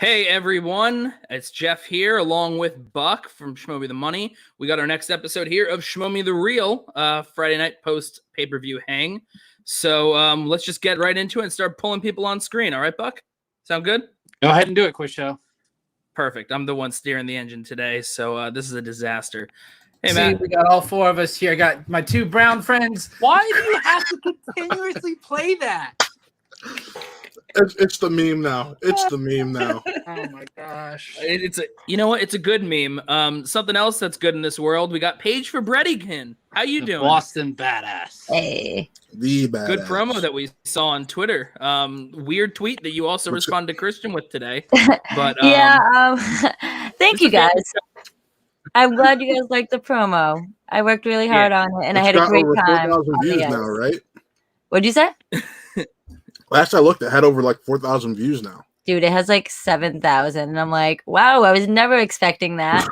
Hey everyone, it's Jeff here along with Buck from Schmoe the Money. We got our next episode here of Schmoe Me the Real, Friday night post pay-per-view hang. So let's just get right into it and start pulling people on screen. All right, Buck? Sound good? Go ahead and do it, quick show. Perfect. I'm the one steering the engine today, so this is a disaster. Hey, See, Matt. we got all four of us here. I got my two brown friends. Why do you have to continuously play that? It's the meme now. It's the meme now. Oh my gosh! It's a, you know what? It's a good meme. Something else that's good in this world. We got Paige for Breadigan. How you doing? Boston badass. Hey, The badass. Good promo that we saw on Twitter. Weird tweet that you also responded to Christian with today. But thank you guys. I'm glad you guys liked the promo. I worked really hard on it, and I had a great time. 4,000 views now, right? What'd you say? Last I looked, it had over like 4,000 views now. Dude, it has like 7,000, and I'm like, wow, I was never expecting that.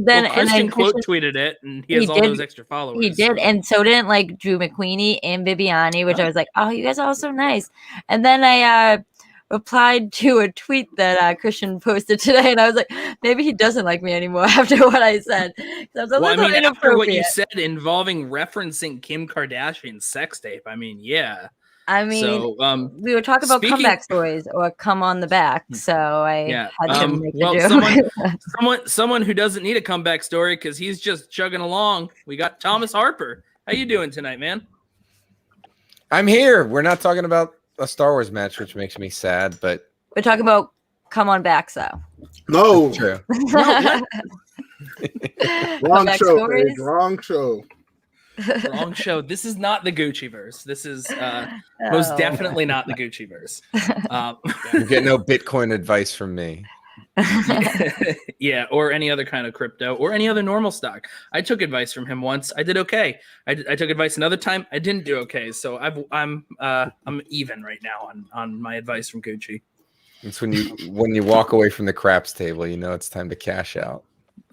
Then Christian quote tweeted it, and he has all those extra followers. He did, and so didn't like Drew McQueenie and Bibiani, which I was like, oh, you guys are all so nice. And then I replied to a tweet that Christian posted today, and I was like, maybe he doesn't like me anymore after what I said. I was after what you said involving referencing Kim Kardashian's sex tape, yeah. So, we were talking about comeback stories or come on the back, so I had to make a joke. someone who doesn't need a comeback story because he's just chugging along. We got Thomas Harper. How you doing tonight, man? I'm here. We're not talking about a Star Wars match, which makes me sad, but we're talking about come on back, so. No. True. Wrong show, Paige. Wrong show. Wrong show. This is not the Gucci verse. This is most definitely not the Gucci verse. You get no Bitcoin advice from me. Yeah, or any other kind of crypto or any other normal stock. I took advice from him once. I did okay. I took advice another time. I didn't do okay. So I'm even right now on my advice from Gucci. It's when you walk away from the craps table, you know it's time to cash out.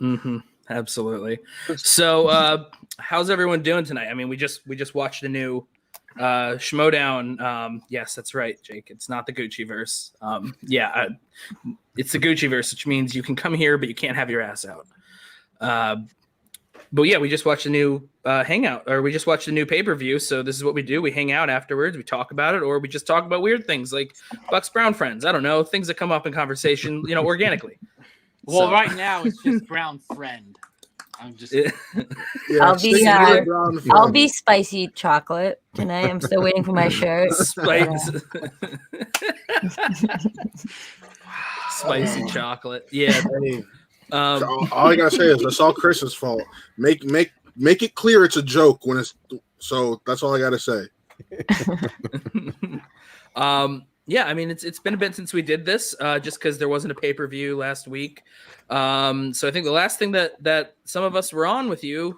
Mm-hmm. Absolutely. So how's everyone doing tonight? We just watched the new Schmoe. Yes, that's right, Jake. It's not the Gucci verse. It's the Gucci verse, which means you can come here, but you can't have your ass out. But yeah, we just watched a new Hangout, or we just watched a new pay-per-view. So this is what we do. We hang out afterwards. We talk about it, or we just talk about weird things like Buck's Brown friends. I don't know, things that come up in conversation, organically. Well, right now it's just brown friend. I'm just. I'll be spicy chocolate tonight. I'm still waiting for my shirt. Spicy chocolate. Yeah. All I gotta say is that's all Chris's fault. Make it clear it's a joke when it's so. That's all I gotta say. Yeah, it's been a bit since we did this, just because there wasn't a pay-per-view last week. So I think the last thing that some of us were on with you,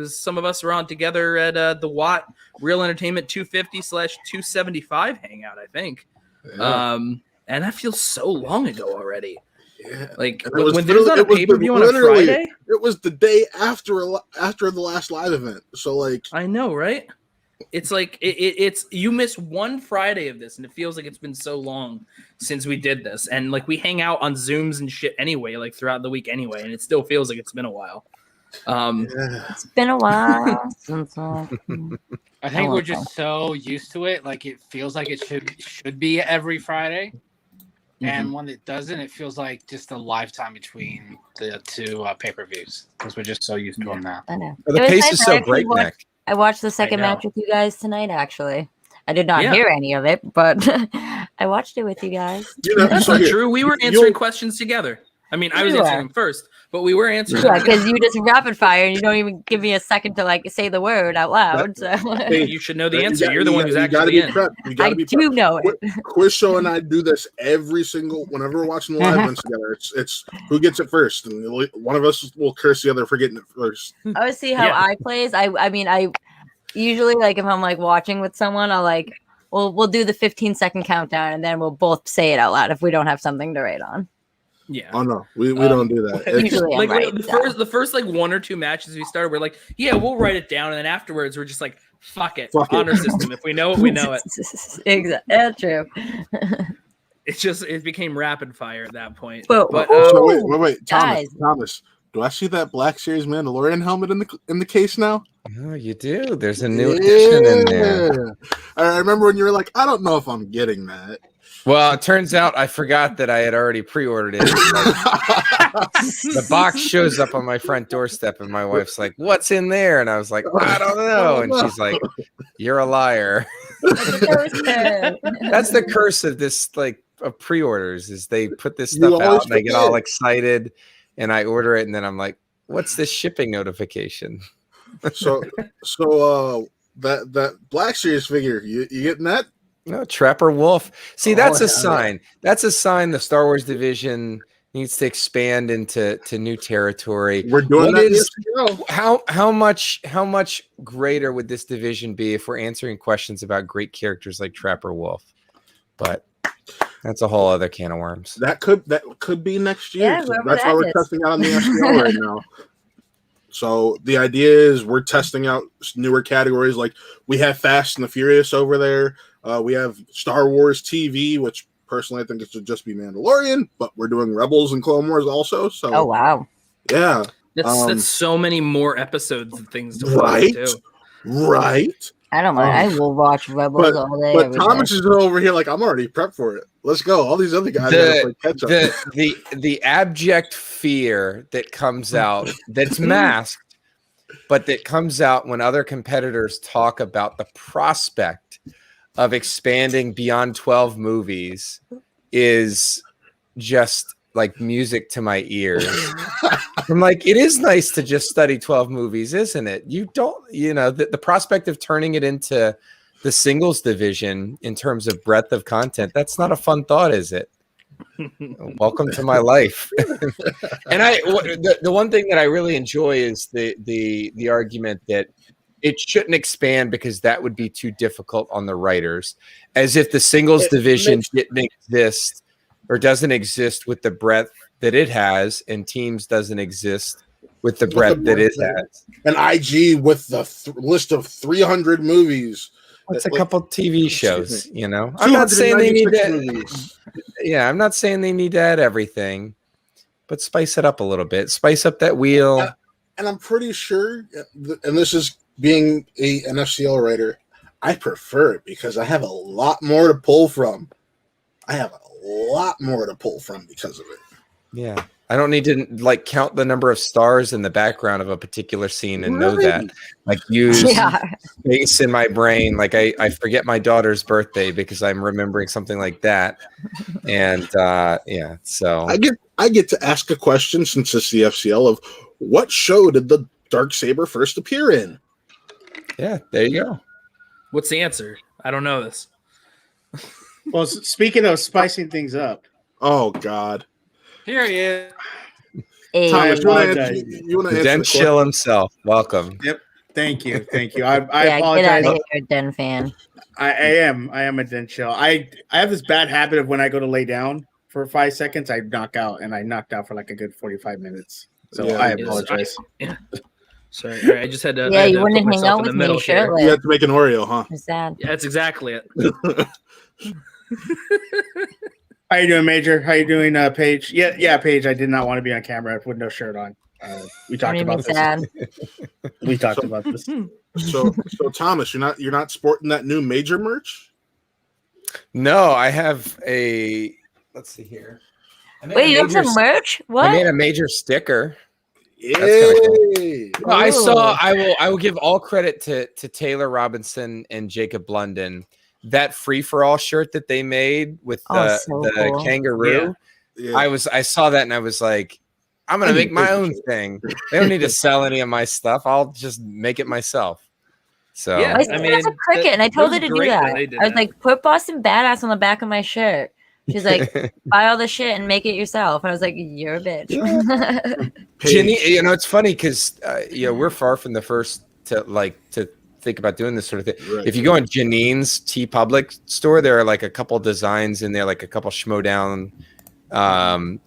some of us were on together at the Watt Real Entertainment 250/275 Hangout, I think. Yeah. And that feels so long ago already. Yeah. Like when there's not a pay-per-view on a Friday. It was the day after the last live event. So like I know, right? It's like it's you miss one Friday of this, and it feels like it's been so long since we did this. And like we hang out on Zooms and shit anyway, like throughout the week anyway, and it still feels like it's been a while. It's been a while since I think we're just so used to it. Like it feels like it should be every Friday. Mm-hmm. And when it doesn't, it feels like just a lifetime between the two pay-per-views because we're just so used to them now. I know. The pace is so breakneck. I watched the second match with you guys tonight, actually. I did not hear any of it, but I watched it with you guys. That's not true. We were answering questions together. I was answering them first, but we were answering. Yeah, because you just rapid fire and you don't even give me a second to like say the word out loud. So. Hey, you should know the answer. You're the one who's actually in. I do know it. Quiz Show and I do this every single whenever we're watching the live events together. It's who gets it first, and one of us will curse the other for getting it first. I would see how I plays. I usually like if I'm like watching with someone, I'll like we'll do the 15-second countdown and then we'll both say it out loud if we don't have something to write on. Yeah. Oh no, we don't do that. Usually like right, the first like one or two matches we started, we're like, yeah, we'll write it down, and then afterwards we're just like, fuck it, honor system. If we know it, we know it. Exactly. True. it became rapid fire at that point. But So wait, guys. Thomas. Do I see that Black Series Mandalorian helmet in the case now? Oh, you do. There's a new edition in there. I remember when you were like, I don't know if I'm getting that. Well, it turns out I forgot that I had already pre-ordered it. The box shows up on my front doorstep, and my wife's like, "What's in there?" And I was like, "I don't know." And she's like, "You're a liar." That's the curse of this, like, of pre-orders, is they put this stuff out and I get all excited, and I order it, and then I'm like, "What's this shipping notification?" So that Black Series figure, you getting that? No, Trapper Wolf. See, that's a sign. That's a sign the Star Wars division needs to expand into new territory. We're doing that. How much greater would this division be if we're answering questions about great characters like Trapper Wolf? But that's a whole other can of worms. That could be next year. Yeah, So that's why we're testing out on the FCL right now. So the idea is we're testing out newer categories. Like we have Fast and the Furious over there. We have Star Wars TV, which personally I think it should just be Mandalorian, but we're doing Rebels and Clone Wars also. So oh wow, yeah, that's so many more episodes and things to watch too. Right. I don't mind. I will watch Rebels all day. But Thomas is over here like, I'm already prepped for it. Let's go. All these other guys gotta play catch up. The abject fear that comes out, that's masked, but that comes out when other competitors talk about the prospect of expanding beyond 12 movies is just like music to my ears. I'm like, it is nice to just study 12 movies, isn't it? You don't, the prospect of turning it into the singles division in terms of breadth of content, that's not a fun thought, is it? Welcome to my life. And the one thing that I really enjoy is the argument that it shouldn't expand because that would be too difficult on the writers, as if the singles division didn't exist or doesn't exist with the breadth that it has, and teams doesn't exist with the breadth that it has. And IG with the list of 300 movies. It's a couple TV shows, I'm not saying they need that. Yeah, I'm not saying they need to add everything, but spice it up a little bit. Spice up that wheel. And I'm pretty sure, and this is being an FCL writer, I prefer it because I have a lot more to pull from. Because of it. Yeah. I don't need to count the number of stars in the background of a particular scene and know that. Use space in my brain. I forget my daughter's birthday because I'm remembering something like that. And so I get to ask a question, since it's the FCL, of what show did the Darksaber first appear in? Yeah, there you go. What's the answer? I don't know this. Well, speaking of spicing things up. Oh God. Here he is. Thomas, you want to answer Den Chill himself. Welcome. Yep. Thank you. I apologize. Get out of here, Den fan. I am a Den Chill. I have this bad habit of when I go to lay down for 5 seconds, I knock out, and I knocked out for like a good 45 minutes. So I apologize. Sorry, I just had to. Yeah, you to wouldn't put hang myself out in with the me, middle here. shirtless. You have to make an Oreo, huh? I'm sad. Yeah, that's exactly it. How you doing, Major? How you doing, Paige? Yeah, Paige. I did not want to be on camera with no shirt on. We talked about this. Sad. We talked about this. So Thomas, you're not sporting that new Major merch? No, I have a. Let's see here. Wait, you have some merch? What? I made a Major sticker. Yay! Cool. Well, I will give all credit to Taylor Robinson and Jacob London. That free for all shirt that they made with the cool kangaroo. Yeah. I saw that and I was like, I'm gonna make my own thing. They don't need to sell any of my stuff. I'll just make it myself. So Yeah. My sister has a cricket, and I told her to do that. I was like, put Boston Badass on the back of my shirt. She's like, buy all the shit and make it yourself. And I was like, you're a bitch. Ginny, it's funny because we're far from the first to think about doing this sort of thing. Right. If you go on Janine's T Public store, there are like a couple designs in there, like a couple Schmoe down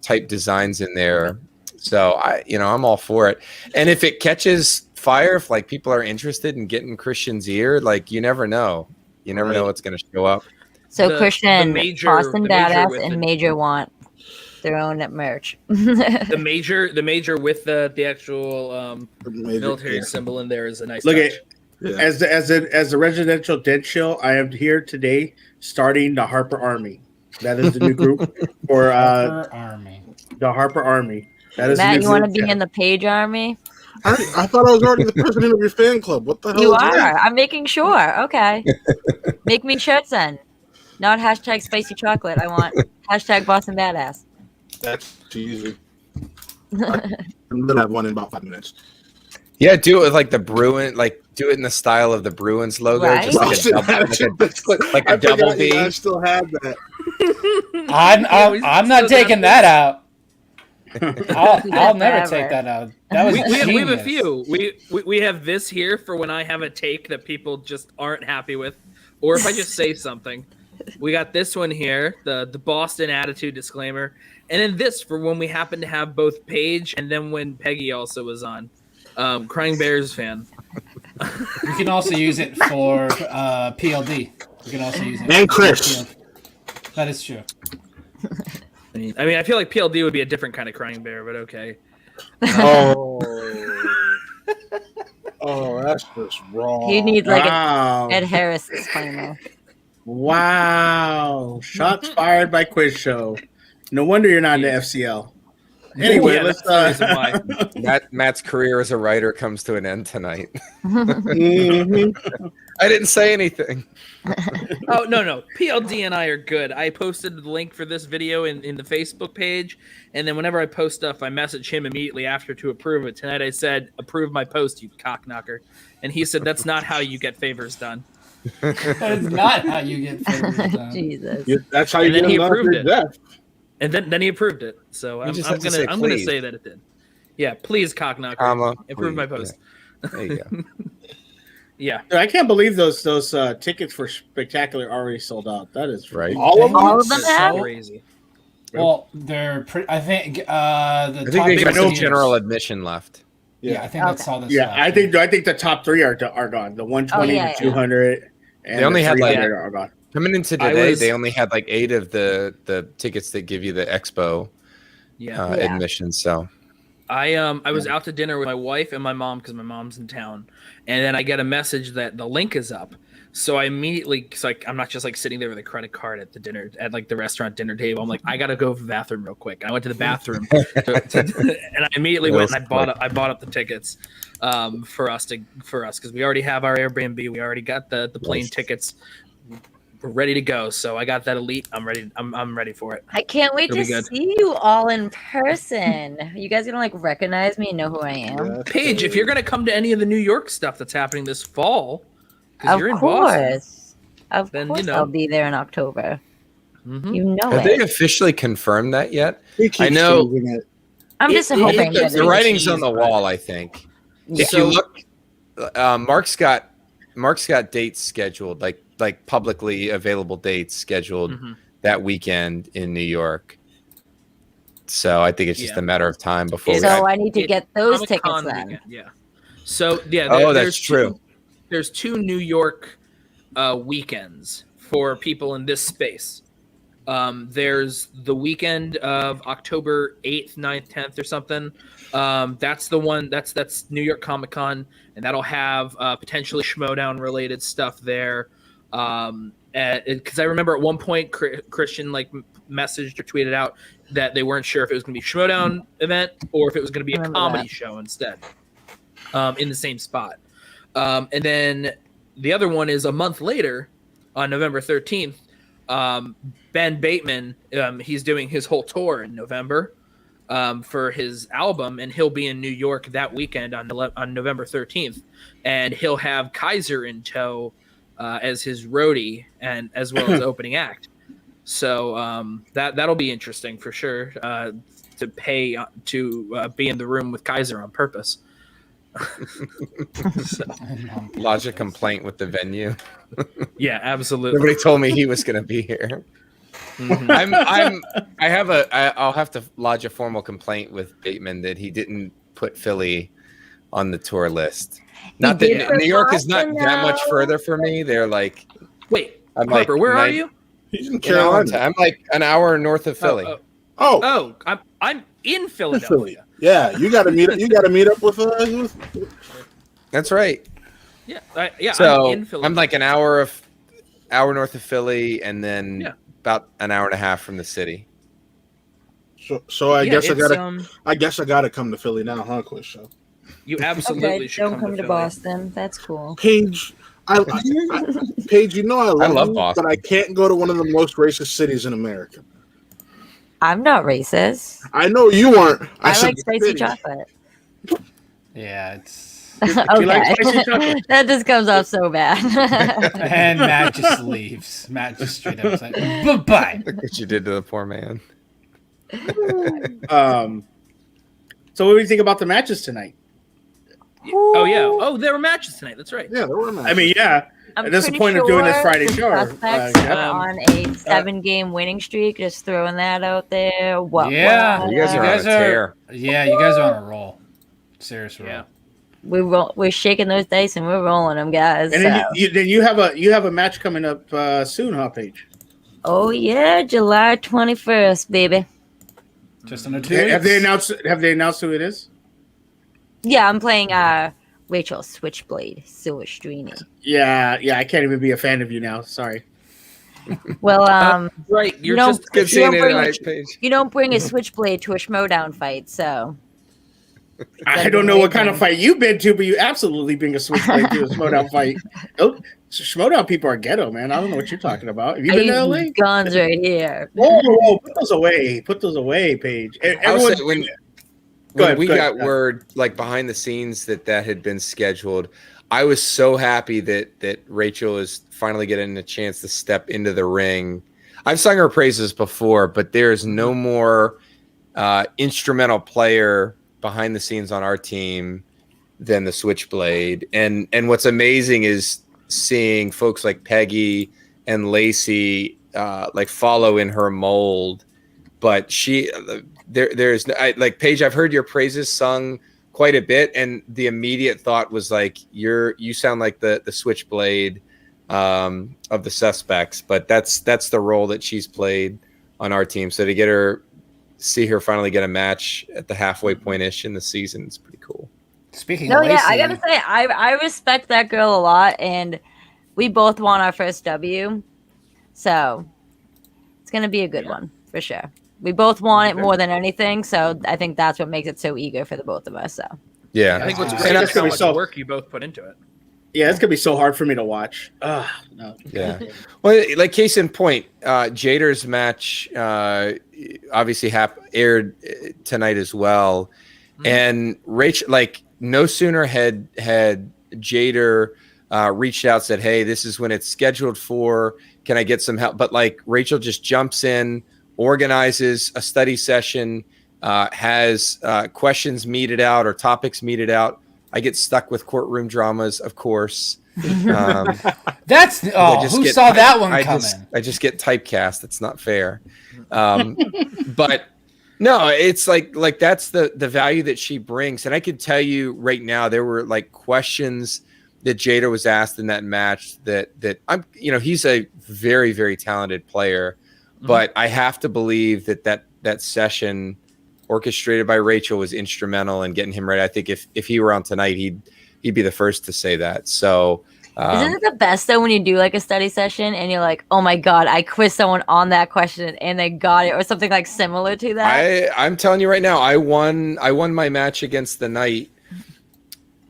type designs in there. So I'm all for it. And if it catches fire, if people are interested in getting Christian's ear, you never know. You never know what's going to show up. So Christian, Boston the major Badass, with and the- Major want their own merch. The major with the actual military yeah. symbol in there is a nice Look touch. at Yeah. as the residential dead chill. I am here today, starting the Harper Army. That is the new group for Harper Army. the Harper Army. That is the Matt, new you want to group. be in the Page Army? I thought I was already the president of your fan club. What the hell? You is that? are. I'm making sure. Okay. Make me shirts then. Not hashtag spicy chocolate. I want hashtag Boston Badass. That's easy. I'm gonna have one in about 5 minutes. Yeah, do it with like the Bruin, like do it in the style of the Bruins logo, Right. just like a double forgot you V. guys still have that. I'm not taking that out. I'll never Forever. take that out. That was We have a genius. few. We have this here for when I have a take that people just aren't happy with, or if I just say something. We got this one here, the Boston attitude disclaimer, and then this for when we happen to have both Paige and then when Peggy also was on. Crying Bears fan. You can also use it for PLD. You can also use it And for Chris. PLD. That is true. I mean, I feel like PLD would be a different kind of crying bear, but okay. Oh, oh, that's just wrong. You need like Wow. a Ed Harris disclaimer. Wow. Shots fired by Quiz Show. No wonder you're not in the FCL. Anyway, Yeah, let's that's the reason why. Matt's career as a writer comes to an end tonight. mhm. I didn't say anything. Oh no, PLD and I are good. I posted the link for this video in the Facebook page, and then whenever I post stuff, I message him immediately after to approve it. Tonight I said, "Approve my post, you cockknocker," and he said, "That's not how you get favors done." That is not how you get favors done. Jesus. That's how you And then get he him approved under it. death. And then he approved it. So I'm just have to gonna say I'm gonna please. say that it did. Yeah, please, cockknocker, Comma, approve please, my post. yeah. There you go. Yeah. Dude, I can't believe those tickets for Spectacular already sold out. That is Right. All of them? All of them That's have? crazy. Well, they're pretty. I think the I think top they got some tiers- general admission left. Yeah, I think that's all this. Yeah, I think the top three are gone. The 120, Oh, yeah, the 200, and They only the had, like- 300 are gone. Coming into I today, was- they only had like 8 of the tickets that give you the expo Yeah. Yeah. admission. So I was out to dinner with my wife and my mom because my mom's in town, and then I get a message that the link is up. So I immediately, cause like I'm not just like sitting there with a credit card at the dinner at like the restaurant dinner table. I'm like, I gotta go to the bathroom real quick. And I went to the bathroom, and I immediately went and I bought up the tickets for us because we already have our Airbnb. We already got the plane Nice. tickets. We're ready to go. So I got that elite. I'm ready. I'm ready for it. I can't wait It'll to be good. see you all in person. You guys gonna like recognize me and know who I am? Paige, if you're gonna come to any of the New York stuff that's happening this fall, because Of you're in Boston. course. Of Then, course you know. I'll be there in October. Mhm. You know have they it. officially confirmed that yet? He keeps I know- changing it. I'm just it- hoping it- that The it's writing's on cheese, the but- wall. I think. If So- you look, Mark's got dates scheduled, like publicly available dates scheduled Mhm. that weekend in New York. So I think it's just Yeah. a matter of time before. so I need to It- get those Comic-Con tickets then. weekend, yeah. So yeah. Oh, that's there's true. There's 2 New York weekends for people in this space. There's the weekend of October 8th, 9th, 10th, or something. That's the one. That's New York Comic Con, and that'll have potentially Schmoe related stuff there. Because I remember at one point Christian like messaged or tweeted out that they weren't sure if it was going to be Schmoe event or if it was going to be a Remember comedy that. show instead, in the same spot. And then the other one is a month later on November 13th. Ben Bateman, he's doing his whole tour in November for his album, and he'll be in New York that weekend on November 13th, and he'll have Kaiser in tow as his roadie and as well as opening act. So that'll be interesting for sure to pay to be in the room with Kaiser on purpose. So, lodge a complaint with the venue. yeah, absolutely. Nobody told me he was going to be here. Mhm. I'll have to lodge a formal complaint with Bateman that he didn't put Philly on the tour list. Not did that for New York is not Boston, that much though. further for me. They're like, Wait, I'm Harper, like, where are night- you? He's in Carolina. I'm like an hour north of Philly. I'm in Philadelphia. Yeah, you got to meet. You got to meet up with. That's right. Yeah. So I'm in Philadelphia. I'm like an hour north of Philly, and then about an hour and a half from the city. So I guess I gotta come to Philly now, huh, Quiz Show? You absolutely should don't come to Boston. That's cool. Paige, Paige, you know I love Boston, but I can't go to one of the most racist cities in America. I'm not racist. I know you aren't. I like spicy chocolate. Yeah, it's Okay. like spicy chocolate? That just comes off so bad. and Matt just leaves. Matt just straight up is like, bye. Look what you did to the poor man. So what do you think about the matches tonight? Oh yeah. Oh, there were matches tonight. That's right. Yeah, there were matches. I mean, yeah. I'm That's the pretty point of doing this sure Friday the show. Suspects are on a 7-game winning streak. Just throwing that out there. Yeah. You guys are on a tear. Yeah, you guys are on a roll. Serious roll. Yeah. We're shaking those dice and we're rolling them, guys. And then you have a match coming up soon, huh, Paige? Oh yeah, July 21st, baby. Just under 2 weeks. Have they announced who it is? Yeah, I'm playing Rachel Switchblade Silvestrini. Yeah, I can't even be a fan of you now. Sorry. Well, right. You're don't- just Good You don't seeing it bring tonight, Paige. you don't bring a Switchblade to a Schmoe fight, so I don't know what kind of fight you've been to, but you absolutely bring a switchblade to a Schmoe fight. Oh, Schmoe people are ghetto, man. I don't know what you're talking about. Have you I been use to LA? these guns right here. Whoa, put those away. Put those away, Paige. Also, Everyone, when we go got ahead. word, like behind the scenes, that had been scheduled, I was so happy that Rachel is finally getting a chance to step into the ring. I've sung her praises before, but there's no more instrumental player behind the scenes on our team than the Switchblade. And what's amazing is seeing folks like Peggy and Lacey like follow in her mold. But there's like Paige, I've heard your praises sung quite a bit, and the immediate thought was like you sound like the Switchblade of the Suspects. But that's the role that she's played on our team. So to see her finally get a match at the halfway point-ish in the season is pretty cool. Speaking No, of Lacey, yeah, I gotta say, I respect that girl a lot, and we both won our first W, so it's gonna be a good one for sure. We both want it more than anything, so I think that's what makes it so eager for the both of us. So Yeah, I think what's And great that's is how gonna be much so- work you both put into it. Yeah, it's gonna be so hard for me to watch. No. Yeah. Well, like case in point, Jader's match obviously aired tonight as well. Mm-hmm. And Rachel, like, no sooner had Jader reached out, said, "Hey, this is when it's scheduled for. Can I get some help?" But like Rachel just jumps in, organizes a study session, has questions meted out or topics meted out. I get stuck with courtroom dramas, of course. that's who saw that one coming? I just get typecast. It's not fair. But no, it's like that's the value that she brings. And I can tell you right now, there were like questions that Jader was asked in that match that I'm, he's a very, very talented player, but I have to believe that session orchestrated by Rachel was instrumental in getting him ready. I think if he were on tonight, he'd be the first to say that. So isn't it the best though when you do like a study session and you're like, oh my god, I quizzed someone on that question and they got it, or something like similar to that? I'm telling you right now, I won my match against the Knight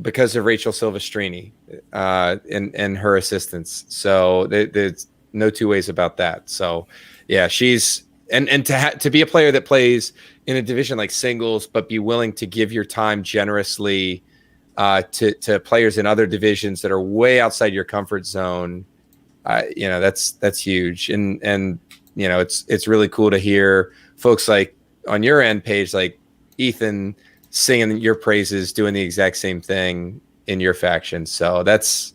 because of Rachel Silvestrini and her assistance. So there's no two ways about that. So yeah, she's and to be a player that plays in a division like singles, but be willing to give your time generously to players in other divisions that are way outside your comfort zone. That's huge. And it's really cool to hear folks like on your end, Paige, like Ethan singing your praises, doing the exact same thing in your faction. So that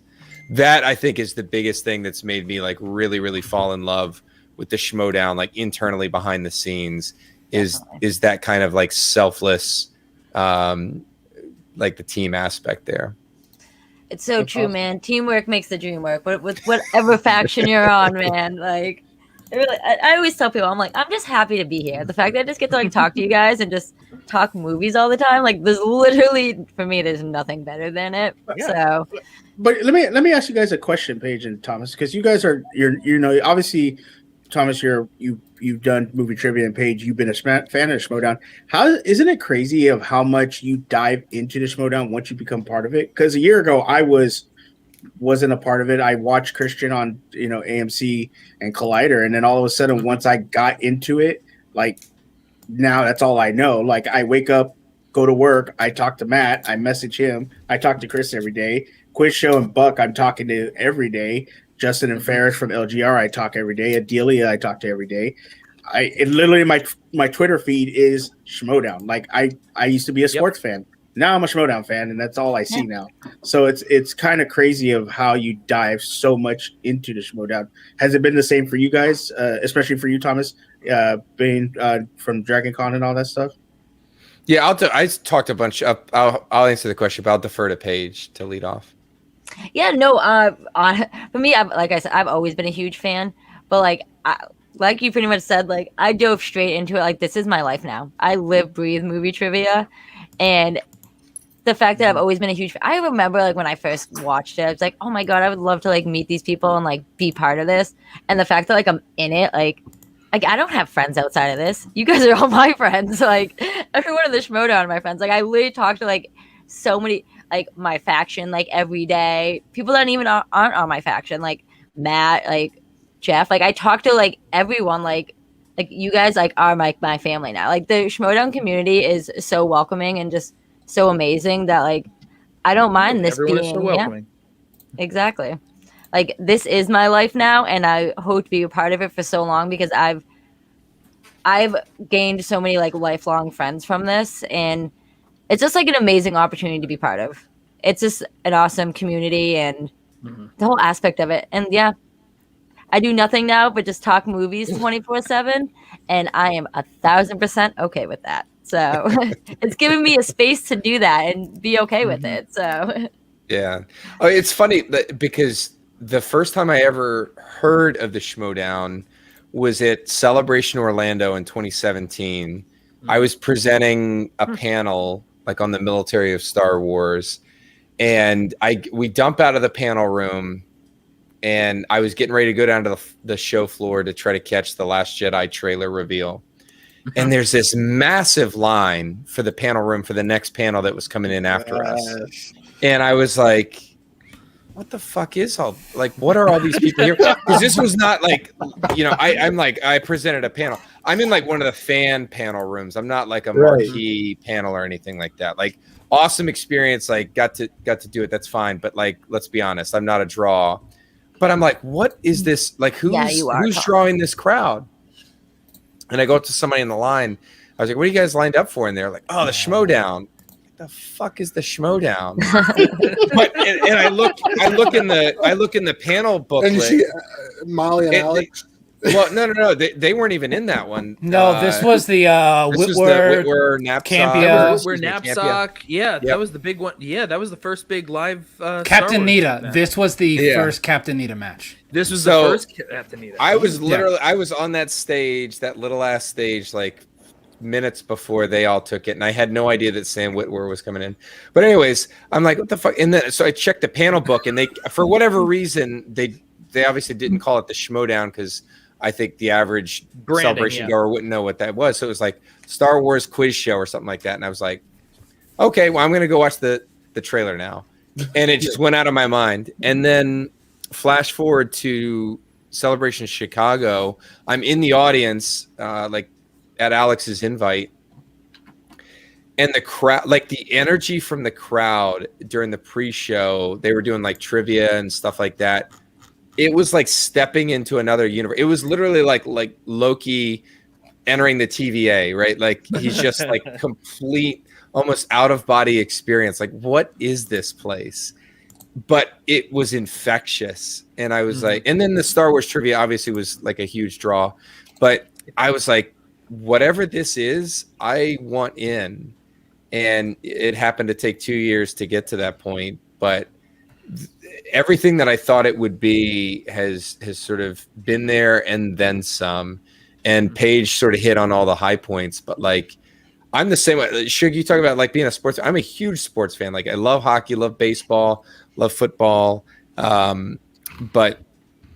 I think is the biggest thing that's made me like really, really fall in love with the Schmoe, like internally behind the scenes is that kind of like selfless, like the team aspect there. It's so true, man. Teamwork makes the dream work. But with whatever faction you're on, man, like I always tell people, I'm like, I'm just happy to be here. The fact that I just get to like talk to you guys and just talk movies all the time, like there's literally for me, there's nothing better than it. Yeah. So, But let me ask you guys a question, Paige and Thomas, because you guys are obviously Thomas, you've done movie trivia, and Paige, you've been a fan of Schmoedown. Isn't it crazy of how much you dive into the Schmoedown once you become part of it? Because a year ago I wasn't a part of it. I watched Christian on AMC and Collider, and then all of a sudden once I got into it, like now that's all I know. Like I wake up, go to work, I talk to Matt, I message him, I talk to Chris every day. Quiz Show and Buck I'm talking to every day. Justin and Ferris from LGR I talk every day. Adelia I talk to every day. Literally my Twitter feed is Schmoedown. Like I used to be a sports fan. Now I'm a Schmoedown fan, and that's all I see now. So it's kind of crazy of how you dive so much into the Schmoedown. Has it been the same for you guys, especially for you, Thomas, being from Dragon Con and all that stuff? Yeah, I talked a bunch. I'll answer the question, but I'll defer to Paige to lead off. yeah, no. For me, like I said, I've always been a huge fan, but like you pretty much said, like I dove straight into it. Like this is my life now. I live, breathe movie trivia, and the fact that I've always been a huge fan. I remember like when I first watched it, I was like, oh my god, I would love to like meet these people and like be part of this. And the fact that like I'm in it, like I don't have friends outside of this. You guys are all my friends. Like everyone in the Schmoedown are my friends. Like I literally talk to like so many, like my faction, like every day. People that even aren't on my faction, like Matt, like Jeff. Like I talk to like everyone, like you guys like are my family now. Like the Schmoedown community is so welcoming and just so amazing that like I don't mind this Everyone being is so welcoming. Yeah, exactly. Like this is my life now, and I hope to be a part of it for so long because I've gained so many like lifelong friends from this, and it's just like an amazing opportunity to be part of. It's just an awesome community and the whole aspect of it. And yeah, I do nothing now but just talk movies 24/7, and I am 1,000% okay with that. So it's given me a space to do that and be okay with it. So yeah, oh, it's funny because the first time I ever heard of the Schmoedown was at Celebration Orlando in 2017. I was presenting a panel like on the military of Star Wars, and we dump out of the panel room, and I was getting ready to go down to the show floor to try to catch the Last Jedi trailer reveal. And there's this massive line for the panel room for the next panel that was coming in after us. And I was like, what the fuck is what are all these people here? Because this was not like, I'm like, I presented a panel. I'm in like one of the fan panel rooms. I'm not like a marquee panel or anything like that. Like awesome experience. Like got to do it. That's fine. But like, let's be honest, I'm not a draw. But I'm like, what is this? Like who's drawing this crowd? And I go up to somebody in the line. I was like, what are you guys lined up for? And they're like, oh, the Schmoedown. What the fuck is the Schmoedown? and I look in the panel booklet. And you see Molly and Alex. Well, no. They weren't even in that one. No, this was the Whitwer Knapsack. Campia. Whitwer Knapsack. Yeah, that was the big one. Yeah, that was the first big live Captain Nita. Match. This was the first Captain Nita match. This was the first Captain Nita. I was literally I was on that stage, that little ass stage, like minutes before they all took it, and I had no idea that Sam Whitwer was coming in. But anyways, I'm like, what the fuck? And then so I checked the panel book, and they, for whatever reason, they obviously didn't call it the Schmoedown because I think the average celebration goer wouldn't know what that was. So it was like Star Wars quiz show or something like that. And I was like, okay, well, I'm going to go watch the trailer now. And it just went out of my mind. And then flash forward to Celebration Chicago. I'm in the audience, like at Alex's invite. And the crowd, like the energy from the crowd during the pre-show, they were doing like trivia and stuff like that. It was like stepping into another universe. It was literally like Loki entering the TVA, right? Like he's just like complete, almost out of body experience. Like, what is this place? But it was infectious. And I was like, and then the Star Wars trivia obviously was like a huge draw. But I was like, whatever this is, I want in. And it happened to take 2 years to get to that point. But everything that I thought it would be has sort of been there and then some. And Paige sort of hit on all the high points, but like I'm the same way. Shug, you talk about like being a sports. I'm a huge sports fan. Like I love hockey, love baseball, love football. But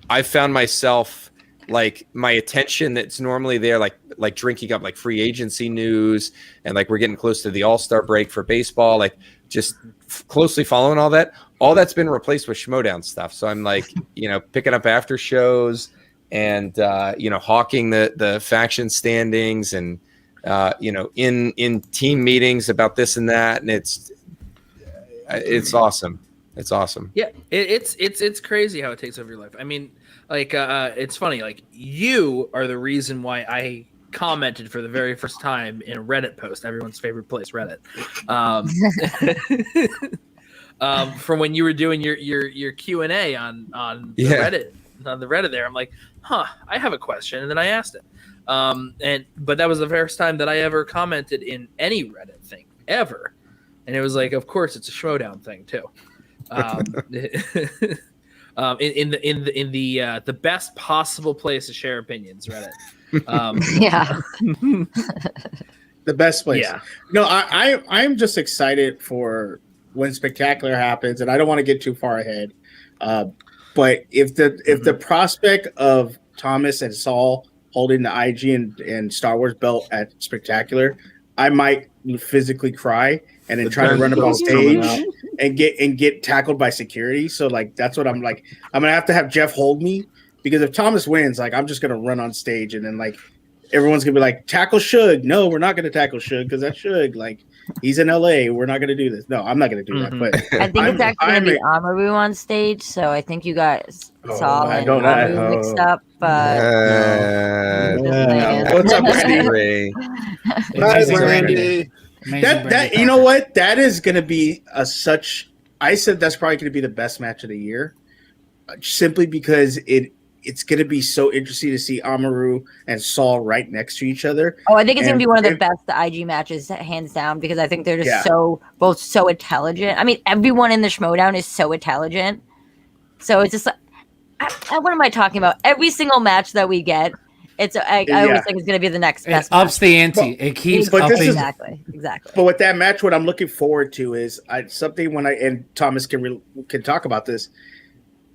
I found myself like my attention that's normally there, like drinking up like free agency news, and like we're getting close to the All-Star break for baseball, like just closely following all that. All that's been replaced with Schmoedown stuff. So I'm like, picking up after shows and hawking the faction standings and in team meetings about this and that, and it's awesome. It's awesome. Yeah, it's crazy how it takes over your life. I mean, like it's funny. Like you are the reason why I commented for the very first time in a Reddit post, everyone's favorite place, Reddit. From when you were doing your Q&A on the Reddit there, I'm like, I have a question, and then I asked it. But that was the first time that I ever commented in any Reddit thing ever, and it was like, of course, it's a Schmoedown thing too. In the best possible place to share opinions, Reddit. Yeah. The best place. Yeah. No, I'm just excited for when Spectacular happens, and I don't want to get too far ahead. But if the prospect of Thomas and Saul holding the IG and Star Wars belt at Spectacular, I might physically cry and then try to run up on stage and get tackled by security. So like that's what I'm like. I'm gonna have Jeff hold me, because if Thomas wins, like I'm just gonna run on stage and then like everyone's gonna be like, tackle Shug. No, we're not gonna tackle Shug because that's Shug. Like he's in LA. We're not gonna do this. No, I'm not gonna do that. But I think it's actually gonna be Amaru on stage. So I think you guys saw Amaru mixed up. But what's up, Randy? Hi, Randy. That you know what? That is going to be I said that's probably going to be the best match of the year, simply because it's going to be so interesting to see Amaru and Saul right next to each other. Oh, I think it's going to be one of the best IG matches, hands down, because I think they're just both so intelligent. I mean, everyone in the Schmoedown is so intelligent. So it's just like, what am I talking about? Every single match that we get, I always think it's going to be the next best. It ups the ante. It keeps upping. Exactly. But with that match, what I'm looking forward to is something and Thomas can talk about this.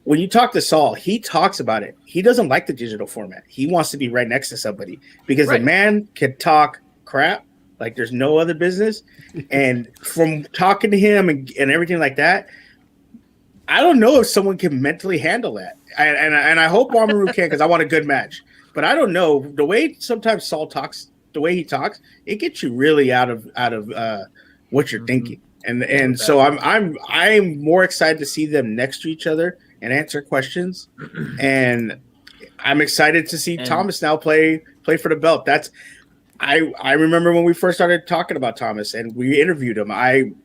When you talk to Saul, he talks about it. He doesn't like the digital format. He wants to be right next to somebody because the man can talk crap like there's no other business. And from talking to him and everything like that, I don't know if someone can mentally handle that. And I hope Amaru can, because I want a good match. But I don't know, the way sometimes Saul talks, the way he talks, it gets you really out of what you're thinking. And so I'm more excited to see them next to each other and answer questions. And I'm excited to see Thomas now play for the belt. I remember when we first started talking about Thomas and we interviewed him.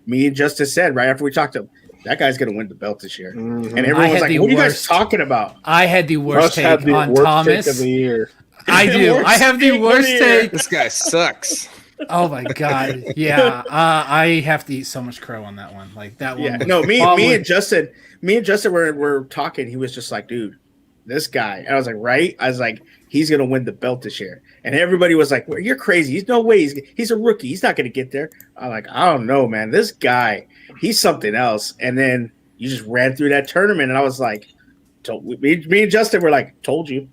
Me and Justice said right after we talked to him, that guy's going to win the belt this year. Mm-hmm. And everyone was like, what are you guys talking about? I had the worst take on Thomas. Take of the year. I do. I have the worst take. This guy sucks. Oh my God. Yeah. I have to eat so much crow on that one. Like that one. Yeah. No, me and Justin were talking. He was just like, dude, this guy. And I was like, right? I was like, he's going to win the belt this year. And everybody was like, well, you're crazy. He's no way. He's a rookie. He's not going to get there. I'm like, I don't know, man. This guy, he's something else. And then you just ran through that tournament. And I was like, me and Justin were like, told you.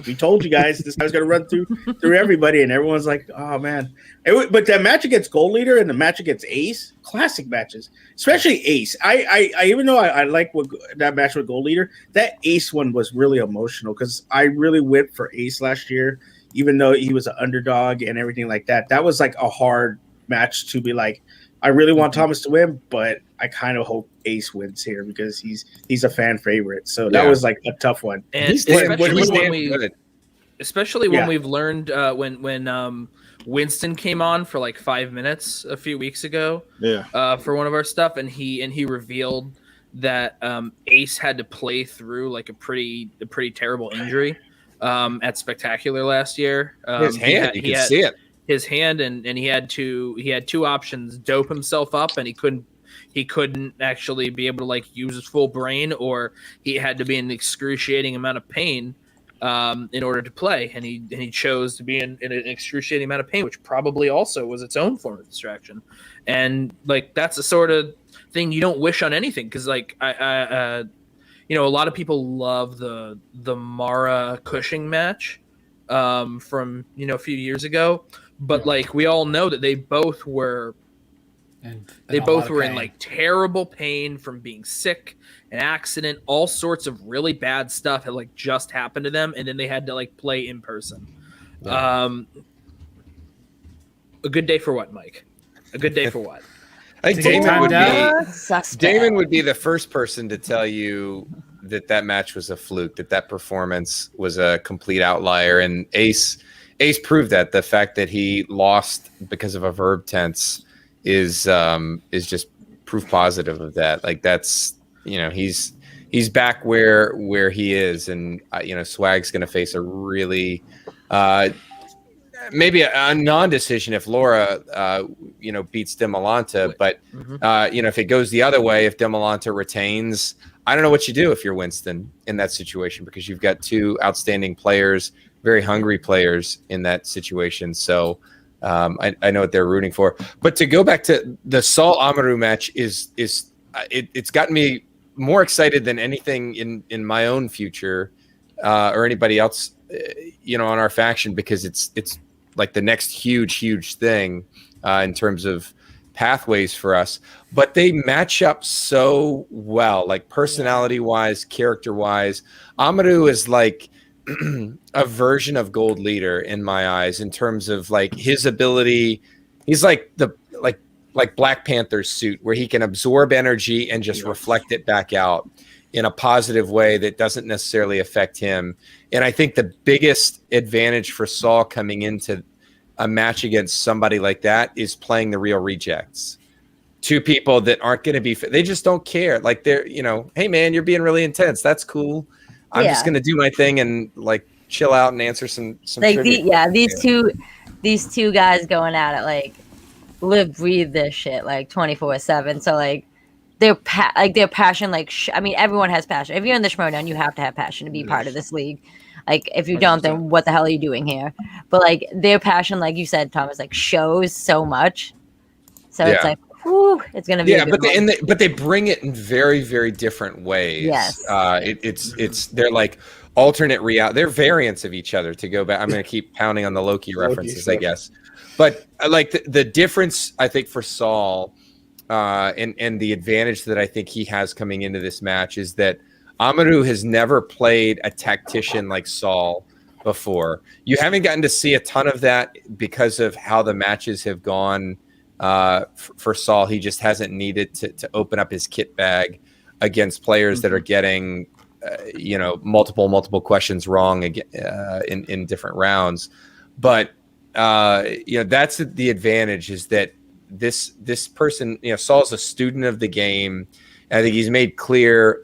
We told you guys this guy's going to run through everybody. And everyone's like, oh, man. But that match against Gold Leader and the match against Ace, classic matches, especially Ace. I even though I like that match with Gold Leader, that Ace one was really emotional because I really went for Ace last year, even though he was an underdog and everything like that. That was like a hard match to be like, I really want Thomas to win, but I kind of hope Ace wins here because he's a fan favorite. So that was like a tough one. And especially when we've learned when Winston came on for like 5 minutes a few weeks ago, for one of our stuff, and he revealed that Ace had to play through like a pretty terrible injury at Spectacular last year. His hand, you can see it. His hand, and he had two options: dope himself up, and he couldn't he couldn't actually be able to like use his full brain, or he had to be in an excruciating amount of pain in order to play, and he chose to be in an excruciating amount of pain, which probably also was its own form of distraction. And like that's the sort of thing you don't wish on anything, because like I you know, a lot of people love the Mara Cushing match from, you know, a few years ago, but like we all know that they both were in like terrible pain from being sick, an accident, all sorts of really bad stuff had like just happened to them, and then they had to like play in person. A good day for what, Mike? A good day for what? I think Damon would be the first person to tell you that match was a fluke, that performance was a complete outlier, and Ace proved that. The fact that he lost because of a verb tense is just proof positive of that. Like that's, you know, he's back where he is, and you know, Swag's going to face a really maybe a non-decision if Laura you know, beats Demolanta, but you know, if it goes the other way, if Demolanta retains, I don't know what you do if you're Winston in that situation, because you've got two outstanding players, very hungry players in that situation. So I know what they're rooting for. But to go back to the Saul Amaru match it's gotten me more excited than anything in my own future or anybody else, you know, on our faction, because it's like the next huge thing in terms of pathways for us. But they match up so well, like personality wise, character wise. Amaru is like a version of Gold Leader in my eyes in terms of like his ability. He's like like Black Panther's suit, where he can absorb energy and just reflect it back out in a positive way that doesn't necessarily affect him. And I think the biggest advantage for Saul coming into a match against somebody like that is playing the real rejects. Two people that aren't going to be, they just don't care. Like they're, you know, hey man, you're being really intense. That's cool. I'm just going to do my thing and like chill out and answer some like these two guys going at it, like live, breathe this shit like 24/7. So like their passion, like I mean, everyone has passion. If you're in the Schmoe, you have to have passion to be part of this league. Like if you don't, then what the hell are you doing here? But like their passion, like you said, Thomas, like shows so much. So it's like, whew, it's gonna be but they bring it in very, very different ways. Yes. It's they're like alternate reality. They're variants of each other. To go back, I'm gonna keep pounding on the Loki references, I guess. But like the difference, I think, for Saul, and the advantage that I think he has coming into this match is that Amaru has never played a tactician like Saul before. You haven't gotten to see a ton of that because of how the matches have gone for Saul. He just hasn't needed to open up his kit bag against players that are getting you know, multiple questions wrong in different rounds. But you know, that's the advantage, is that this person, you know, Saul's a student of the game. I think he's made clearer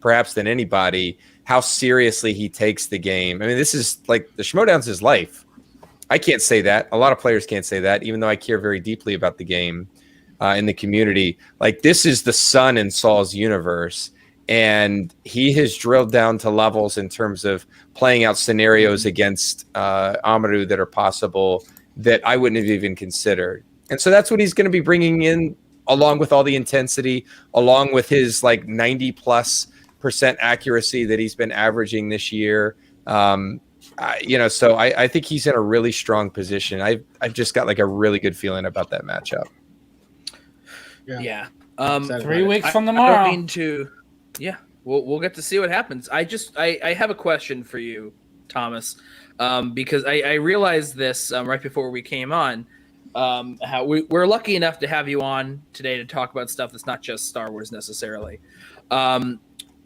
perhaps than anybody how seriously he takes the game. I mean, this is like the Schmoedown's his life. I can't say that. A lot of players can't say that, even though I care very deeply about the game in the community. Like, this is the sun in Saul's universe, and he has drilled down to levels in terms of playing out scenarios against Amaru that are possible that I wouldn't have even considered. And so that's what he's going to be bringing in, along with all the intensity, along with his like 90+% accuracy that he's been averaging this year. You know, so I think he's in a really strong position. I've just got like a really good feeling about that matchup. Yeah. 3 weeks from tomorrow. I don't mean to. Yeah, we'll get to see what happens. I have a question for you, Thomas, because I realized this right before we came on. How we're lucky enough to have you on today to talk about stuff that's not just Star Wars necessarily.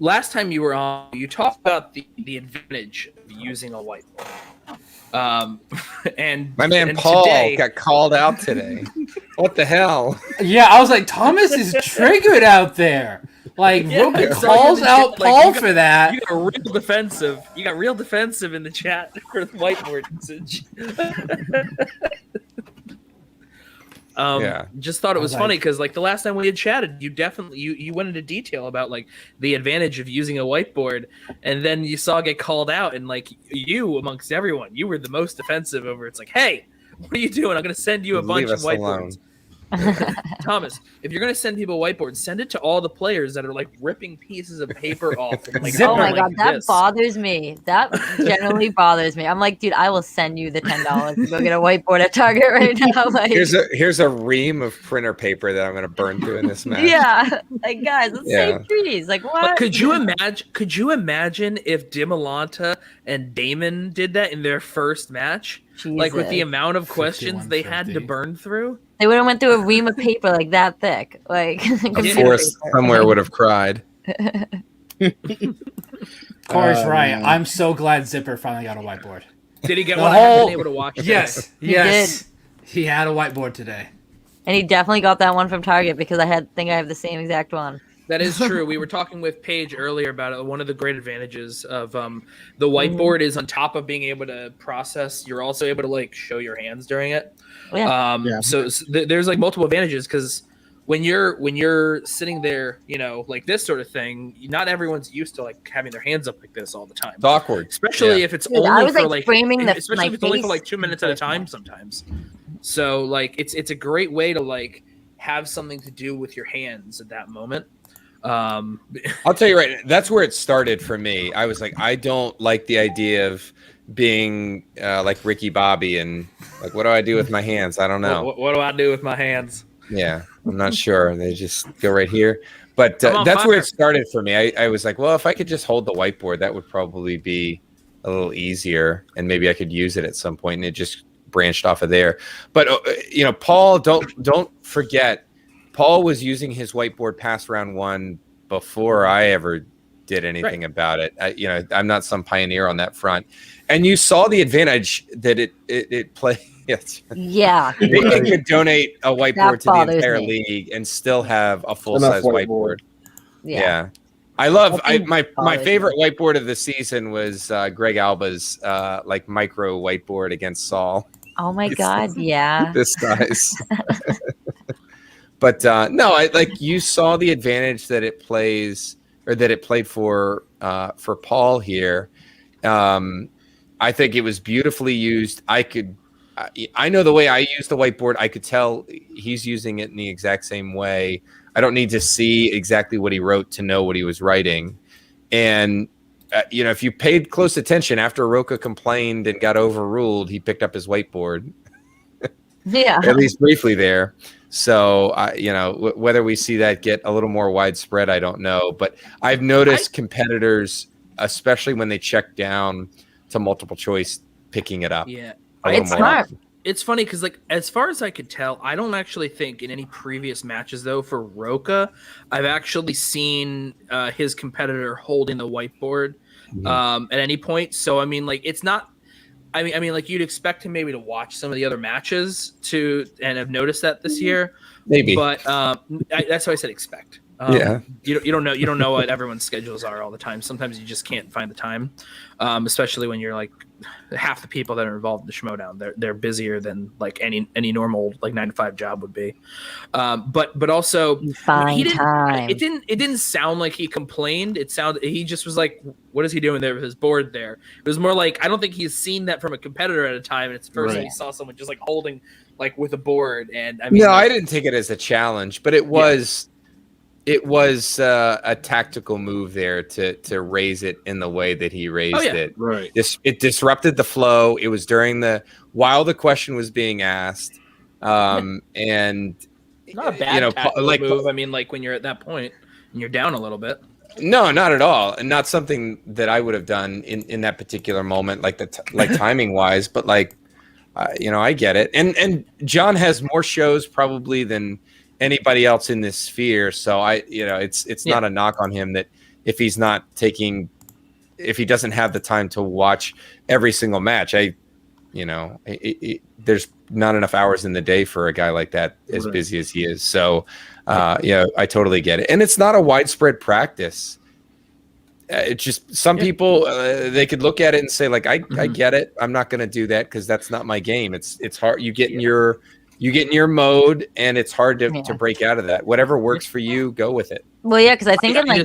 Last time you were on, you talked about the advantage of using a whiteboard. And my man Paul got called out today. What the hell? Yeah, I was like, Thomas is triggered out there. Like, Rogan calls out Paul for that. You got real defensive. You got real defensive in the chat for the whiteboard usage. Just thought it was I was funny like- because like the last time we had chatted, you definitely you went into detail about like the advantage of using a whiteboard, and then you saw it get called out, and like you amongst everyone, you were the most offensive over. It's like, hey, what are you doing? I'm going to send you a bunch Leave of us whiteboards. alone. Thomas, if you're gonna send people whiteboards, send it to all the players that are like ripping pieces of paper off. And, like, Oh my going god, like that this. bothers me. That generally bothers me. I'm like, dude, I will send you the $10 to go get a whiteboard at Target right now. Like, Here's a ream of printer paper that I'm going to burn through in this match. yeah, like guys, let's Yeah. save trees. Like, But what? could you imagine? Could you imagine if Dimalanta and Damon did that in their first match? Like with the Jesus. amount of questions they had to 5150. burn through. They would have went through a ream of paper like that thick. Like, A computer forest paper. somewhere would have cried. Corey's right. man. I'm so glad Zipper finally got a whiteboard. Did he get The one? I haven't whole- been able to watch. this. Yes, He yes. He had a whiteboard today. And he definitely got that one from Target because I think I have the same exact one. That is true. We were talking with Paige earlier about it. One of the great advantages of the whiteboard is on top of being able to process, you're also able to like show your hands during it. Yeah. Yeah. So there's like multiple advantages because when you're sitting there, you know, like this sort of thing, not everyone's used to like having their hands up like this all the time. It's awkward. Especially Yeah. if it's Dude, only I was, for like, like framing the- especially my if it's only for face like 2 minutes at a first time one. sometimes. So like it's a great way to like have something to do with your hands at that moment. I'll tell you right, that's where it started for me. I was like, I don't like the idea of being like Ricky Bobby and like, what do I do with my hands? I don't know. What do I do with my hands? Yeah, I'm not sure. They just go right here. But I'm on that's where fire. it started for me. I was like, well, if I could just hold the whiteboard, that would probably be a little easier, and maybe I could use it at some point. And it just branched off of there. But you know, Paul, don't forget, Paul was using his whiteboard past round one before I ever did anything about it. You know, I'm not some pioneer on that front. And you saw the advantage that it played. Yes. Yeah. It could donate a whiteboard to the bothers entire me. league and still have a full size Enough whiteboard. whiteboard. Yeah. I love I think my bothers me. favorite whiteboard of the season was Greg Alba's like micro whiteboard against Saul. Oh my god, yeah. This size. But no, I like you saw the advantage that it plays or that it played for Paul here. I think it was beautifully used. I know the way I use the whiteboard. I could tell he's using it in the exact same way. I don't need to see exactly what he wrote to know what he was writing. And you know, if you paid close attention after Roca complained and got overruled, he picked up his whiteboard. Yeah. At least briefly there. So, you know, whether we see that get a little more widespread, I don't know. But I've noticed competitors, especially when they check down to multiple choice, picking it up. Yeah. a little It's more smart. often. It's funny because, like, as far as I could tell, I don't actually think in any previous matches, though, for Roca, I've actually seen his competitor holding the whiteboard at any point. So, I mean, like, it's not. I mean, like, you'd expect him maybe to watch some of the other matches and have noticed that this year. Maybe. But that's why I said expect. Yeah. You don't know what everyone's schedules are all the time. Sometimes you just can't find the time, especially when you're like half the people that are involved in the Schmoe, they're busier than like any normal like 9-to-5 job would be. But also Find time. It didn't sound like he complained. He just was like, what is he doing there with his board there? It was more like I don't think he's seen that from a competitor at a time. And it's the first time he saw someone just like holding like with a board. And I mean, No, like, I didn't take it as a challenge, but it was a tactical move there to raise it in the way that he raised it. Right. It disrupted the flow. It was while the question was being asked, and not a bad tactical move. I mean, like when you're at that point and you're down a little bit. No, not at all, and not something that I would have done in that particular moment, like timing wise. But like, you know, I get it. And John has more shows probably than anybody else in this sphere, so it's not a knock on him that if he doesn't have the time to watch every single match, there's not enough hours in the day for a guy like that as busy as he is. So I totally get it, and it's not a widespread practice. It's just some people they could look at it and say like I get it, I'm not going to do that because that's not my game. It's hard. You get in your You get in your mode, and it's hard to break out of that. Whatever works for you, go with it. Well, yeah, because I think I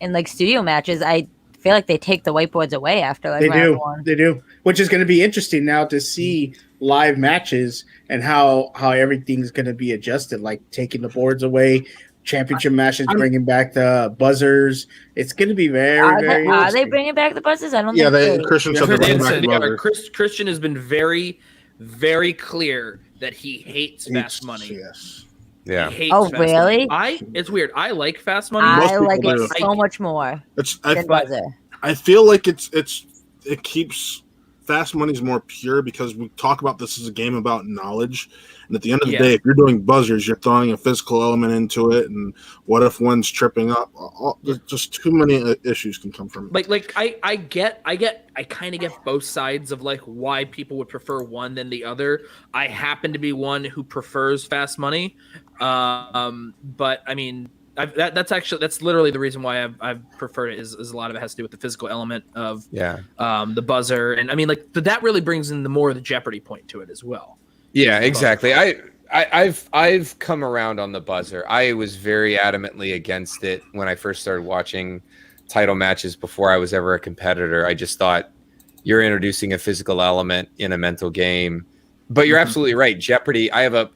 in like studio matches, I feel like they take the whiteboards away after like round one. They do, which is going to be interesting now to see live matches and how everything's going to be adjusted, like taking the boards away, championship matches, bringing back the buzzers. It's going to be very Are they bringing back the buzzers? I don't think they Christian said they're bringing back the buzzer. Christian has been very, very clear that he hates fast money. Yes. Yeah. Really? Money. It's weird. I like fast money. I like it so much more than buzzer. I feel like it keeps fast money's more pure because we talk about this as a game about knowledge. And at the end of the day, if you're doing buzzers, you're throwing a physical element into it. And what if one's tripping up? Just too many issues can come from it. Like I kind of get both sides of like why people would prefer one than the other. I happen to be one who prefers fast money. But I mean, that's literally the reason why I've preferred it is a lot of it has to do with the physical element of the buzzer. And I mean, like that really brings in the more of the Jeopardy point to it as well. Yeah, exactly. I've come around on the buzzer. I was very adamantly against it when I first started watching title matches before I was ever a competitor. I just thought you're introducing a physical element in a mental game. But you're absolutely right. Jeopardy. I have a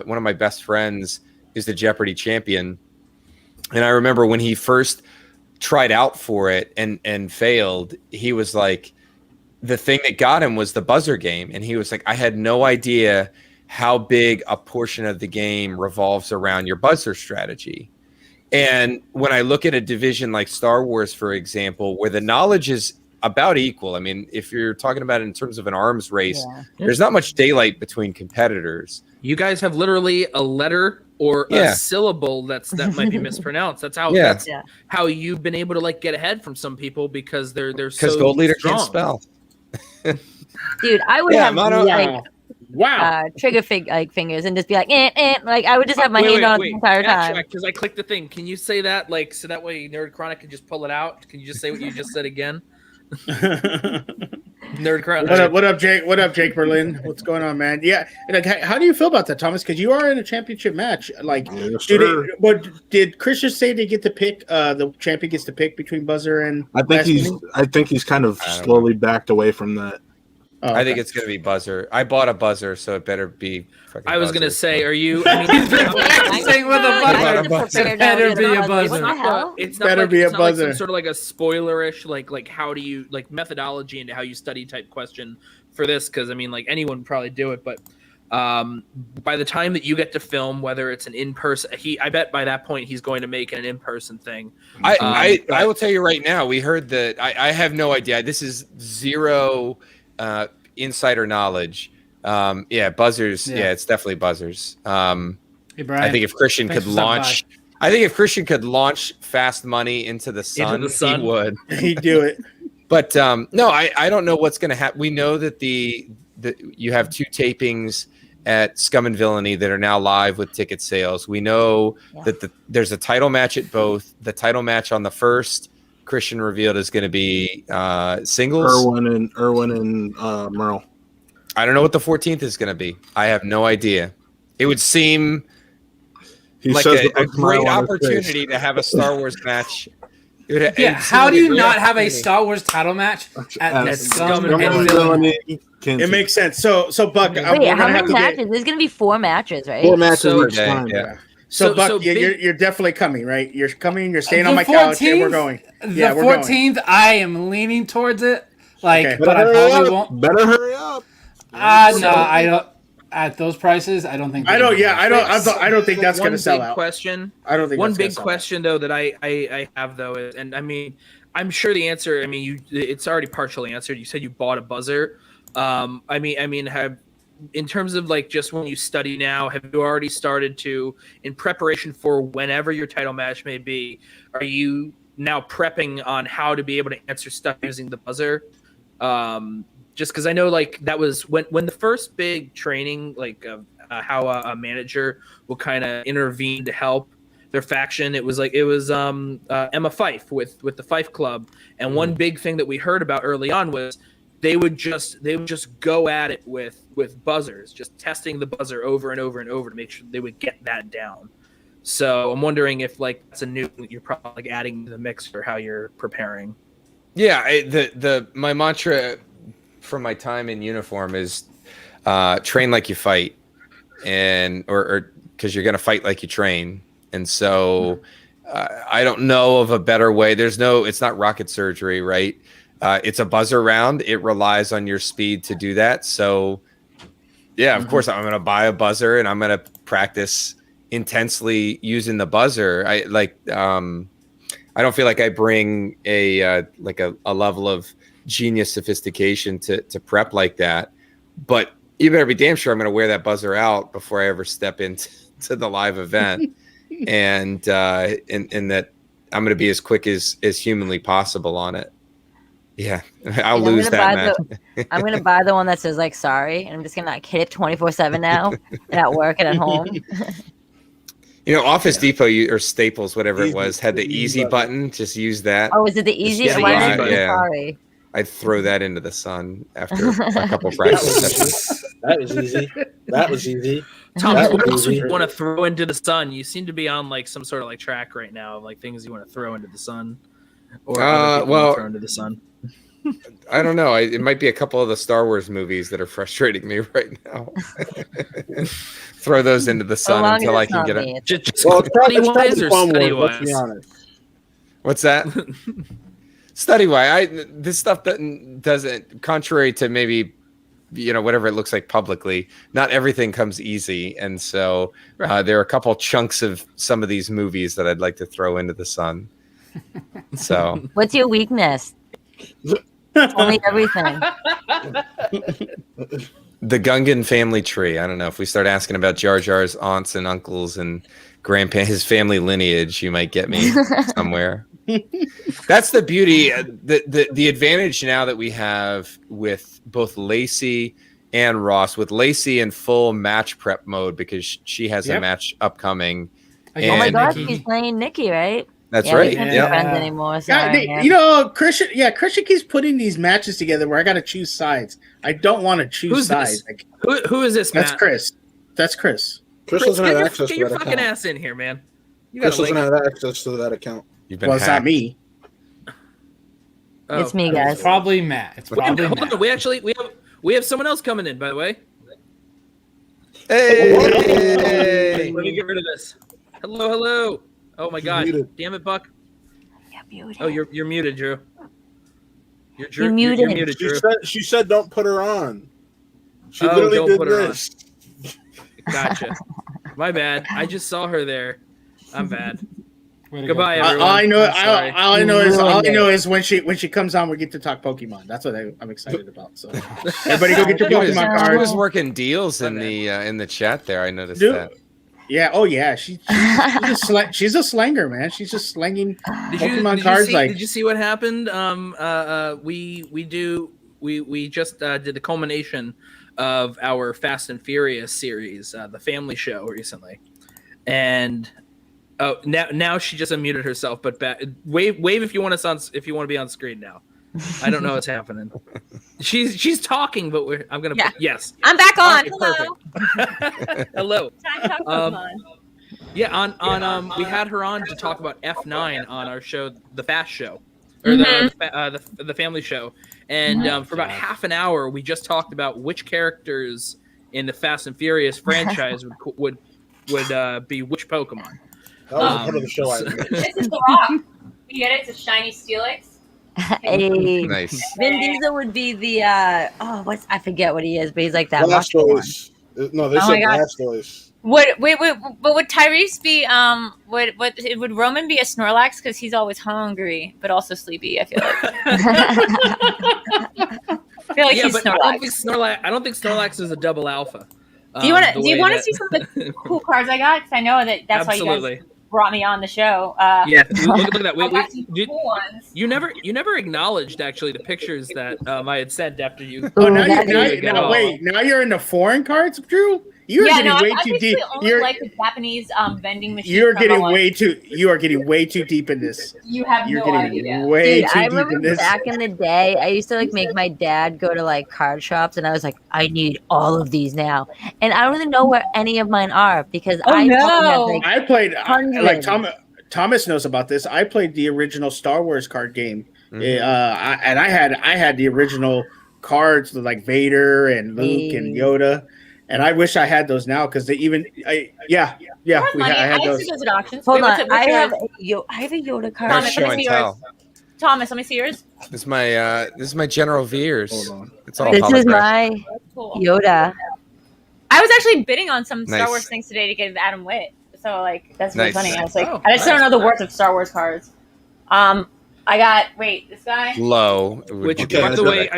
one of my best friends is the Jeopardy champion, and I remember when he first tried out for it and failed, he was like, the thing that got him was the buzzer game. And he was like, I had no idea how big a portion of the game revolves around your buzzer strategy. And when I look at a division like Star Wars, for example, where the knowledge is about equal, I mean, if you're talking about it in terms of an arms race, there's not much daylight between competitors. You guys have literally a letter or a syllable that might be mispronounced. That's how you've been able to like get ahead from some people because they're so Gold Leader strong. can't spell. Dude, I would have trigger fingers and just be like, like I would just have my hand on the entire time. Because I clicked the thing. Can you say that like so that way Nerd Chronic can just pull it out? Can you just say what you just said again? Nerd Chronic. What up, Jake? What up, Jake Berlin? What's going on, man? Yeah, like, how do you feel about that, Thomas? Because you are in a championship match. Like, did Chris just say they get to pick? The champion gets to pick between buzzer and. I think he's kind of slowly backed away from that. Oh, okay. I think it's going to be buzzer. I bought a buzzer, so it better be. I was going to say, are you? I mean, practicing with a buzzer. It better be a buzzer. It's not like some sort of like a spoilerish, like how do you like methodology into how you study type question for this? Because I mean, like anyone would probably do it, but by the time that you get to film, whether it's an in-person, I bet by that point he's going to make it an in-person thing. I will tell you right now. We heard that. I have no idea. This is zero. Insider knowledge. Buzzers. Yeah, it's definitely buzzers. Hey, Brian, I think if Christian could launch fast money into the sun, he would. He'd do it. But no, I don't know what's going to happen. We know that you have 2 tapings at Scum and Villainy that are now live with ticket sales. We know that there's a title match at both. The title match on the first, Christian revealed is going to be singles. Erwin and Merle. I don't know what the 14th is going to be. I have no idea. It would seem like a great opportunity to have a Star Wars match. How do you not have a Star Wars title match at Scum and Villainy? It makes sense. So Buck, wait, how many matches? There's going to be 4 matches, right? 4 matches each time. Yeah. So Buck, you're definitely coming, right? You're coming. You're staying on my couch, and we're going. The 14th, I am leaning towards it. Like, but I probably won't. Better hurry up. No, I don't. At those prices, I don't think. I don't think that's going to sell out. I don't think one big question though that I have though is, and I mean, I'm sure the answer. I mean, it's already partially answered. You said you bought a buzzer. I mean, in terms of like just when you study now, have you already started to, in preparation for whenever your title match may be, are you now prepping on how to be able to answer stuff using the buzzer? Just because I know like that was when the first big training, like how a manager will kind of intervene to help their faction. It was Emma Fife with the Fife Club. And one big thing that we heard about early on was they would just go at it with buzzers, just testing the buzzer over and over and over to make sure they would get that down. So I'm wondering if like that's a new you're probably like adding to the mix for how you're preparing. Yeah, my mantra from my time in uniform is train like you fight, and or because you're gonna fight like you train. And so I don't know of a better way. It's not rocket surgery, right? It's a buzzer round. It relies on your speed to do that. So yeah, of course I'm gonna buy a buzzer and I'm gonna practice intensely using the buzzer. I don't feel like I bring a level of genius sophistication to prep like that, but you better be damn sure I'm going to wear that buzzer out before I ever step into the live event, and that I'm going to be as quick as humanly possible on it. Yeah, I'll lose that match. I'm going to buy the one that says like sorry, and I'm just going to like hit it 24/7 now, and at work and at home. Office Depot or Staples, whatever it was, had the easy button. Just use that. Oh, is it the easy? Sorry. I'd throw that into the sun after a couple practice sessions. That was easy. That was easy. Tom, what else would you want to throw into the sun? You seem to be on like some sort of like track right now of like things you want to throw into the sun, or throw into the sun. I don't know. It might be a couple of the Star Wars movies that are frustrating me right now. Throw those into the sun until I can get it. Just study-wise or study-wise? What's that? Study-wise. This stuff doesn't, contrary to maybe, whatever it looks like publicly, not everything comes easy. And so there are a couple chunks of some of these movies that I'd like to throw into the sun. So what's your weakness? Only everything. The Gungan family tree. I don't know if we start asking about Jar Jar's aunts and uncles and grandparents, his family lineage, you might get me somewhere. That's the beauty, the advantage now that we have with both Lacey and Ross. With Lacey in full match prep mode because she has a match upcoming. Oh my God, she's playing Nikki, right? That's right. We can't be friends anymore. Sorry, Christian. Yeah, Christian keeps putting these matches together where I got to choose sides. I don't want to choose sides. Like, who is this? That's Matt? Chris. That's Chris. Chris doesn't have access to that account. Get your fucking ass in here, man. Chris doesn't have access to that account. Well, it's not me. It's me, guys. It's probably Matt. It's probably Hold Matt. on. We have someone else coming in, by the way. Hey! Let me get rid of this. Hello. Oh my God! Damn it, Buck. Muted. Oh, you're muted, Drew. You're muted. You're muted, Drew. She said don't put her on. She literally did this. Gotcha. My bad. I just saw her there. I'm bad. Goodbye, everyone. All I know is when she comes on, we get to talk Pokemon. That's what I'm excited about. So everybody go get your Pokemon cards. She was working deals in the chat there. I noticed that. Yeah. Oh, yeah. She's a slanger, man. She's just slanging Pokemon cards. Did you see what happened? We just did the culmination of our Fast and Furious series, the family show recently, and now she just unmuted herself. But wave if you want to be on screen now. I don't know what's happening. She's talking, but I'm gonna put yes. I'm back on. Okay, Hello. Hello. Yeah, on we had her on to talk about F9 on our show, the Fast Show, or the family show, and for about half an hour we just talked about which characters in the Fast and Furious franchise would be which Pokemon. That was part of the show. This is the Rock. You get it? It's a shiny Steelix. Hey, nice. Vin Diesel would be the I forget what he is, but he's like that. Blastoise. No, they said Blastoise. Wait, but would Tyrese be would Roman be a Snorlax because he's always hungry but also sleepy? I feel like he's Snorlax. I don't think Snorlax is a double alpha. Do you want to see some of the cool cards I got? Because I know that's why you guys brought me on the show. Yeah, look at that. I got some cool ones. You never acknowledged actually the pictures that I had sent after you. Oh, now you're in the foreign cards, Drew. You're getting way I too basically deep. only You're like the Japanese vending machine. you're from getting the, like- way too. You are getting way too deep in this. You have You're no getting idea. way Dude, too I deep in remember this. back in the day, I used to like make my dad go to like card shops, and I was like, I need all of these now, and I don't even know where any of mine are because Oh, I probably no. have like I played like hundreds. Thomas knows about this. I played the original Star Wars card game, Mhm. I had the original cards with like Vader and Luke and Yoda, and I wish I had those now because they even I had I those. see those at auctions. Hold Wait, on, what's I have yours? I have a Yoda card. Our Thomas, show let me and see yours. tell. Thomas, let me see yours. This is my General Veers. Hold on. It's all This is holographic. my Cool. Yoda. I was actually bidding on some Star Nice. Wars things today to get Adam Witt. So like that's really Nice. funny. I was like, Oh, I just don't nice. know the worth of Star Wars cards. I got this guy. Low. Which, Okay, by the answer way, that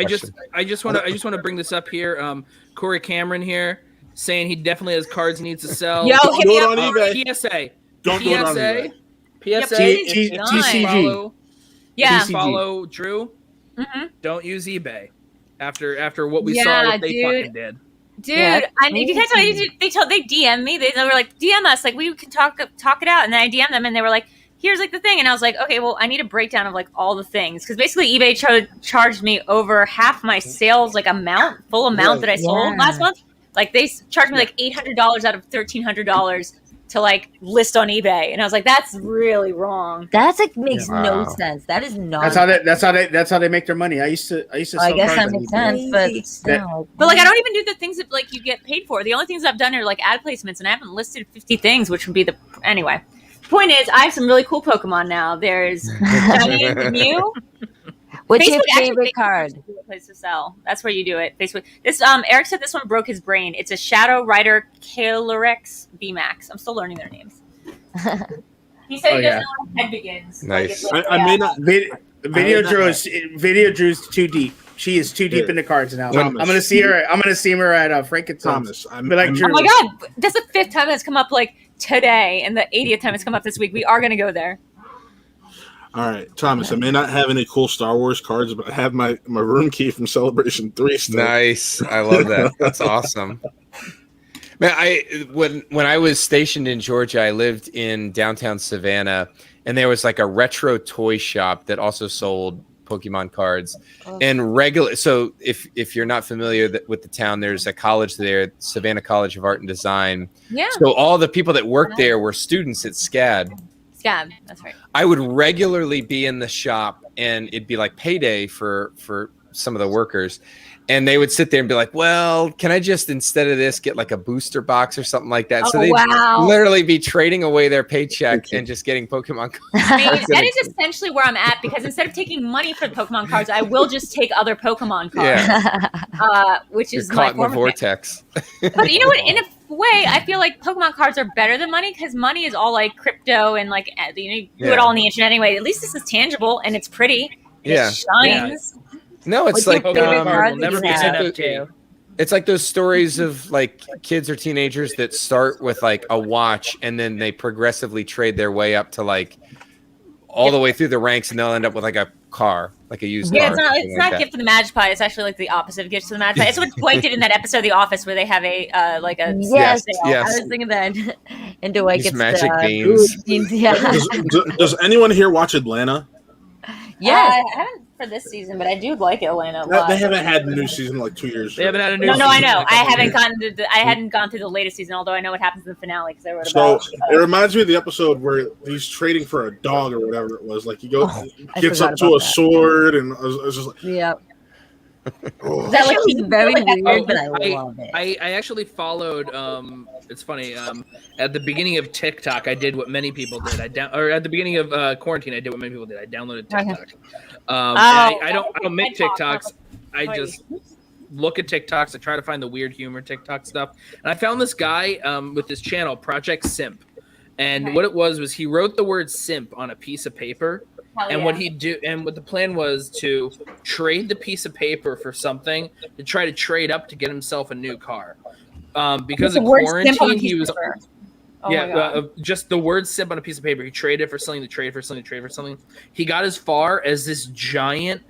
I just want to bring this up here. Corey Cameron here saying he definitely has cards he needs to sell. Yo, Don't hit do me it up. on eBay. PSA. Don't do it on eBay. PSA. please, if you TCG. follow, Yeah. if you follow Drew, hmm don't use eBay. After what we saw, Yeah, what they dude. fucking did. Dude, Yeah, and if you can't tell me, they DM me. They were like, DM us, like we can talk it out. And then I DM them, and they were like, here's like the thing. And I was like, okay, well, I need a breakdown of like all the things because basically eBay charged me over half my sales like full amount that I sold Yeah. last month. Like they charged me like $800 out of $1,300 to like list on eBay, and I was like, that's really wrong. That's like makes no Wow. sense. That is not. That's how they make their money. I used to I sell guess cards that on makes eBay. sense, but That- no. But like, I don't even do the things that like you get paid for. The only things I've done are like ad placements, and I haven't listed 50 things, which would be anyway. Point is, I have some really cool Pokemon now. There's Shiny and Mew. What's your Facebook actually favorite makes card? a good place to sell. That's where you do it. Facebook. This Eric said this one broke his brain. It's a Shadow Rider Calyrex VMAX. I'm still learning their names. He said he doesn't know how head begins. Nice. I may not. Video Drew's too deep. She is too deep Yeah. in the cards now. Thomas. I'm gonna see her at Frankenstein's. Thomas, I'm, Be like I'm- Drew. Oh my god, that's the 5th time it's come up like today, and the 80th time it's come up this week. We are gonna go there. all right, Thomas. I may not have any cool Star Wars cards, but I have my room key from Celebration 3 still. Nice. I love that. That's awesome. Man, when I was stationed in Georgia, I lived in downtown Savannah, and there was like a retro toy shop that also sold Pokemon cards. And regular. So if you're not familiar with the town, there's a college there, Savannah College of Art and Design. Yeah, So all the people that worked there were students at SCAD. Scab. That's right. I would regularly be in the shop, and it'd be like payday for some of the workers, and they would sit there and be like, well, can I just, instead of this, get like a booster box or something like that? So Oh, they'd wow. literally be trading away their paycheck and just getting Pokemon cards. I mean, that is essentially where I'm at because instead of taking money for the Pokemon cards, I will just take other Pokemon cards, which You're is my caught in the form of payment. vortex. But you know what? In a way, I feel like Pokemon cards are better than money because money is all like crypto and like you do it Yeah. all on the internet anyway. At least this is tangible and it's pretty. And Yeah. it shines. No, it's What's like your favorite Pokemon card card that will never you be an have? NFT. It's like those stories of like kids or teenagers that start with like a watch and then they progressively trade their way up to like all the way through the ranks, and they'll end up with like a car, like a used Yeah, car. it's something not like gift to the Magpie. It's actually like the opposite of gift to the Magpie. It's what Dwight did in that episode of The Office where they have a like a Yes, sale. yes. I was thinking that. And Dwight These gets magic the beans. beans. Yeah. Does anyone here watch Atlanta? Yes. I haven't for this season, but I do like Atlanta a They lot. haven't had a new season in like 2 years. They haven't had a new No, I season in know. a couple years. I hadn't gone through the latest season, although I know what happens in the finale because I wrote So about. it reminds me of the episode where he's trading for a dog or whatever it was. Like he I gets forgot up to about a that. sword, and I was just like, Yep. oh. Is that like It's very weird, but I I- love it. I actually followed. It's funny. At the beginning of TikTok, I did what many people did. Or at the beginning of quarantine, I did what many people did. I downloaded TikTok. And I don't make TikToks. I just look at TikToks. I try to find the weird humor TikTok stuff. And I found this guy with this channel, Project Simp. And what it was he wrote the word simp on a piece of paper. And what the plan was to trade the piece of paper for something to try to trade up to get himself a new car. Because of quarantine, he was just the word simp on a piece of paper. He traded for something to trade for something to trade for something. He got as far as this giant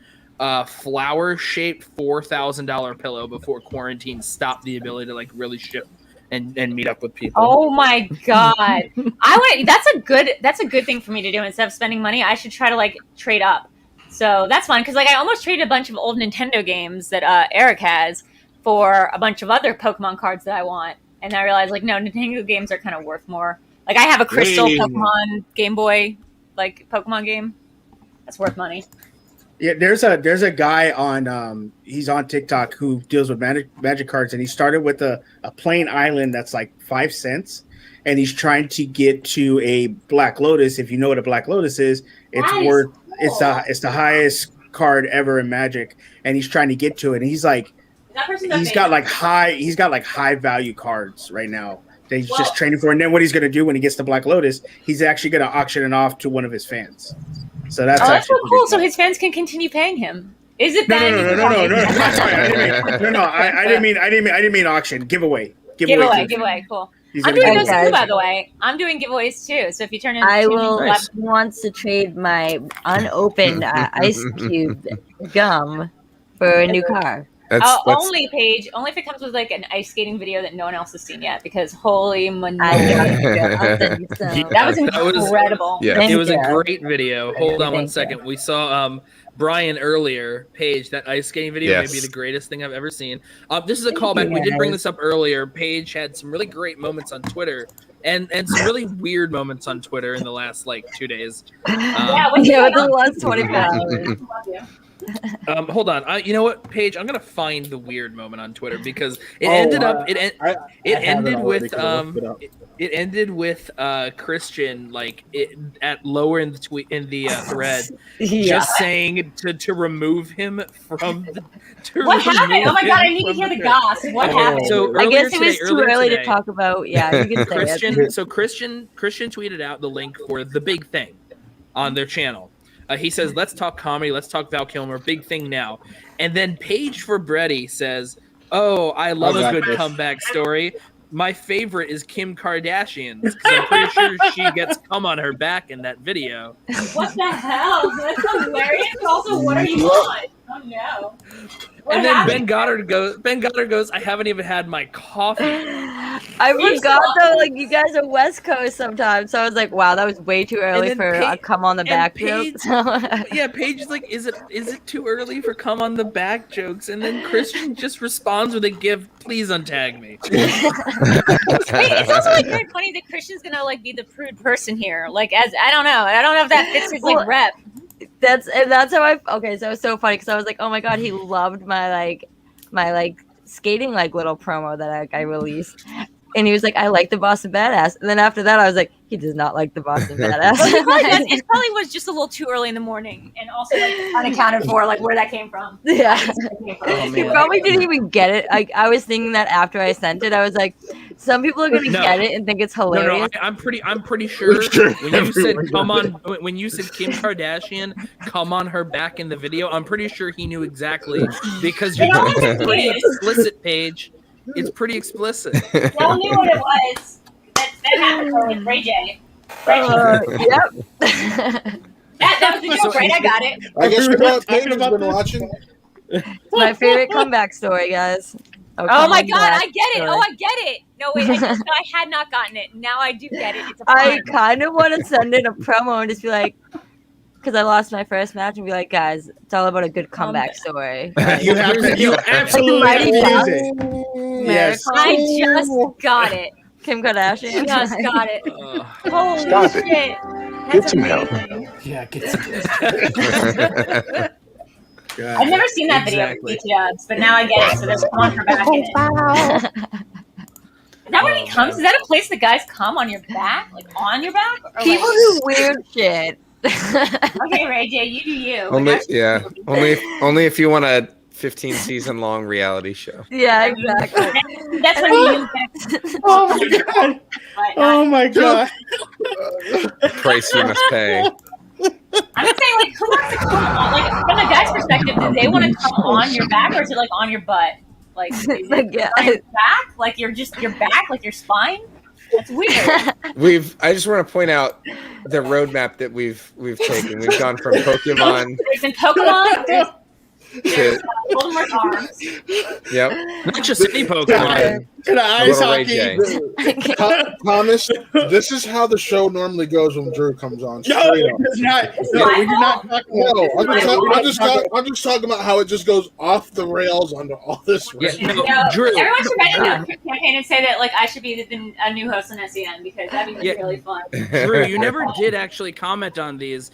flower-shaped $4,000 pillow before quarantine stopped the ability to like really ship and meet up with people. Oh my god! That's a good thing for me to do. Instead of spending money, I should try to like trade up. So that's fun because like I almost traded a bunch of old Nintendo games that Eric has for a bunch of other Pokemon cards that I want, and I realized like no, Nintendo games are kind of worth more. Like I have a Crystal Pokemon Game Boy like Pokemon game. That's worth money. Yeah, there's a guy on he's on TikTok who deals with magic cards, and he started with a plain island that's like 5 cents, and he's trying to get to a Black Lotus. If you know what a Black Lotus is, it's worth cool. It's the highest card ever in Magic, and he's trying to get to it. And he's like, he's got high value cards right now that he's just training for. And then what he's gonna do when he gets to Black Lotus, he's actually gonna auction it off to one of his fans. So that's so cool. So his fans can continue paying him. Is it that? No. I didn't mean auction. Giveaway. Cool. I'm doing those too, by the way. I'm doing giveaways too. So if you turn in, I will wants to trade my unopened ice cube gum for a new car. Only if it comes with like an ice skating video that no one else has seen yet, because holy moly, that was incredible. It was a great video. Hold on one second. We saw Brian earlier, Paige, that ice skating video may be the greatest thing I've ever seen. This is a callback. We did bring this up earlier. Paige had some really great moments on Twitter and some really weird moments on Twitter in the last like 2 days. Within the last 24 hours. Hold on. You know what, Paige? I'm gonna find the weird moment on Twitter because it ended with Christian like at lower in the tweet in the thread just saying to remove him from the. What happened? Oh my god! I need to hear the goss. What happened? So I guess it was too early to talk about. Yeah, you can say Christian. it. So Christian tweeted out the link for The Big Thing on their channel. He says, let's talk comedy. Let's talk Val Kilmer. Big thing now. And then Paige for Brady says, oh, I love a good comeback story. My favorite is Kim Kardashian's because I'm pretty sure she gets cum on her back in that video. What the hell? That's hilarious. Also, what are you on? Oh, no. And then Ben Goddard goes, I haven't even had my coffee. I forgot though, like you guys are West Coast sometimes, so I was like, wow, that was way too early for a come on the back joke. Yeah, Paige is like, is it too early for come on the back jokes? And then Christian just responds with a GIF, please untag me. It's also like very funny that Christian's gonna like be the prude person here. Like as I don't know if that fits his like rep. That's how okay, so it was so funny because I was like, oh my god, he loved my skating like little promo that I released, and he was like, I like the Boston Badass, and then after that I was like, he does not like the Boston Badass. It probably was just a little too early in the morning, and also like unaccounted for like where that came from. Yeah, he probably didn't even get it. I was thinking that after I sent it, I was like, some people are gonna get it and think it's hilarious. No, I'm pretty sure when you said when you said Kim Kardashian come on her back in the video, I'm pretty sure he knew exactly because you're pretty explicit, Paige. It's pretty explicit. Y'all knew what it was. That happened with Ray J. Yep. that was the joke, right? I got it. I guess what Paige has been watching. My favorite comeback story, guys. Oh my god, I get it. Oh, I get it. No, wait, I had not gotten it. Now I do get it. It's I kind of want to send in a promo and just be like, because I lost my first match, and be like, guys, it's all about a good comeback story. You absolutely have to use it. Yes. I just got it. Kim Kardashian. Just got it. Holy Stop shit. it. That's Get some help. Yeah, get some. I've never seen that video with BT-dubs, but now I get it. So there's one for back in it. Is that where he comes? Is that a place the guys come on your back? Like on your back? Or people do weird shit. Okay, Ray J, you do you. Only if you want a 15 season long reality show. Yeah, exactly. That's when you Oh my god. Oh my god. Price you must pay. I'm just saying, like, who wants to come on? Like, from a guy's perspective, do they want to come on your back, or is it like on your butt? Like, is it on your back? Like your back, like your spine? That's weird. I just want to point out the roadmap that we've taken. We've gone from Pokemon. There's been Pokemon. There's Voldemort's arms. Yep. Not just any Pokemon. To the ice little Ray hockey. J. Thomas, this is how the show normally goes when Drew comes on. No, Straight up. it's not. No, we do not talk about I'm just talking about how it just goes off the rails onto all this. Yeah, rails. no, Drew. Everyone should write a campaign and say that like I should be a new host on SEN because that'd be really fun. Drew, you never did actually comment on these.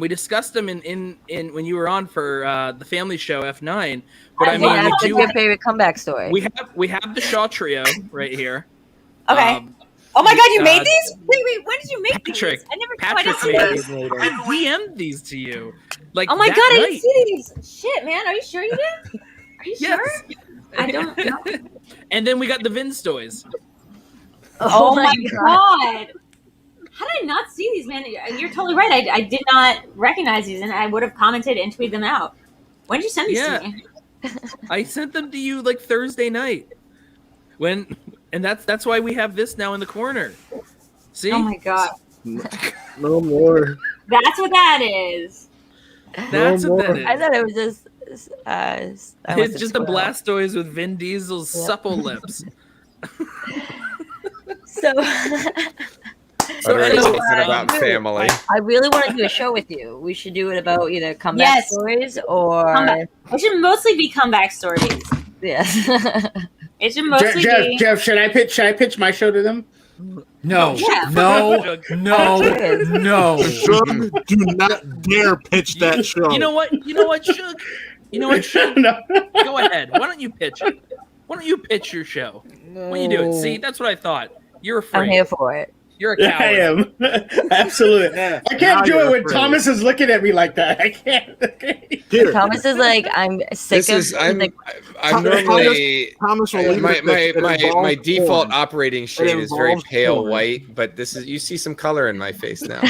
We discussed them in when you were on for the family show F9. But I mean, What's your favorite comeback story? we have the Shaw trio right here. Okay. Oh my God, you made these? Wait, when did you make Patrick, these? I never Patrick made these. I DM'd these to you. Like, Oh my that God, I night. didn't see these. Shit, man, are you sure you did? Are you Yes. sure? I don't know. And then we got the Vin Stoys. Oh my God. How did I not see these, man? You're totally right. I did not recognize these, and I would have commented and tweeted them out. When did you send these to me? I sent them to you like Thursday night. And that's why we have this now in the corner. See? Oh my God. No more. That's what that is. That's what that is. I thought it was just. It's just a Blastoise with Vin Diesel's supple lips. So. Utterly anyway, talking about family. I really want to do a show with you. We should do it about either comeback stories or. It should mostly be comeback stories. Yes. It should mostly be. Jeff, should I pitch my show to them? No, Yeah. no. Shug, do not dare pitch that show. You know what, Shug? No. Go ahead. Why don't you pitch it? Why don't you pitch your show? When you do it. See, that's what I thought. You're afraid. I'm here for it. You're a Yeah, coward. I am. Absolutely. I Now can't do it you're when afraid. Thomas is looking at me like that. I can't. Here, Thomas is like, I'm sick This is of. I'm like, normally Thomas will leave my it. It my involves default porn. operating shade is very involves pale porn. white, but this is you see some color in my face now.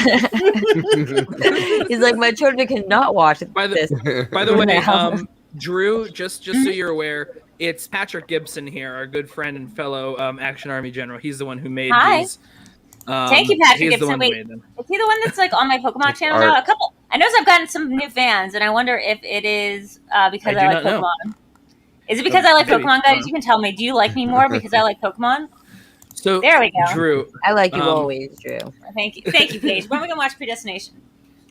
he's like, my children cannot watch By this. the way, Now. Drew, just so you're aware, it's Patrick Gibson here, our good friend and fellow Action Army general. He's the one who made Hi. these. Thank you, Patrick He's the Gibson. one who Wait, made them. is he the one that's like on my Pokemon channel now? I noticed I've gotten some new fans, and I wonder if it is because I I do like not know. Pokemon. Is it because I like Maybe. Pokemon, guys? You can tell me. Do you like me more because I like Pokemon? So There we go. Drew, I like you Um, always, Drew. Thank you, Paige. When are we gonna watch Predestination?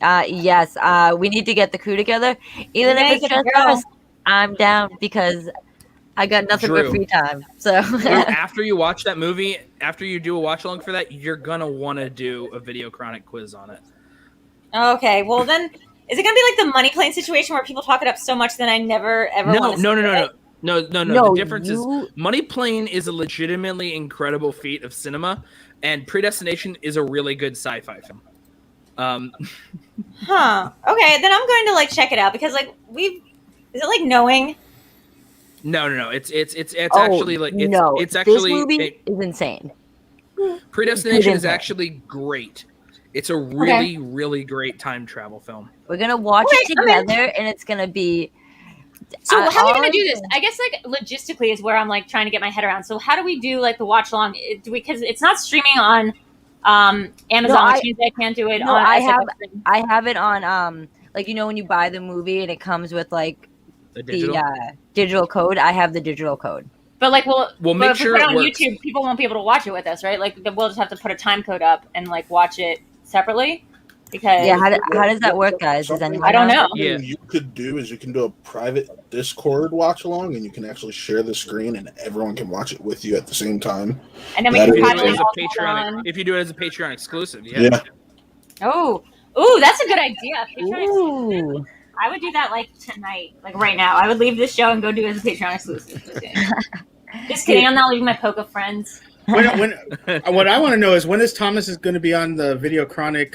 Yes, we need to get the crew together. Even Yeah, if it's get just the girl. us, I'm down because I got nothing but Drew. free time. So Drew, after you watch that movie, after you do a watch along for that, you're gonna want to do a video chronic quiz on it. Okay, well then, is it gonna be like the money plane situation where people talk it up so much that I never ever No, want to no. No, The difference is you- Money Plane is a legitimately incredible feat of cinema, and Predestination is a really good sci-fi film. Huh. Okay, then I'm going to like check it out because like is it like Knowing? No. It's Oh, actually like it's this actually movie is insane. Predestination is Insane. actually great. It's a really great time travel film. We're gonna watch Okay, it together, and it's gonna be. So how are we all gonna do I this? I guess like logistically is where I'm like trying to get my head around. So how do we do like the watch along? Do we because it's not streaming on Amazon, which means I can't do it No, on. I SFX have- stream. I have it on like when you buy the movie and it comes with like The digital. the digital code. I have the digital code. But like We'll but make if we sure put it it on works. YouTube, people won't be able to watch it with us, right? Like we'll just have to put a time code up and like watch it separately because Yeah, how does that work, guys? Does Something- anyone I don't know. something Yeah. you could do is you can do a private Discord watch along, and you can actually share the screen, and everyone can watch it with you at the same time. and then we That can is- If you do it probably as all a go Patreon, on. if you do it as a Patreon exclusive, Yeah. Oh, that's a good idea. Patreon exclusive. Ooh. I would do that like tonight, like right now. I would leave this show and go do it as a Patreon exclusive. Okay. Just kidding. I'm not leaving my Poke friends. What I want to know is when is Thomas is going to be on the Video Chronic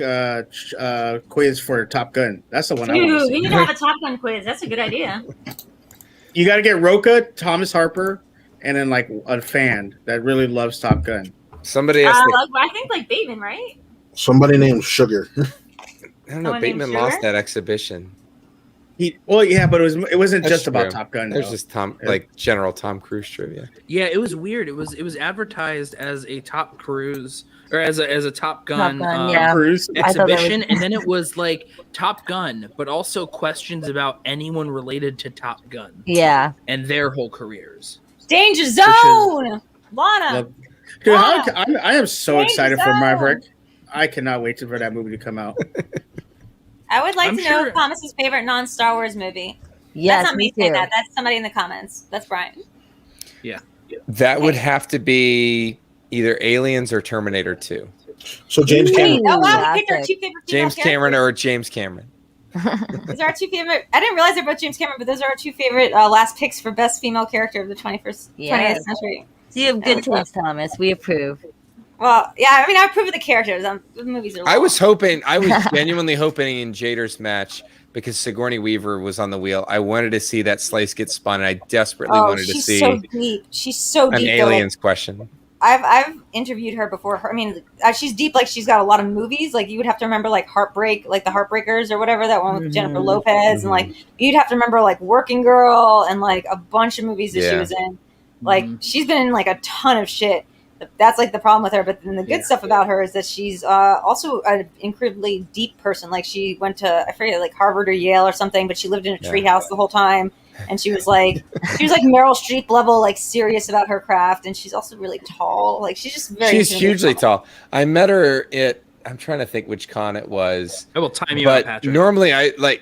quiz for Top Gun? That's the one I want Dude, to we see. need to have a Top Gun quiz. That's a good idea. You got to get Roka, Thomas Harper, and then like a fan that really loves Top Gun. Somebody asked. I think like Bateman, right? Somebody named Sugar. I don't know. someone Bateman named lost Sugar? that exhibition. Well, yeah, but it wasn't That's just about true. Top Gun. There's though. just Tom, Yeah. like general Tom Cruise trivia. Yeah, it was weird. It was advertised as a Tom Cruise or as a Top Gun, yeah. Cruise. I thought that was- exhibition, and then it was like Top Gun, but also questions about anyone related to Top Gun Yeah. and their whole careers. Danger Zone. Lana. Dude, Wow. I am so Thank excited you, for Sam. Maverick. I cannot wait for that movie to come out. I would like I'm to know sure- Thomas's favorite non-Star Wars movie. Yes, That's not me me saying too. that. That's somebody in the comments. That's Brian. That would have to be either Aliens or Terminator 2. So James Cameron. Oh wow, Classic. we picked our two favorite female James Cameron or James Cameron. Those are our two favorite. I didn't realize they're both James Cameron, but those are our two favorite last picks for best female character of the 20th Yes. century. So you have good taste, Thomas. We approve. Well, yeah, I mean, I approve of the characters. The movies are. I was long. genuinely hoping in Jader's match, because Sigourney Weaver was on the wheel. I wanted to see that slice get spun, and I desperately wanted to she's see so deep. She's so an deep. aliens question. I've interviewed her before. I mean, she's deep. Like she's got a lot of movies. Like you would have to remember like Heartbreak, like the Heartbreakers or whatever, that one with Jennifer Lopez, and like you'd have to remember like Working Girl and like a bunch of movies that she Yeah. was in. Like she's been in like a ton of shit. That's like the problem with her. But then the good stuff about her is that she's also an incredibly deep person. Like she went to, I forget, like Harvard or Yale or something, but she lived in a treehouse the whole time. And she was like Meryl Streep level, like serious about her craft. And she's also really tall. Like she's just very. She's hugely tall. I met her at, I'm trying to think which con it was. I will time you out, But Patrick.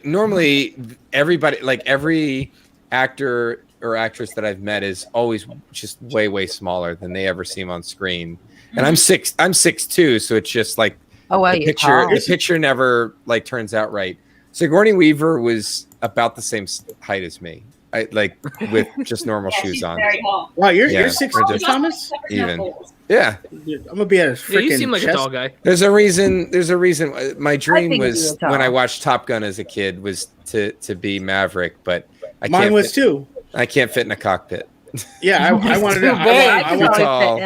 normally everybody, like every actor or actress that I've met is always just way, way smaller than they ever seem on screen. And I'm 6'2", so it's just like the picture never like turns out right. Sigourney Weaver was about the same height as me. I like with just normal shoes on. Very tall. Wow, you're Yeah, 6'2", we're just- Thomas? Even. Yeah. Dude, I'm gonna be a freaking. You seem like a tall guy. There's a reason. My dream figured was you were tall. when I watched Top Gun as a kid was to be Maverick, but I Mine can't. was fit, too. I can't fit in a cockpit. Yeah, I wanted to. I want too tall.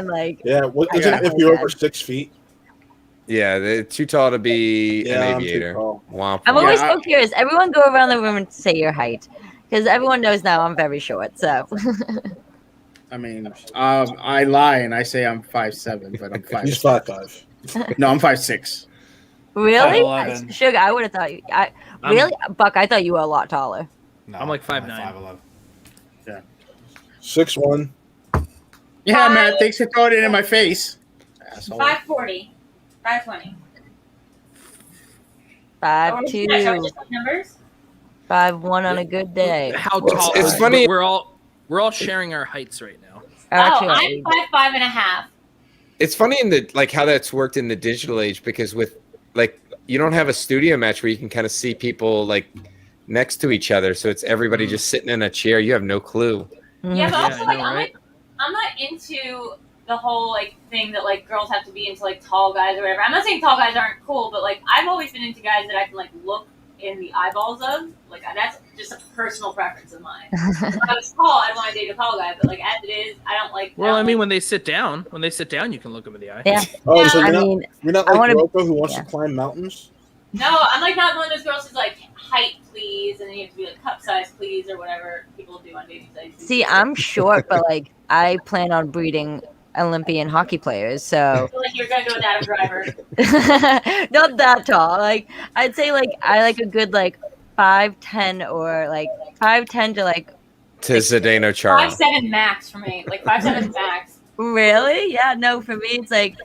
Yeah, what is Yeah. it if you're over 6 feet? Yeah, they're too tall to be Yeah, an I'm too aviator. tall. Womp I'm womp. always Yeah, so curious. Everyone go around the room and say your height. Because everyone knows now I'm very short. So I mean, I lie and I say I'm 5'7", but I'm He's 5'5". 5'5". No, I'm 5'6". really? 5'11". Sugar, I would have thought you really? Buck, I thought you were a lot taller. No, I'm like 5'9". 5'11". 6'1". Yeah, man. Thanks for throwing it in my face. Asshole. 540, 520. 5'2", Numbers. 5'1" on a good day. How tall? it's funny- We're all sharing our heights right now. Actually, I'm 5'5.5". It's funny in the like how that's worked in the digital age, because with like you don't have a studio match where you can kind of see people like next to each other, so it's everybody just sitting in a chair. You have no clue. Yeah, but also I like know, I'm right? like I'm not into the whole like thing that like girls have to be into like tall guys or whatever. I'm not saying tall guys aren't cool, but like I've always been into guys that I can like look in the eyeballs of. Like that's just a personal preference of mine. If I was tall, I'd want to date a tall guy, but like as it is, I don't like. Well, I mean, like, when they sit down, you can look them in the eye. Yeah. Oh, so I you're not, mean, you're not I like wanna- Rocco who wants yeah. to climb mountains? no, I'm like not one of those girls who's like height please, and then you have to be like cup size please or whatever people do on dating sites. see, I'm short, but like I plan on breeding Olympian hockey players, so I feel like you're gonna go with Adam Driver. not that tall. Like I'd say, like I like a good like 5'10" or like 5'10" to like To Zdeno Chara. 5'7" max for me, like 5'7" max. really, yeah. No, for me it's like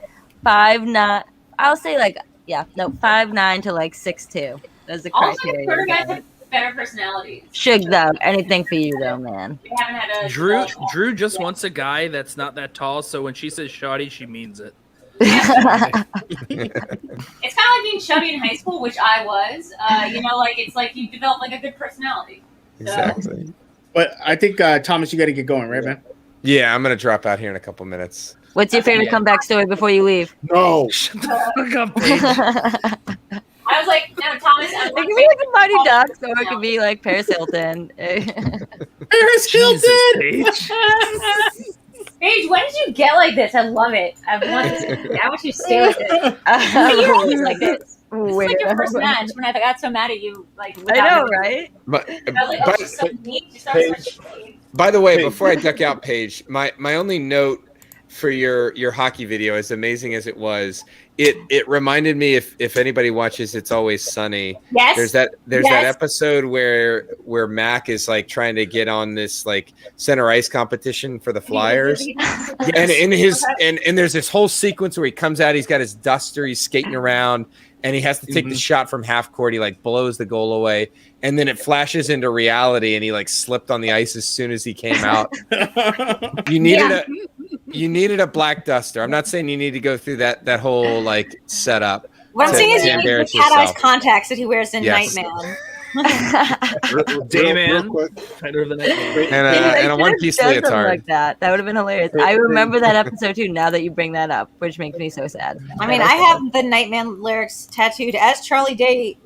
5'9". I'll say like 5'9" to like 6'2". That's the Also, criteria. shorter guys have better personalities. Shug though, anything for you though, man. We haven't had a Drew just wants a guy that's not that tall, so when she says shoddy, she means it. It's kind of like being chubby in high school, which I was. Like it's like you develop like a good personality. Exactly. But I think Thomas, you got to get going, right, man? Yeah, I'm gonna drop out here in a couple minutes. What's your favorite comeback story before you leave? No. Shut the fuck up, Paige. I was like, no, Thomas. It could be like a Mighty Ducks, or it could be like Paris Hilton. Paris Jesus, Hilton. Paige. Paige, when did you get like this? I love it. I want you to stay like this. You're always like this. This is like your first match when I got so mad at you. Like I know, right? But, I was like, oh, she's so neat. She sounds so neat. by the way, Paige. before I duck out, Paige, my only note for your hockey video, as amazing as it was. It reminded me, if anybody watches It's Always Sunny, Yes. there's that episode where Mac is like trying to get on this like center ice competition for the Flyers. And and there's this whole sequence where he comes out, he's got his duster, he's skating around, and he has to take the shot from half court. He like blows the goal away, and then it flashes into reality, and he like slipped on the ice as soon as he came out. You needed a black duster. I'm not saying you need to go through that whole like setup. What I'm saying is he embarrass cat eyes yourself. contacts that he wears in Yes. Nightman. Dayman. Real quick. Fighter of the Nightman. And a one-piece leotard. Like that would have been hilarious. I remember that episode too. Now that you bring that up, which makes me so sad. I mean, I have the Nightman lyrics tattooed as Charlie Kelly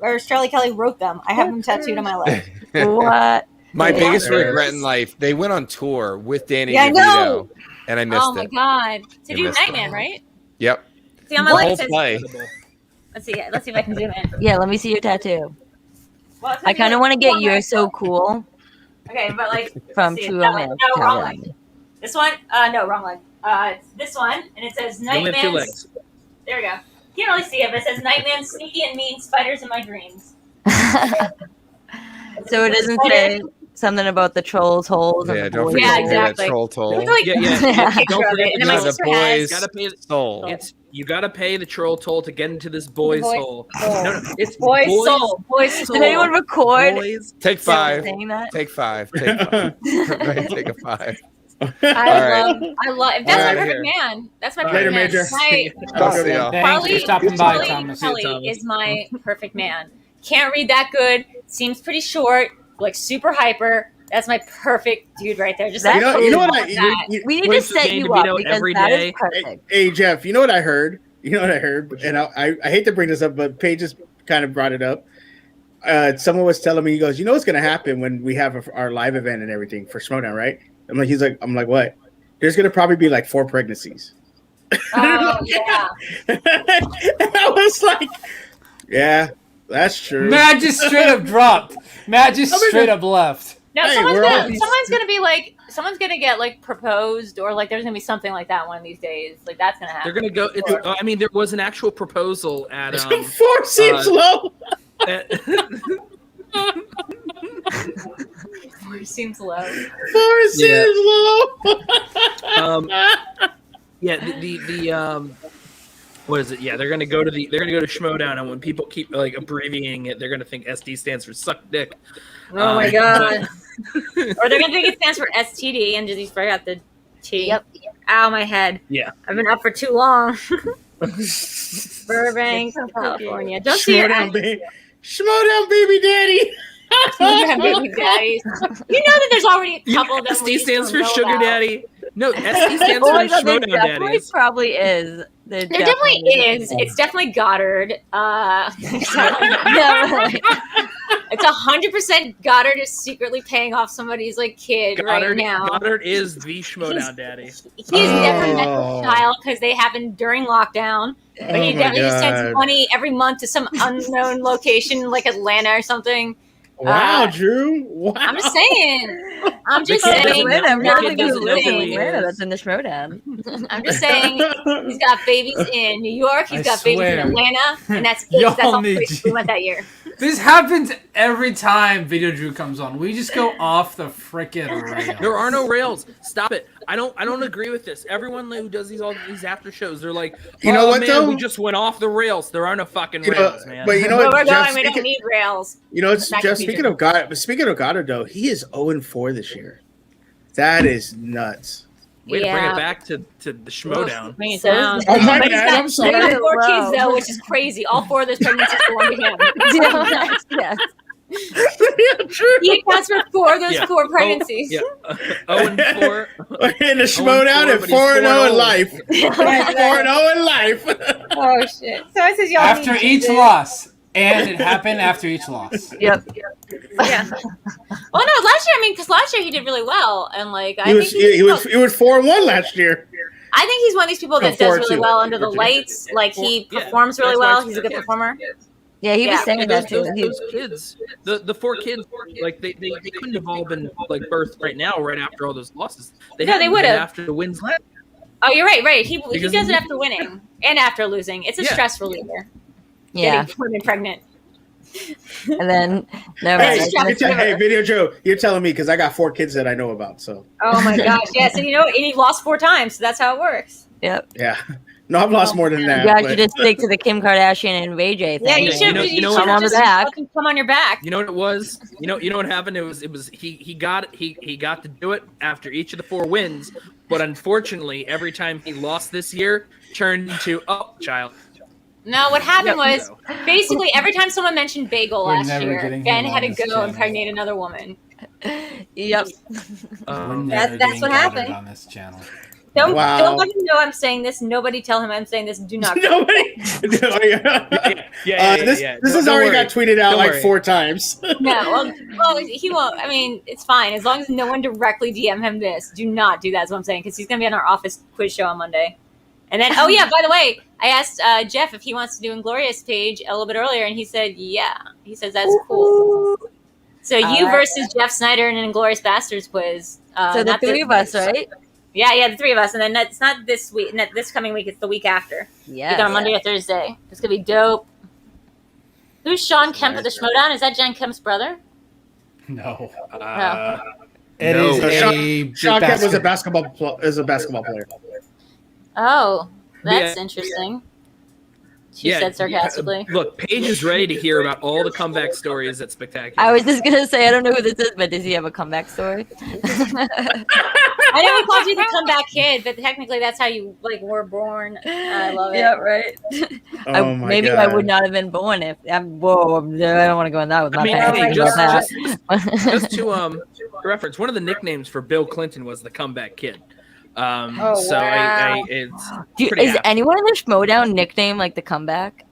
wrote them. I have them tattooed on my leg. What? My Yeah. biggest regret in life, they went on tour with Danny Yeah, I know. DeVito, and I missed Oh my it. god! To You do missed it. Nightman, right? Yep. See on my The leg whole it says. play. Let's see if I can zoom in. Yeah, let me see your tattoo. Well, it's I kind of want to get one You're leg. So Cool Okay, but like from let's see, True that one- Romance. No, wrong leg. This one? No, wrong leg. It's this one, and it says You only have two Nightman. legs. There we go. Can't really see it, but it says Nightman, sneaky and mean, spiders in my dreams. So it doesn't say something about the trolls' holes. Yeah, and the don't boys' forget Yeah, to pay exactly. that troll toll. Look like Yeah, a yeah. picture Don't of forget it, and to then my No, the sister boys has. Gotta pay the soul. You gotta pay the troll toll to get into this boy's Boy hole. soul. No, it's Boys' soul. Boys' soul. Did anyone record Boys. Take someone 5. saying that? Take 5. Take 5. Right, take a 5. I love. If that's All my right, perfect man. That's my All perfect right, man. Major. My, I'll see y'all. Thanks Charlie, for stopping by, Charlie Thomas. Kelly Thomas. is my perfect man. Can't read that good. Seems pretty short. Like super hyper. That's my perfect dude right there. Just That's like You know what? that. We need to Wins the set game you to up beat out because every that day. is perfect. Hey Jeff, you know what I heard? And I hate to bring this up, but Paige just kind of brought it up. Someone was telling me, he goes, you know what's going to happen when we have our live event and everything for Schmoedown, right? I'm like, what? There's going to probably be like 4 pregnancies. Oh yeah. And I was like, yeah, that's true. Matt just straight up dropped. Matt just straight up left. No, Hey, someone's we're all gonna someone's gonna get like proposed, or like there's gonna be something like that one of these days. Like that's gonna They're happen. gonna go. I mean, there was an actual proposal at 4 seems low. Seems low. 4 seems low. Yeah, the what is it? Yeah, they're gonna go to Schmoedown, and when people keep like abbreviating it, they're gonna think SD stands for suck dick. Oh my god. Or they're gonna think it stands for STD and just forgot the T. Yep. Ow, my head. Yeah. I've been up for too long. Burbank, California. Don't see your Schmoedown, baby daddy. baby daddies. You know that there's already a couple of them. we SD just stands for don't know sugar about. daddy. No, SD stands Oh for my god, there Schmoedown definitely daddies. probably is. There definitely is. It's definitely Goddard. Definitely. It's 100% Goddard is secretly paying off somebody's like kid right now. Goddard is the Schmoedown daddy. He's never met Oh. this child because they happened during lockdown. But he Oh my definitely just God. sends money every month to some unknown location like Atlanta or something. Wow, Drew. Wow. I'm just saying. I'm just The kid saying. doesn't Atlanta, know- really the kid doesn't know who he Atlanta, is. that's in the Schmoedown. I'm just saying. He's got babies in New York. He's I got babies swear. in Atlanta, and that's it. Y'all That's all need places you. we went that year. This happens every time Video Drew comes on. We just go off the freaking rails. There are no rails. Stop it. I don't agree with this. Everyone who does all these after shows, they're like, You know what, man, though? we just went off the rails. There are no fucking You know, rails, man. but you know Where what, we're Jeff, going, we don't need rails. you know, it's Back to just Peter. speaking of Goddard, though, he is 0-4 this year. That is nuts. Way to bring Yeah. it back to the Schmoedown. Bring it So- down. Oh my But he's God, got- I'm sorry. He's got 4 Wow. kids though, which is crazy. All 4 of those pregnancies belong to him. Yes. He accounts for 4 of those Yeah. 4 pregnancies. Yeah. 0-4. In the Schmoedown and but 4-0 he's in life. 4-0 in life. Oh shit! So it says y'all After need each Jesus. loss. And it happened after each loss. Yep. Yeah. Well, no, last year. I mean, because last year he did really well, and like I He was think he was 4-1 last year. I think he's one of these people that No, does really 4-2. well under the lights. Like he Yeah, performs really that's why well. it's He's a good good. performer. Yeah, he was Yeah. saying And that too. those kids, the 4 kids, like they couldn't have all been like birthed right now, right after all those losses. No, had they to would've. been after the wins last. Oh, you're right. Right. He Because- does it after winning and after losing. It's a Yeah. stress reliever. Yeah, Getting women pregnant. and then never Hey, mind. I was gonna say- hey, Video Joe, you're telling me because I got 4 kids that I know about. So Oh my gosh. Yes. And you know, and he lost 4 times. So that's how it works. Yep. yeah, no, I've lost more than that. You guys but- should just stick to the Kim Kardashian and Ray J thing. Yeah, you Yeah, should. you know should what- just back. fucking come on your back. You know what it was? You know what happened? It was he got to do it after each of the 4 wins, but unfortunately, every time he lost this year, turned into child. No, what happened Yep. was basically every time someone mentioned bagel We're last never year, getting Ben him had to on go this channel. impregnate another woman. Yep. We're never That's getting what outed happened. on this channel. Don't Wow. let him know I'm saying this. Nobody tell him I'm saying this. Do not. Nobody. Oh, This has Don't already worry. got tweeted out Don't like worry. 4 times. No, well, he won't. I mean, it's fine as long as no one directly DM him this. Do not do that. Is what I'm saying because he's gonna be on our office quiz show on Monday. And then, oh yeah, by the way, I asked Jeff if he wants to do Inglorious page a little bit earlier, and he said yeah. He says that's cool. So you versus Jeff Snyder in an Inglorious Bastards quiz. So the not 3 this- of us, right? Yeah, the 3 of us, and then it's not this week, not this coming week. It's the week after. Yeah. Either on Monday or Thursday. It's gonna be dope. Who's Sean Kemp at the Schmoe? Is that Jen Kemp's brother? No. It No. is Sean Kemp was a basketball player. Oh, that's Yeah. interesting. She said sarcastically. Look, Paige is ready to hear about all the comeback stories at Spectacular. I was just gonna say I don't know who this is, but does he have a comeback story? I know we called you the comeback kid, but technically that's how you were born. I love it. Yeah, right. Oh my maybe God. I would not have been born if I'm. Whoa, I don't want to go in that with my I mean, parents. hey, just to reference, one of the nicknames for Bill Clinton was the comeback kid. So wow. it's is pretty apt. anyone in the Schmoedown nickname like the comeback?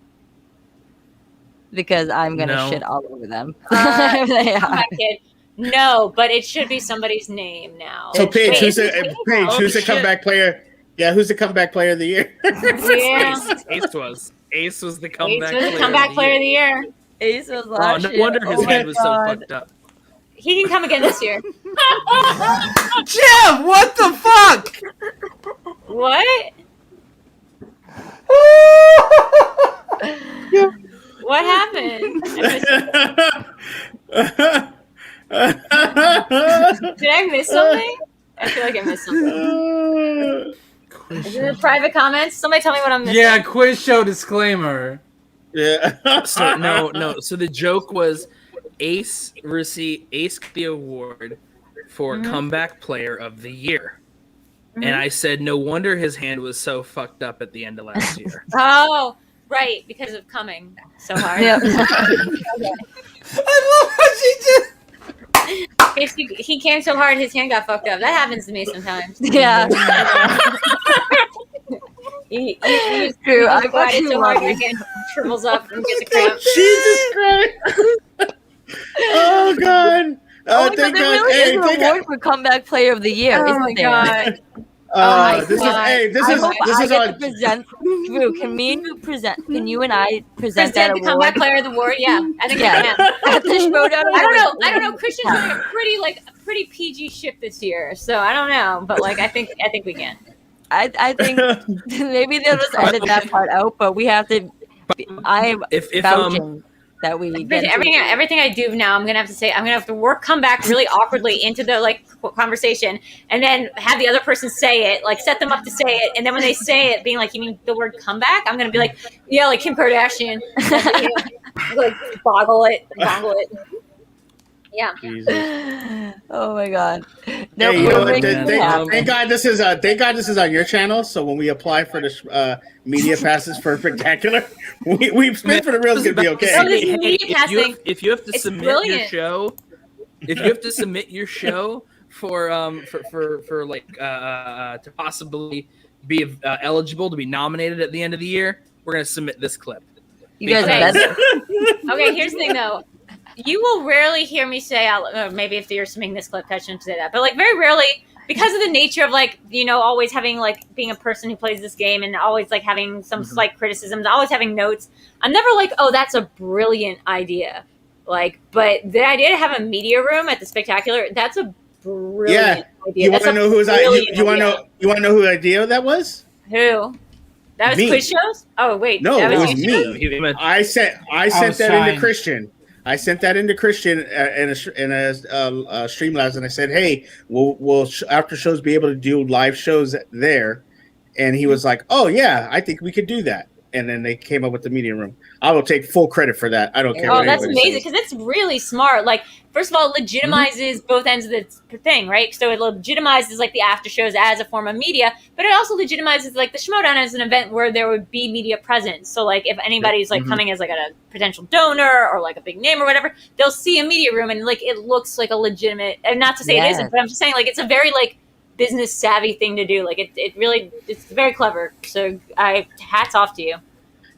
Because I'm gonna No. shit all over them. Uh, They are. Comeback kid. No, but it should be somebody's name now. So Paige, Wait, who's is the it Paige? Oh, Who's the shit. comeback player? Yeah, who's the comeback player of the year? Yeah. Ace was the Ace comeback. was the comeback player of the year. Ace was Oh, last no year. wonder his Oh my head was so God. fucked up. He can come again this year. Jeff, what the fuck? What? What happened? Did I miss something? I feel like I missed something. Is it private comments? Somebody tell me what I'm missing. Yeah, quiz show disclaimer. Yeah. So no. So the joke was Ace got the award for comeback player of the year. And I said, no wonder his hand was so fucked up at the end of last year. Oh, right, because of coming so hard. Yep. I love how she just. He came so hard, his hand got fucked up. That happens to me sometimes. Yeah. He True, I got it fucking so hard, love your it. hand shrivels up and gets a cramp. Jesus Christ! Oh God! Oh, but there thank God! really Hey, is an thank award for comeback player of the year, Oh isn't my there? god. God! This is God. hey, this I is hope this I is get to on. present. Drew, can me and you present? Can you and I present Present that the award comeback player of the award. Yeah, I think Yeah. we can. at the Schmoedown? I don't know. Christian's doing a pretty PG ship this year, so I don't know. But I think we can. I think maybe they'll just edit that part out, but we have to. I am If vouching that we get Everything I do now, I'm gonna have to come back really awkwardly into the conversation, and then have the other person say it, set them up to say it, and then when they say it, being like, "You mean the word comeback?" I'm gonna be like, "Yeah, like Kim Kardashian." Boggle it. Yeah. Jesus. Oh my god! No, Hey, you know what? Yeah. Thank God this is on your channel. So when we apply for the media passes for Spectacular, we spin for the reals gonna be okay. Oh, this media passing. If you have to It's submit brilliant. your show, if you have to submit your show for to possibly be eligible to be nominated at the end of the year, we're gonna submit this clip. you guys Okay. are better. Okay, here's the thing though. You will rarely hear me say out. Maybe if you're submitting this clip, I shouldn't say that. But very rarely, because of the nature of always having being a person who plays this game and always having some slight criticisms, always having notes. I'm never oh, that's a brilliant idea. But the idea to have a media room at the Spectacular, that's a brilliant idea. You want to know whose idea? You want to know whose idea that was? Who? That was Me. quiz shows? Oh wait, No, that it was was you. me. I sent that trying. into Christian. I sent that into Christian in a Streamlabs, and I said, "Hey, will after shows be able to do live shows there?" And he was like, "Oh yeah, I think we could do that." And then they came up with the media room. I will take full credit for that. I don't care. Oh, what that's anybody amazing says. because it's really smart. Like, first of all, it legitimizes both ends of the thing, right? So it legitimizes like the after shows as a form of media, but it also legitimizes like the Schmoedown as an event where there would be media presence. So like if anybody's like coming as like a potential donor or like a big name or whatever, they'll see a media room and like it looks like a legitimate. And not to say it isn't, but I'm just saying like it's a very like business savvy thing to do. Like it really it's very clever. So hats off to you.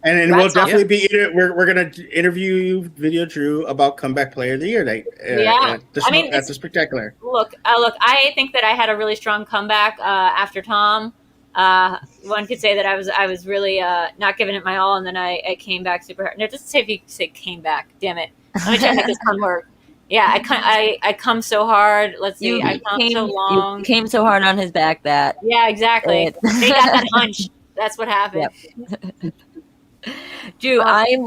And then we'll definitely be. We're gonna interview you, Video Drew, about Comeback Player of the Year night. At the Spectacular. Look. I think that I had a really strong comeback after Tom. One could say that I was really not giving it my all, and then I came back super hard. No, it doesn't say if you say came back. Damn it! Let me try to make this pun work. Yeah, I come so hard. Let's see. I come so long. You came so hard on his back that. Yeah, exactly. They got that hunch. That's what happened. Yep. Dude, I'm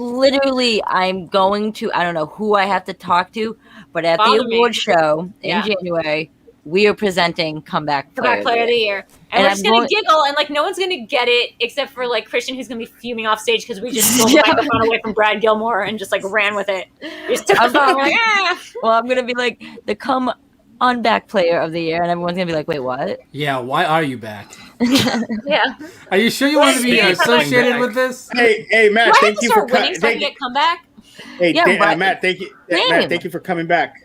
going to, I don't know who I have to talk to, but at the award show in January, we are presenting Comeback Player of the Year. And we're just going to giggle, and like no one's going to get it except for like Christian, who's going to be fuming off stage because we just stole the microphone away from Brad Gilmore and just like ran with it. We just took the phone, like, Well, I'm going to be like the Comeback Player of the Year, and everyone's going to be like, wait, what? Yeah, why are you back? Yeah. Are you sure you want to be associated with this? Hey, Matt, thank you for coming. Come back. Hey, Matt, thank you. Matt, thank you for coming back.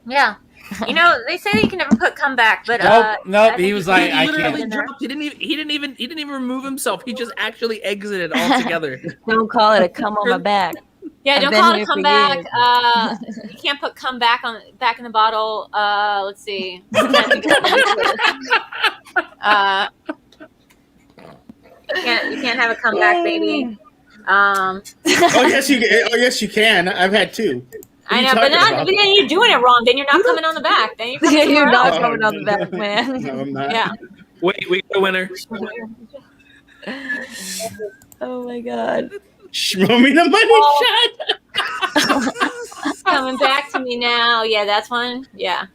Yeah. You know, they say that you can never put comeback, but nope. He was like, he literally dropped. He didn't even remove himself. He just actually exited altogether. Don't call it a come on my back. Yeah, don't call it a comeback. You can't put comeback back in the bottle. Let's see. You can't have a comeback, baby. Oh yes, you can. I've had two. I know, but then you're doing it wrong. Then you're not coming on the back. Then you're not coming on the back, man. No, I'm not. Yeah. Wait, we got a winner. Oh my god. Schmoe me the money shot. Coming back to me now. Yeah, that's one. Yeah.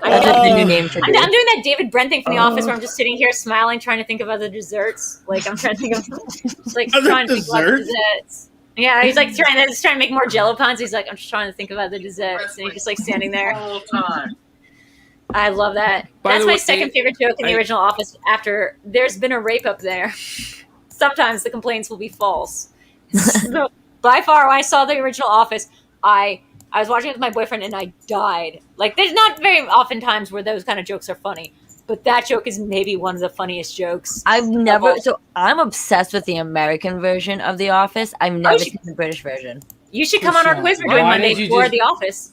I'm doing that David Brent thing from The Office where I'm just sitting here smiling, trying to think of other desserts. Like I'm trying to think of trying to think about the desserts. Yeah, he's like trying to make more Jello puns. He's like, I'm just trying to think about the desserts, and he's just like standing there. All time. I love that. That's my second favorite joke in the original Office. After there's been a rape up there, sometimes the complaints will be false. So, by far, when I saw the original Office, I was watching it with my boyfriend and I died. Like, there's not very often times where those kind of jokes are funny. But that joke is maybe one of the funniest jokes. I'm obsessed with the American version of The Office. I've never seen the British version. You should come on our quiz we're doing Monday for The Office.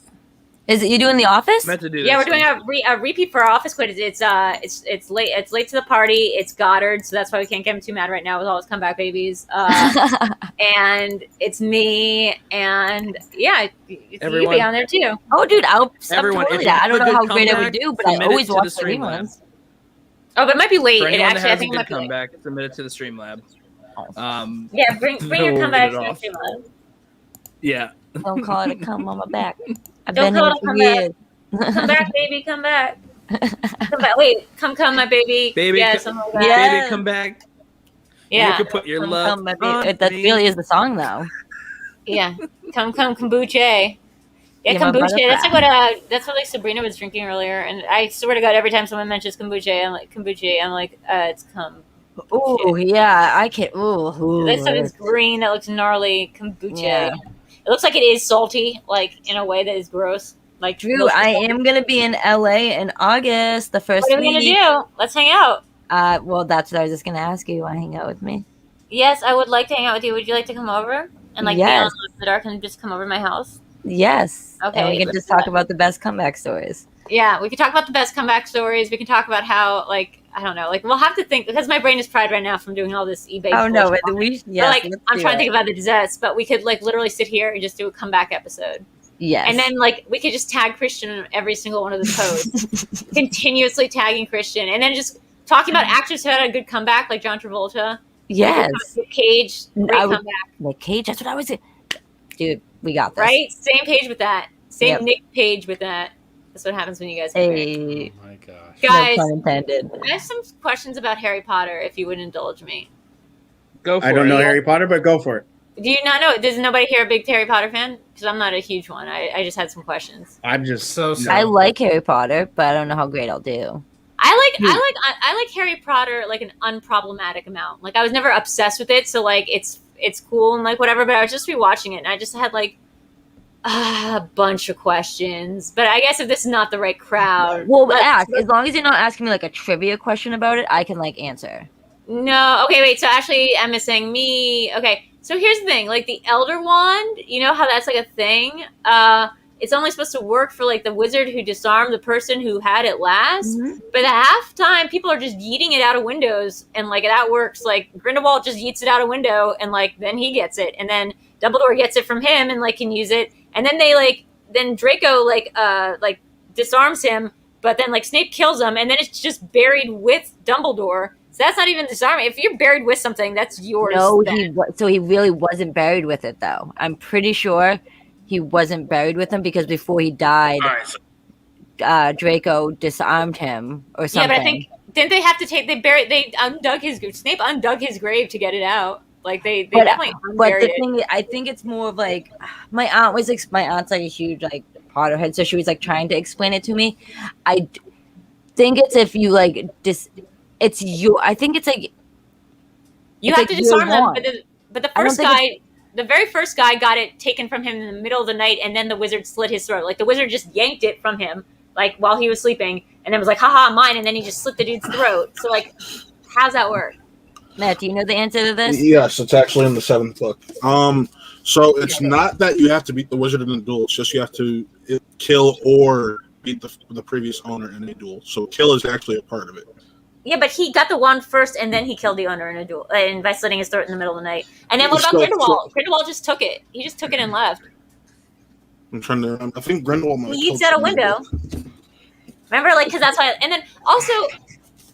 Is it you doing The Office? Meant to do we're doing a repeat for our Office quiz. It's late. It's late to the party. It's Goddard, so that's why we can't get him too mad right now with all his comeback babies. And it's me, and it's everyone. you be on there too. Oh, dude, I'll everyone. Totally that. I don't know how great I would do, but I always watch the reruns. Oh, but it might be late. For It anyone actually, that I has think a it might good be late. comeback, submit it to the Streamlab. Yeah, bring your comeback to the Streamlab. Yeah. Don't call it a come on my back. I've Don't been call here it a for comeback. years. Come back, baby, come back. Come back. Wait, come, my baby. Baby, yeah, something like that. Baby, come back. Yeah. You can put your love Come, baby. on That me. really is the song, though. Yeah. Come, kombucha. Yeah, my brother kombucha. That's Brad. like that's what like Sabrina was drinking earlier. And I swear to God, every time someone mentions kombucha, I'm like, it's kombucha. Oh, yeah. I can't. Ooh. There's something green that looks gnarly. Kombucha. Yeah. It looks like it is salty, like in a way that is gross. Like Drew, I am going to be in LA in August, the first What are we week. going to do? Let's hang out. Well, that's what I was just going to ask you. You want to hang out with me? Yes, I would like to hang out with you. Would you like to come over? And like be on Yes. the dark and just come over to my house? Yes. Okay, And we can let's just do talk that. about the best comeback stories. Yeah, we can talk about the best comeback stories. We can talk about how, like, I don't know, like we'll have to think because my brain is fried right now from doing all this eBay. Oh, no. bullshit. Yes, But, like, let's I'm do trying to it. think about the desserts, but we could like literally sit here and just do a comeback episode. Yes. And then like we could just tag Christian in every single one of the posts, continuously tagging Christian, and then just talking about actors who had a good comeback, like John Travolta. Yes. Nick Cage, great comeback. Nick Cage, that's what I was. Dude, we got this. Right? Same page with that. Same Yep. Nick Page with that. That's what happens when you guys Hey, Oh my gosh. guys, no pun intended. I have some questions about Harry Potter, if you would indulge me. Go for I don't it. know Harry Potter, but go for it. Do you not know? Does nobody here a big Harry Potter fan? Because I'm not a huge one. I just had some questions. I'm just So I like Harry Potter, but I don't know how great I'll do. I like Harry Potter like an unproblematic amount. Like I was never obsessed with it, so like it's cool and like whatever. But I was just rewatching it, and I just had like a bunch of questions. But I guess if this is not the right crowd, Well, but ask. As long as you're not asking me like a trivia question about it, I can like answer. No, okay, wait. So actually, Emma saying me. Okay, so here's the thing: like the Elder Wand, you know how that's like a thing. It's only supposed to work for like the wizard who disarmed the person who had it last. Mhm. But at halftime, people are just yeeting it out of windows, and like that works. Like Grindelwald just yeets it out a window, and like then he gets it, and then Dumbledore gets it from him, and like can use it, and then then Draco like disarms him, but then like Snape kills him, and then it's just buried with Dumbledore. So that's not even disarming. If you're buried with something, that's yours. No, then. so he really wasn't buried with it though. I'm pretty sure he wasn't buried with him because before he died, Draco disarmed him or something. Yeah, but I think didn't they have to take Snape undug his grave to get it out. Like they definitely But the unburied it. thing, I think it's more of like my aunt's like a huge like Potterhead, so she was like trying to explain it to me. I think it's if you like it's you. I think it's like You it's have like to disarm year them, one. but the I don't first think guy, the very first guy got it taken from him in the middle of the night, and then the wizard slit his throat. Like the wizard just yanked it from him, like while he was sleeping, and then was like, "Haha, mine!" And then he just slit the dude's throat. So like, how's that work? Matt, do you know the answer to this? Yes, it's actually in the 7th book. So it's not that you have to beat the wizard in a duel; it's just you have to kill or beat the previous owner in a duel. So kill is actually a part of it. Yeah, but he got the wand first, and then he killed the owner in a duel, and by slitting his throat in the middle of the night. And then what about Grindelwald? Grindelwald just took it. He just took it and left. I'm trying to remember. I think Grindelwald might have He killed eats out a somebody. window. Remember, like, because that's why. And then also,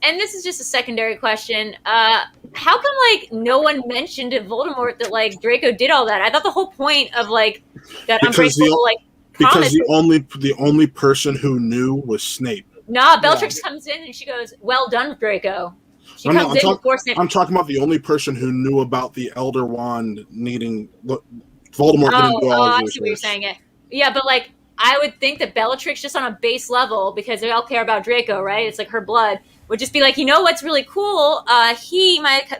and this is just a secondary question. How come like no one mentioned to Voldemort that like Draco did all that? I thought the whole point of like that unbreakable like promise. Because the only person who knew was Snape. Nah, Bellatrix comes in and she goes, "Well done, Draco." She comes in before Snape. I'm talking about the only person who knew about the Elder Wand needing. Voldemort didn't do all I of see what you're saying. Yeah, but like I would think that Bellatrix, just on a base level, because they all care about Draco, right? It's like her blood. Would just be like, you know what's really cool? My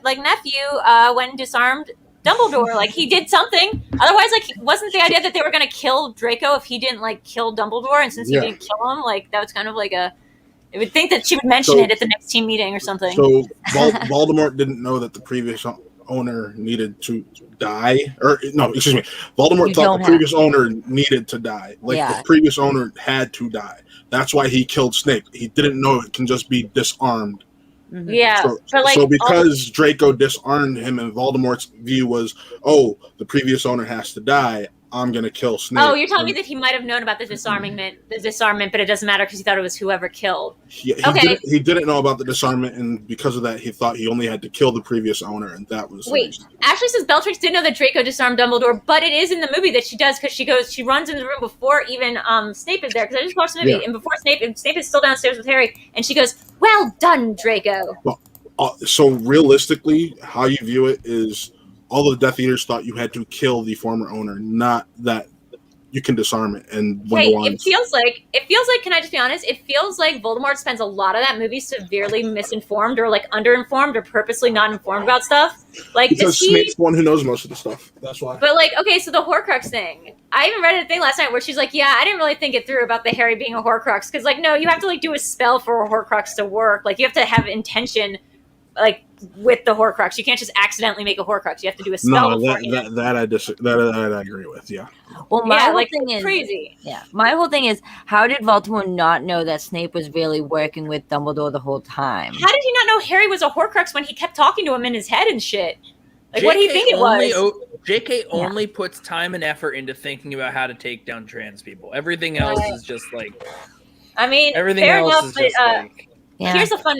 nephew, went and disarmed Dumbledore. Like he did something. Otherwise, like wasn't the idea that they were gonna kill Draco if he didn't like kill Dumbledore? And since he didn't kill him, like that was kind of like a. I would think that she would mention it at the next team meeting or something. So Voldemort didn't know that the previous owner needed to die, or no, excuse me. Voldemort thought the previous owner needed to die. Like the previous owner had to die. That's why he killed Snape. He didn't know it can just be disarmed. Mm-hmm. Yeah, so because Draco disarmed him, and Voldemort's view was, "Oh, the previous owner has to die. I'm gonna kill Snape." Oh, you're telling me that he might have known about the disarmament, but it doesn't matter because he thought it was whoever killed. He didn't know about the disarmament, and because of that, he thought he only had to kill the previous owner, and that was. Wait, Ashley says Bellatrix didn't know that Draco disarmed Dumbledore, but it is in the movie that she does because she runs into the room before even Snape is there. Because I just watched the movie, and before Snape is still downstairs with Harry, and she goes, "Well done, Draco." Well, so realistically, how you view it is. All the Death Eaters thought you had to kill the former owner, not that you can disarm it. And it feels like. Can I just be honest? It feels like Voldemort spends a lot of that movie severely misinformed, or like underinformed, or purposely not informed about stuff. Like because Snape's the one who knows most of the stuff. That's why. But like, okay, so the Horcrux thing. I even read a thing last night where she's like, "Yeah, I didn't really think it through about the Harry being a Horcrux because, like, no, you have to like do a spell for a Horcrux to work. Like, you have to have intention." Like with the Horcrux, you can't just accidentally make a Horcrux. You have to do a spell. No, that I agree with. Yeah. Well, my whole thing is crazy. Yeah, my whole thing is, how did Voldemort not know that Snape was really working with Dumbledore the whole time? How did he not know Harry was a Horcrux when he kept talking to him in his head and shit? Like, what do you think it was? JK only puts time and effort into thinking about how to take down trans people. Everything else is just like. I mean, everything fair else enough, is but just like.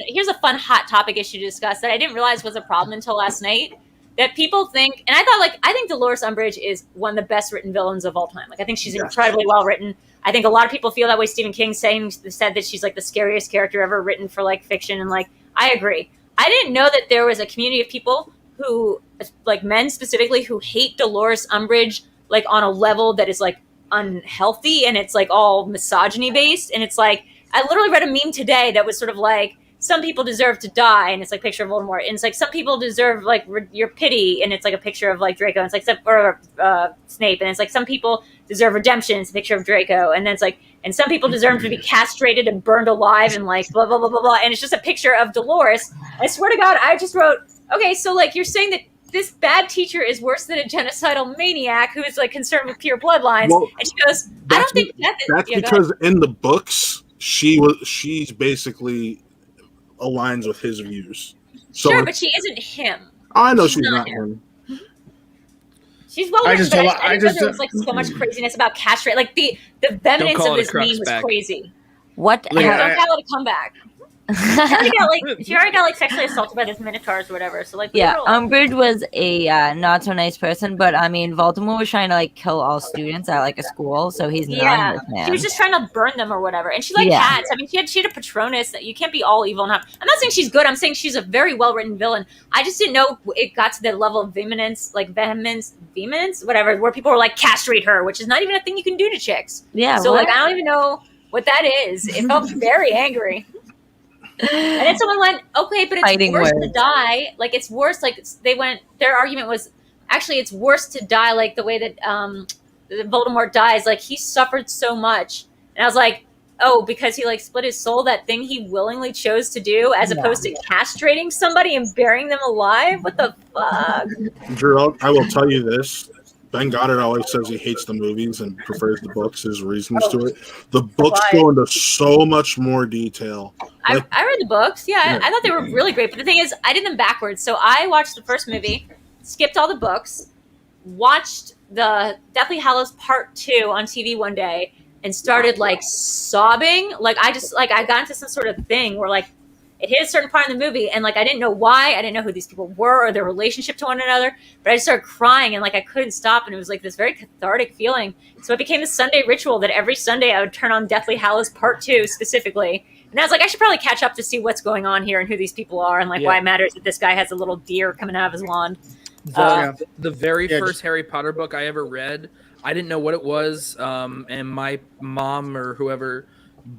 here's a fun hot topic issue to discuss that I didn't realize was a problem until last night. That people think, and I think Dolores Umbridge is one of the best written villains of all time. Like, I think she's incredibly well written. I think a lot of people feel that way. Stephen King said that she's like the scariest character ever written for like fiction, and like I agree. I didn't know that there was a community of people who, like men specifically, who hate Dolores Umbridge like on a level that is like unhealthy, and it's like all misogyny based, and it's like I literally read a meme today that was sort of like, some people deserve to die, and it's like a picture of Voldemort, and it's like some people deserve like your pity, and it's like a picture of like Draco, and it's like or Snape, and it's like some people deserve redemption, it's a picture of Draco, and then it's like, and some people deserve to be castrated and burned alive, and like blah blah blah blah blah, and it's just a picture of Dolores. I swear to God, I just wrote, okay, so like you're saying that this bad teacher is worse than a genocidal maniac who is like concerned with pure bloodlines, and she goes, I don't think that's because in the books she's basically aligns with his views. So sure, but she isn't him. I know she's not him. She's well written, but I just there was like so much craziness about castrate. Like the vehemence of this meme was crazy. What? Like, don't let it come back. She already got like sexually assaulted by those minotaurs or whatever. So like, Umbridge was a not so nice person, but I mean, Voldemort was trying to like kill all students at like a school, so he's not a nice man. He was just trying to burn them or whatever. And she liked cats. I mean, she had a Patronus. That you can't be all evil. I'm not saying she's good. I'm saying she's a very well written villain. I just didn't know it got to the level of vehemence, whatever, where people were like castrate her, which is not even a thing you can do to chicks. Yeah. So like, I don't even know what that is. It felt very angry. And then someone went, okay, but it's worse to die. Like, it's worse. Like, their argument was, actually, it's worse to die like the way that Voldemort dies. Like, he suffered so much. And I was like, oh, because he, like, split his soul, that thing he willingly chose to do, as opposed to castrating somebody and burying them alive? What the fuck? Drew, I will tell you this. Ben Goddard always says he hates the movies and prefers the books, his reasons to it. The books go into so much more detail. I read the books. Yeah, I thought they were really great. But the thing is, I did them backwards. So I watched the first movie, skipped all the books, watched the Deathly Hallows Part 2 on TV one day, and started like sobbing. Like I got into some sort of thing where like it hit a certain part in the movie, and like I didn't know why, I didn't know who these people were or their relationship to one another, but I just started crying, and like I couldn't stop, and it was like this very cathartic feeling. So it became a Sunday ritual that every Sunday I would turn on Deathly Hallows Part 2 specifically, and I was like, I should probably catch up to see what's going on here and who these people are, and like why it matters that this guy has a little deer coming out of his wand. The very first Harry Potter book I ever read, I didn't know what it was, and my mom or whoever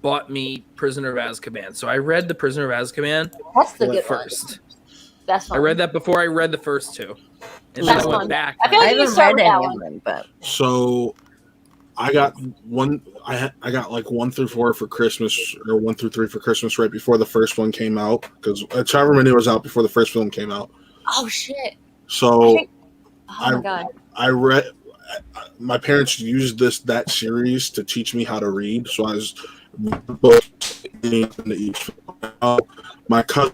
bought me Prisoner of Azkaban. So I read the Prisoner of Azkaban first. That's fun. I read that before I read the first two. And then I went back. I feel like you start with that one. So I got I got like 1 through 4 for Christmas, or 1 through 3 for Christmas, right before the first one came out, because Child Many was out before the first film came out. Oh shit. So oh my God. I read, my parents used that series to teach me how to read. So I was books into each. My cousin,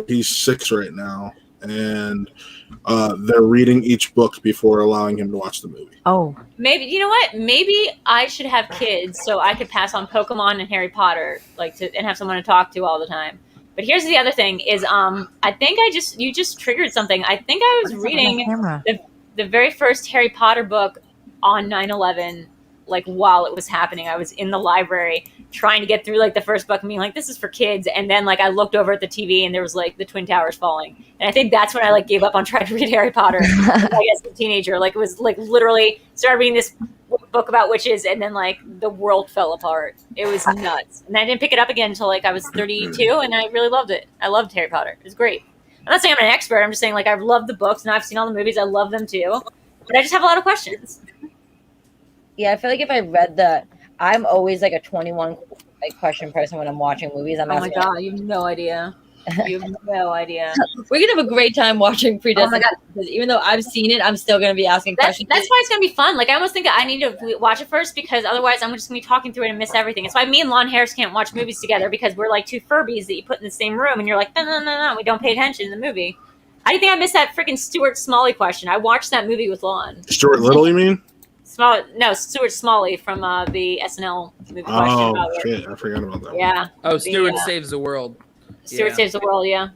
he's 6 right now, and they're reading each book before allowing him to watch the movie. Oh, maybe, you know what? Maybe I should have kids so I could pass on Pokemon and Harry Potter, and have someone to talk to all the time. But here's the other thing: is I think you just triggered something. I think I was reading the very first Harry Potter book on 9/11. Like while it was happening, I was in the library trying to get through like the first book and being like, this is for kids. And then like I looked over at the TV and there was like the Twin Towers falling. And I think that's when I like gave up on trying to read Harry Potter. I guess as a teenager, like it was like literally started reading this book about witches, and then like the world fell apart. It was nuts. And I didn't pick it up again until like I was 32, and I really loved it. I loved Harry Potter. It was great. I'm not saying I'm an expert. I'm just saying like I've loved the books and I've seen all the movies. I love them too. But I just have a lot of questions. Yeah, I feel like if I read I'm always like a 21 question person when I'm watching movies. Oh my God, you have no idea. You have no idea. We're gonna have a great time watching Predestined. Oh my God. Because even though I've seen it, I'm still gonna be asking questions. That's why it's gonna be fun. Like I almost think I need to watch it first, because otherwise I'm just gonna be talking through it and miss everything. It's why me and Lon Harris can't watch movies together, because we're like two Furbies that you put in the same room, and you're like, no, we don't pay attention in the movie. How do you think I missed that freaking Stuart Smalley question? I watched that movie with Lon. Stuart Little, you mean? Stuart Smalley from the SNL movie question. Oh shit, I forgot about that. Yeah. Oh, Stuart Saves the World. Stuart Saves the World. Yeah.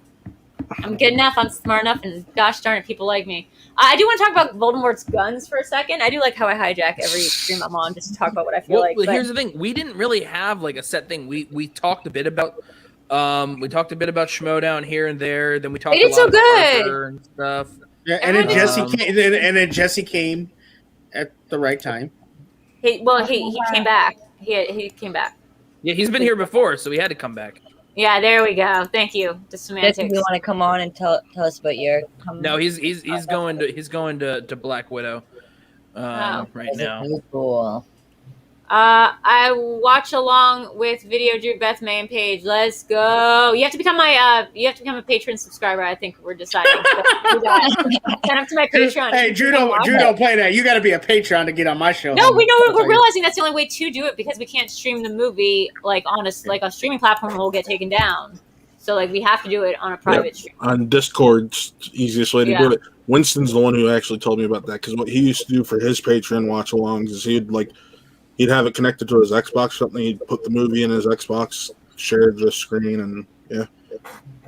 I'm good enough. I'm smart enough, and gosh darn it, people like me. I do want to talk about Voldemort's guns for a second. I do like how I hijack every stream I'm on just to talk about what I feel like. Well, here's the thing: we didn't really have like a set thing. We talked a bit about Schmoe down here and there. Then we talked. They did so good and stuff. Yeah, and then Jesse came at the right time. He came back. He came back. Yeah, he's been here before, so he had to come back. Yeah, there we go. Thank you. The semantics. Jesse, you want to come on and tell us about your? No, he's going to Black Widow right now. Really cool. I watch along with Video Drew, Beth, May, and Paige. Let's go. You have to become a patron subscriber. I think we're deciding. So, sign up to my Patreon. Hey, Drew, don't play that. You got to be a Patreon to get on my show. No, we're realizing that's the only way to do it because we can't stream the movie like on a streaming platform will get taken down. So like we have to do it on a private stream. On Discord's the easiest way to do it. Winston's the one who actually told me about that because what he used to do for his Patreon watch alongs is he'd have it connected to his Xbox or something. He'd put the movie in his Xbox, share the screen, and yeah.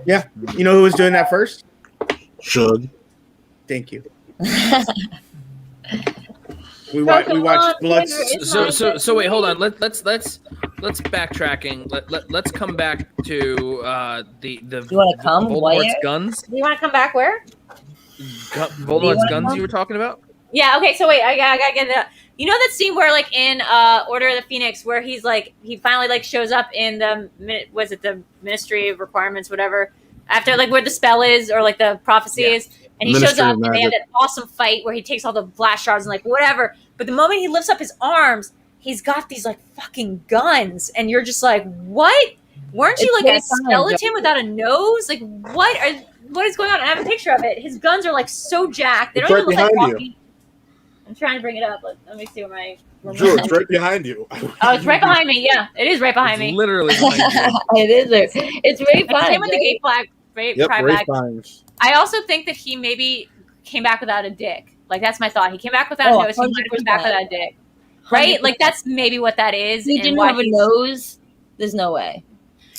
Yeah. You know who was doing that first? Should. Thank you. we watched Blood. So wait, hold on. Let's backtracking. Let's come back to the You want to come? Voldemort's guns. Do you want to come back where? Voldemort's guns you were talking about? Yeah. Okay. So wait, I gotta get that. You know that scene where, like, in Order of the Phoenix, where he finally, like, shows up in the Ministry of Requirements, whatever, after, like, where the spell is, or, like, the prophecy is, and he shows up, and they have that awesome fight where he takes all the blast shards and, like, whatever, but the moment he lifts up his arms, he's got these, like, fucking guns, and you're just like, what? Weren't you, like, a skeleton without a nose? Like, what is going on? I have a picture of it. His guns are, like, so jacked. They don't even look like walking. I'm trying to bring it up. Let me see where my... Drew, it's right behind you. Oh, it's right behind me. Yeah, it is right behind me. Literally behind you. It is. It's right behind. Same with the gay flag. I also think that he maybe came back without a dick. Like, that's my thought. He came back without a nose. He might have come back without a dick. Right? 100%. Like, that's maybe what that is. He didn't have a nose. There's no way.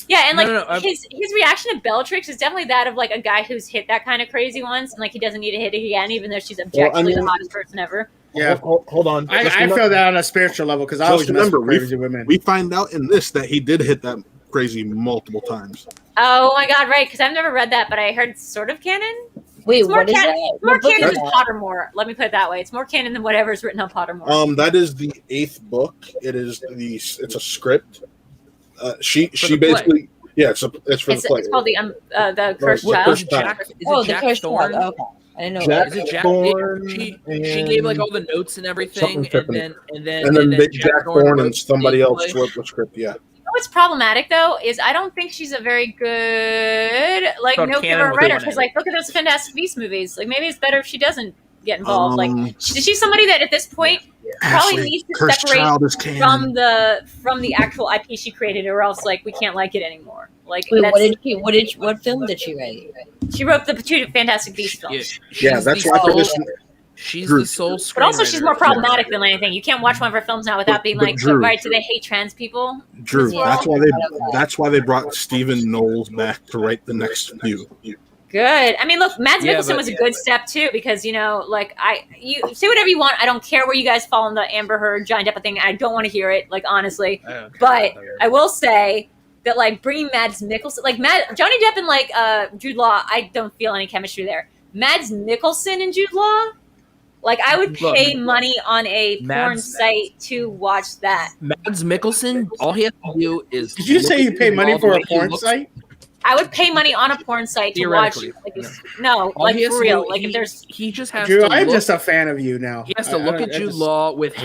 Yeah, and like his reaction to Bellatrix is definitely that of like a guy who's hit that kind of crazy once, and like he doesn't need to hit it again, even though she's objectively the hottest person ever. Yeah, hold on. I feel that on a spiritual level because I always remember crazy women. We find out in this that he did hit that crazy multiple times. Oh my god, right? Because I've never read that, but I heard it's sort of canon. Wait, what is that? It's more canon than Pottermore. Let me put it that way. It's more canon than whatever's written on Pottermore. That is the 8th book. It's a script. She basically. Yeah, it's for the play. It's called the Cursed Child. Is it Jack Thorne? Okay. I didn't know. Jack is it Jack Thorne? She gave like all the notes and everything, and then Jack Thorne and somebody else wrote the script. Yeah. What's problematic though is I don't think she's a very good note-giver writer because like look at those Fantastic Beasts movies. Like maybe it's better if she doesn't get involved. Like she's somebody that at this point probably needs to separate from the actual IP she created, or else like we can't like it anymore. Like wait, what film did she write? She wrote the two Fantastic Beasts films. Yeah, that's why she's the sole screenwriter. But also she's more problematic than anything. You can't watch one of her films now without being like, Drew, right? Do they hate trans people? Drew, that's why they brought Stephen Knowles back to write the next few. Good. I mean, look, Mads Mikkelsen was a good step too, because you know, like you say whatever you want. I don't care where you guys fall in the Amber Heard, Johnny Depp thing. I don't want to hear it, like honestly. But I will say that like bringing Mads Mikkelsen, like Johnny Depp and like Jude Law, I don't feel any chemistry there. Mads Mikkelsen and Jude Law, like I would pay money on a porn site to watch that. Mads Mikkelsen, all he has to do is. Did you say you pay money for a porn site? I would pay money on a porn site to watch. Like for real. Like if there's, he just has. Drew, I'm just a fan of you now. He has to look at Jude Law with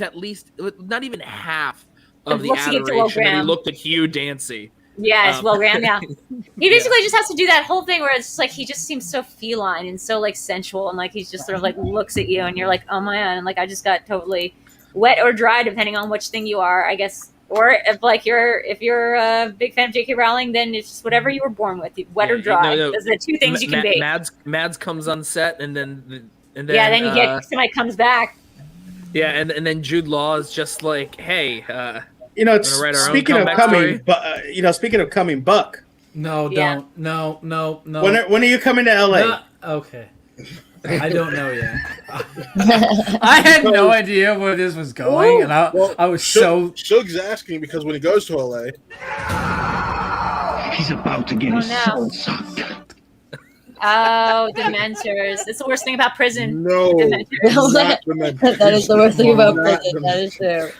at least not even half of the adoration that he looked at Hugh Dancy. Yes, Will Graham. Yeah, he basically just has to do that whole thing where it's just like he just seems so feline and so like sensual, and like he's just sort of like looks at you, and you're like, oh my god, and like I just got totally wet or dry depending on which thing you are. I guess Or if you're a big fan of J.K. Rowling, then it's just whatever you were born with, wet or dry. Those are the two things you can be. Mads comes on set, and then then you get somebody comes back. Yeah, and then Jude Law is just like, hey, speaking of coming, speaking of coming, Buck. No, don't. No. When are you coming to LA? No, okay. I don't know yet. I had no idea where this was going, and I was Shug's asking because when he goes to LA, he's about to get his soul sucked. Oh, Dementors. It's the worst thing about prison. No, Dementors. That is the worst thing about prison. That is true.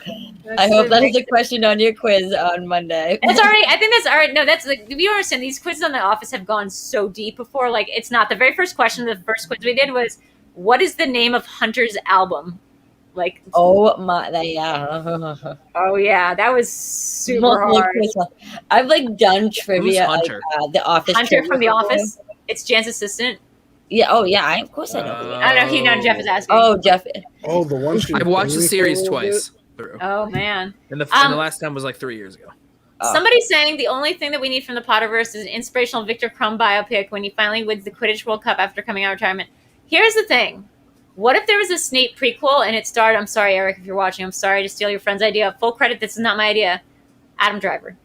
I hope that is a question on your quiz on Monday. That's already. I think that's already. No, that's like, you understand. These quizzes on The Office have gone so deep before. Like, it's not the very first question. The first quiz we did was, "What is the name of Hunter's album?" Like, oh my, yeah. Oh yeah, that was super hard. I've like done trivia. Hunter? The Office. Hunter from The Office. It's Jan's assistant. Yeah. Oh yeah. Of course I know. I don't know. Jeff is asking. Oh, Jeff. Oh, the one. I've watched the series twice through. Oh man. And the last time was like 3 years ago. Somebody's saying the only thing that we need from the Potterverse is an inspirational Victor Crumb biopic when he finally wins the Quidditch World Cup after coming out of retirement. Here's the thing. What if there was a Snape prequel and it starred, I'm sorry, Eric, if you're watching, I'm sorry to steal your friend's idea. Full credit, this is not my idea. Adam Driver.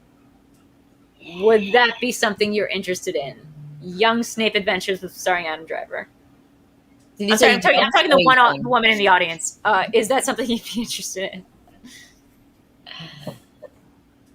Would that be something you're interested in? Young Snape Adventures with starring Adam Driver. I'm talking to the woman in the audience. Is that something you'd be interested in?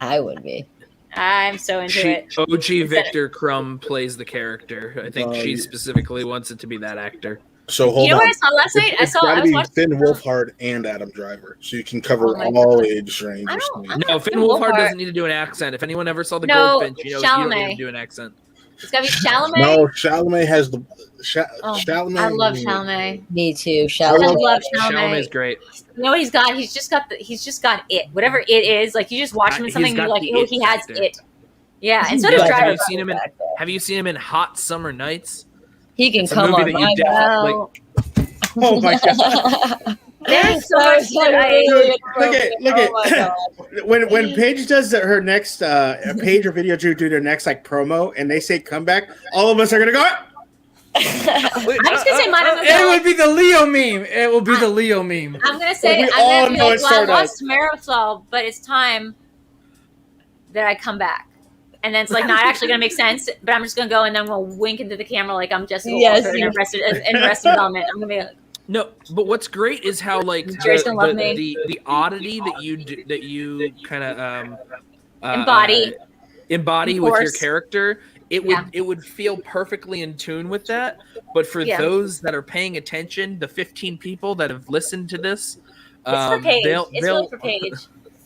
I would be. I'm so into it. OG Victor Crumb plays the character. I think she specifically wants it to be that actor. So hold on. You know what I saw last night? I was watching Finn Wolfhard and Adam Driver, so you can cover all age ranges. No, Finn Wolfhard doesn't need to do an accent. If anyone ever saw the Goldfinch, you don't need to do an accent. It's gotta be Chalamet. No, Chalamet has the Chalamet. I love Chalamet. Me too. I love Chalamet. Chalamet's great. You know what he's got? He's just got it. Whatever it is, like you just watch him in something, and you're like, oh, he has it. Yeah, and so does Driver. Have you seen him in Hot Summer Nights? He can come on my well. Oh my god. There's so much look at when Paige does her next Paige or Video Drew do their next like promo and they say comeback, all of us are gonna go. I'm just gonna say mine. It would be the Leo meme. It will be the Leo meme. I'm gonna say I lost Marisol, but it's time that I come back. And then it's like not actually going to make sense, but I'm just going to go and then I'm going to wink into the camera like I'm Jessica Walter in Arrested Development. I'm going to be like, no, but what's great is how like the oddity that you kind of embody with your character. It would feel perfectly in tune with that. But for those that are paying attention, the 15 people that have listened to this, it's for Paige. It's for Paige.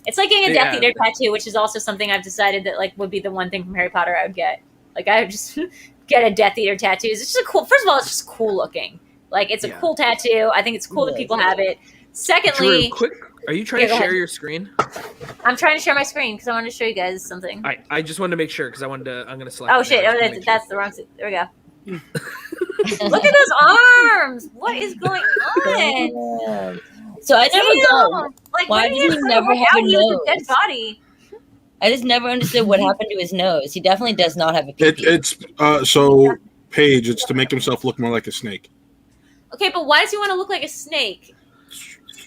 It's like getting a Death Eater tattoo, which is also something I've decided that like would be the one thing from Harry Potter I would get. Like I would just get a Death Eater tattoo. It's just first of all, it's just cool looking. Like it's a cool tattoo. I think it's cool that people have it. Secondly, Drew, are you trying to share your screen? I'm trying to share my screen because I wanted to show you guys something. I just wanted to make sure because I'm going to select. Oh shit! That's the wrong. There we go. Look at those arms. What is going on? So I never got. Like, why did he never have a nose? Dead body. I just never understood what happened to his nose. He definitely does not have a PPV. It's Paige. It's to make himself look more like a snake. Okay, but why does he want to look like a snake?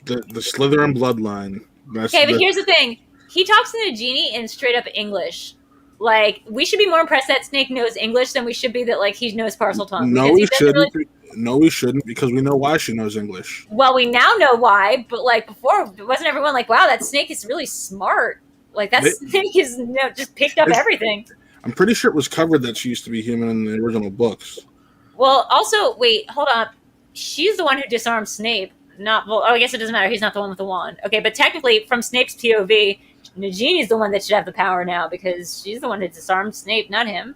The Slytherin bloodline. But here's the thing. He talks to Nagini in straight up English. Like, we should be more impressed that Snake knows English than we should be that, like, he knows Parseltongue. No, we shouldn't. No, we shouldn't, because we know why she knows English. Well, we now know why, but, like, before, wasn't everyone like, wow, that Snake is really smart? Like, that Snake is just picked up everything. I'm pretty sure it was covered that she used to be human in the original books. Well, also, wait, hold on. She's the one who disarmed Snape. I guess it doesn't matter. He's not the one with the wand. Okay, but technically, from Snape's POV, Nagini's the one that should have the power now because she's the one who disarmed Snape, not him.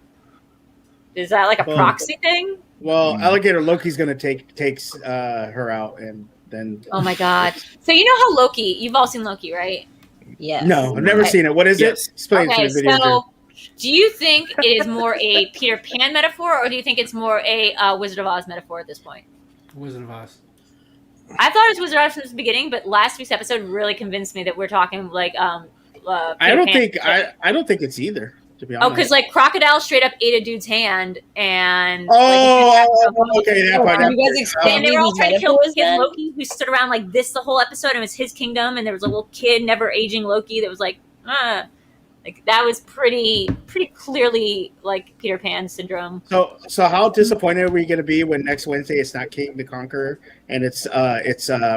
Is that like a proxy thing? Well, Alligator Loki's going to takes her out and then. Oh my god! So you know how Loki? You've all seen Loki, right? Yeah. No, I've never seen it. What is it? Explain to the video. So do you think it is more a Peter Pan metaphor, or do you think it's more a Wizard of Oz metaphor at this point? Wizard of Oz. I thought it was Wizard of Oz from the beginning, but last week's episode really convinced me that we're talking like I don't think it's either. To be honest. Oh, because like Crocodile straight up ate a dude's hand, and okay, that part. You guys explain and they were all these trying to kill metaphors kid then? Loki, who stood around like this the whole episode, and it was his kingdom, and there was a little kid, never aging Loki, that was like that was pretty clearly like Peter Pan syndrome. So how disappointed are we going to be when next Wednesday it's not King the Conqueror and it's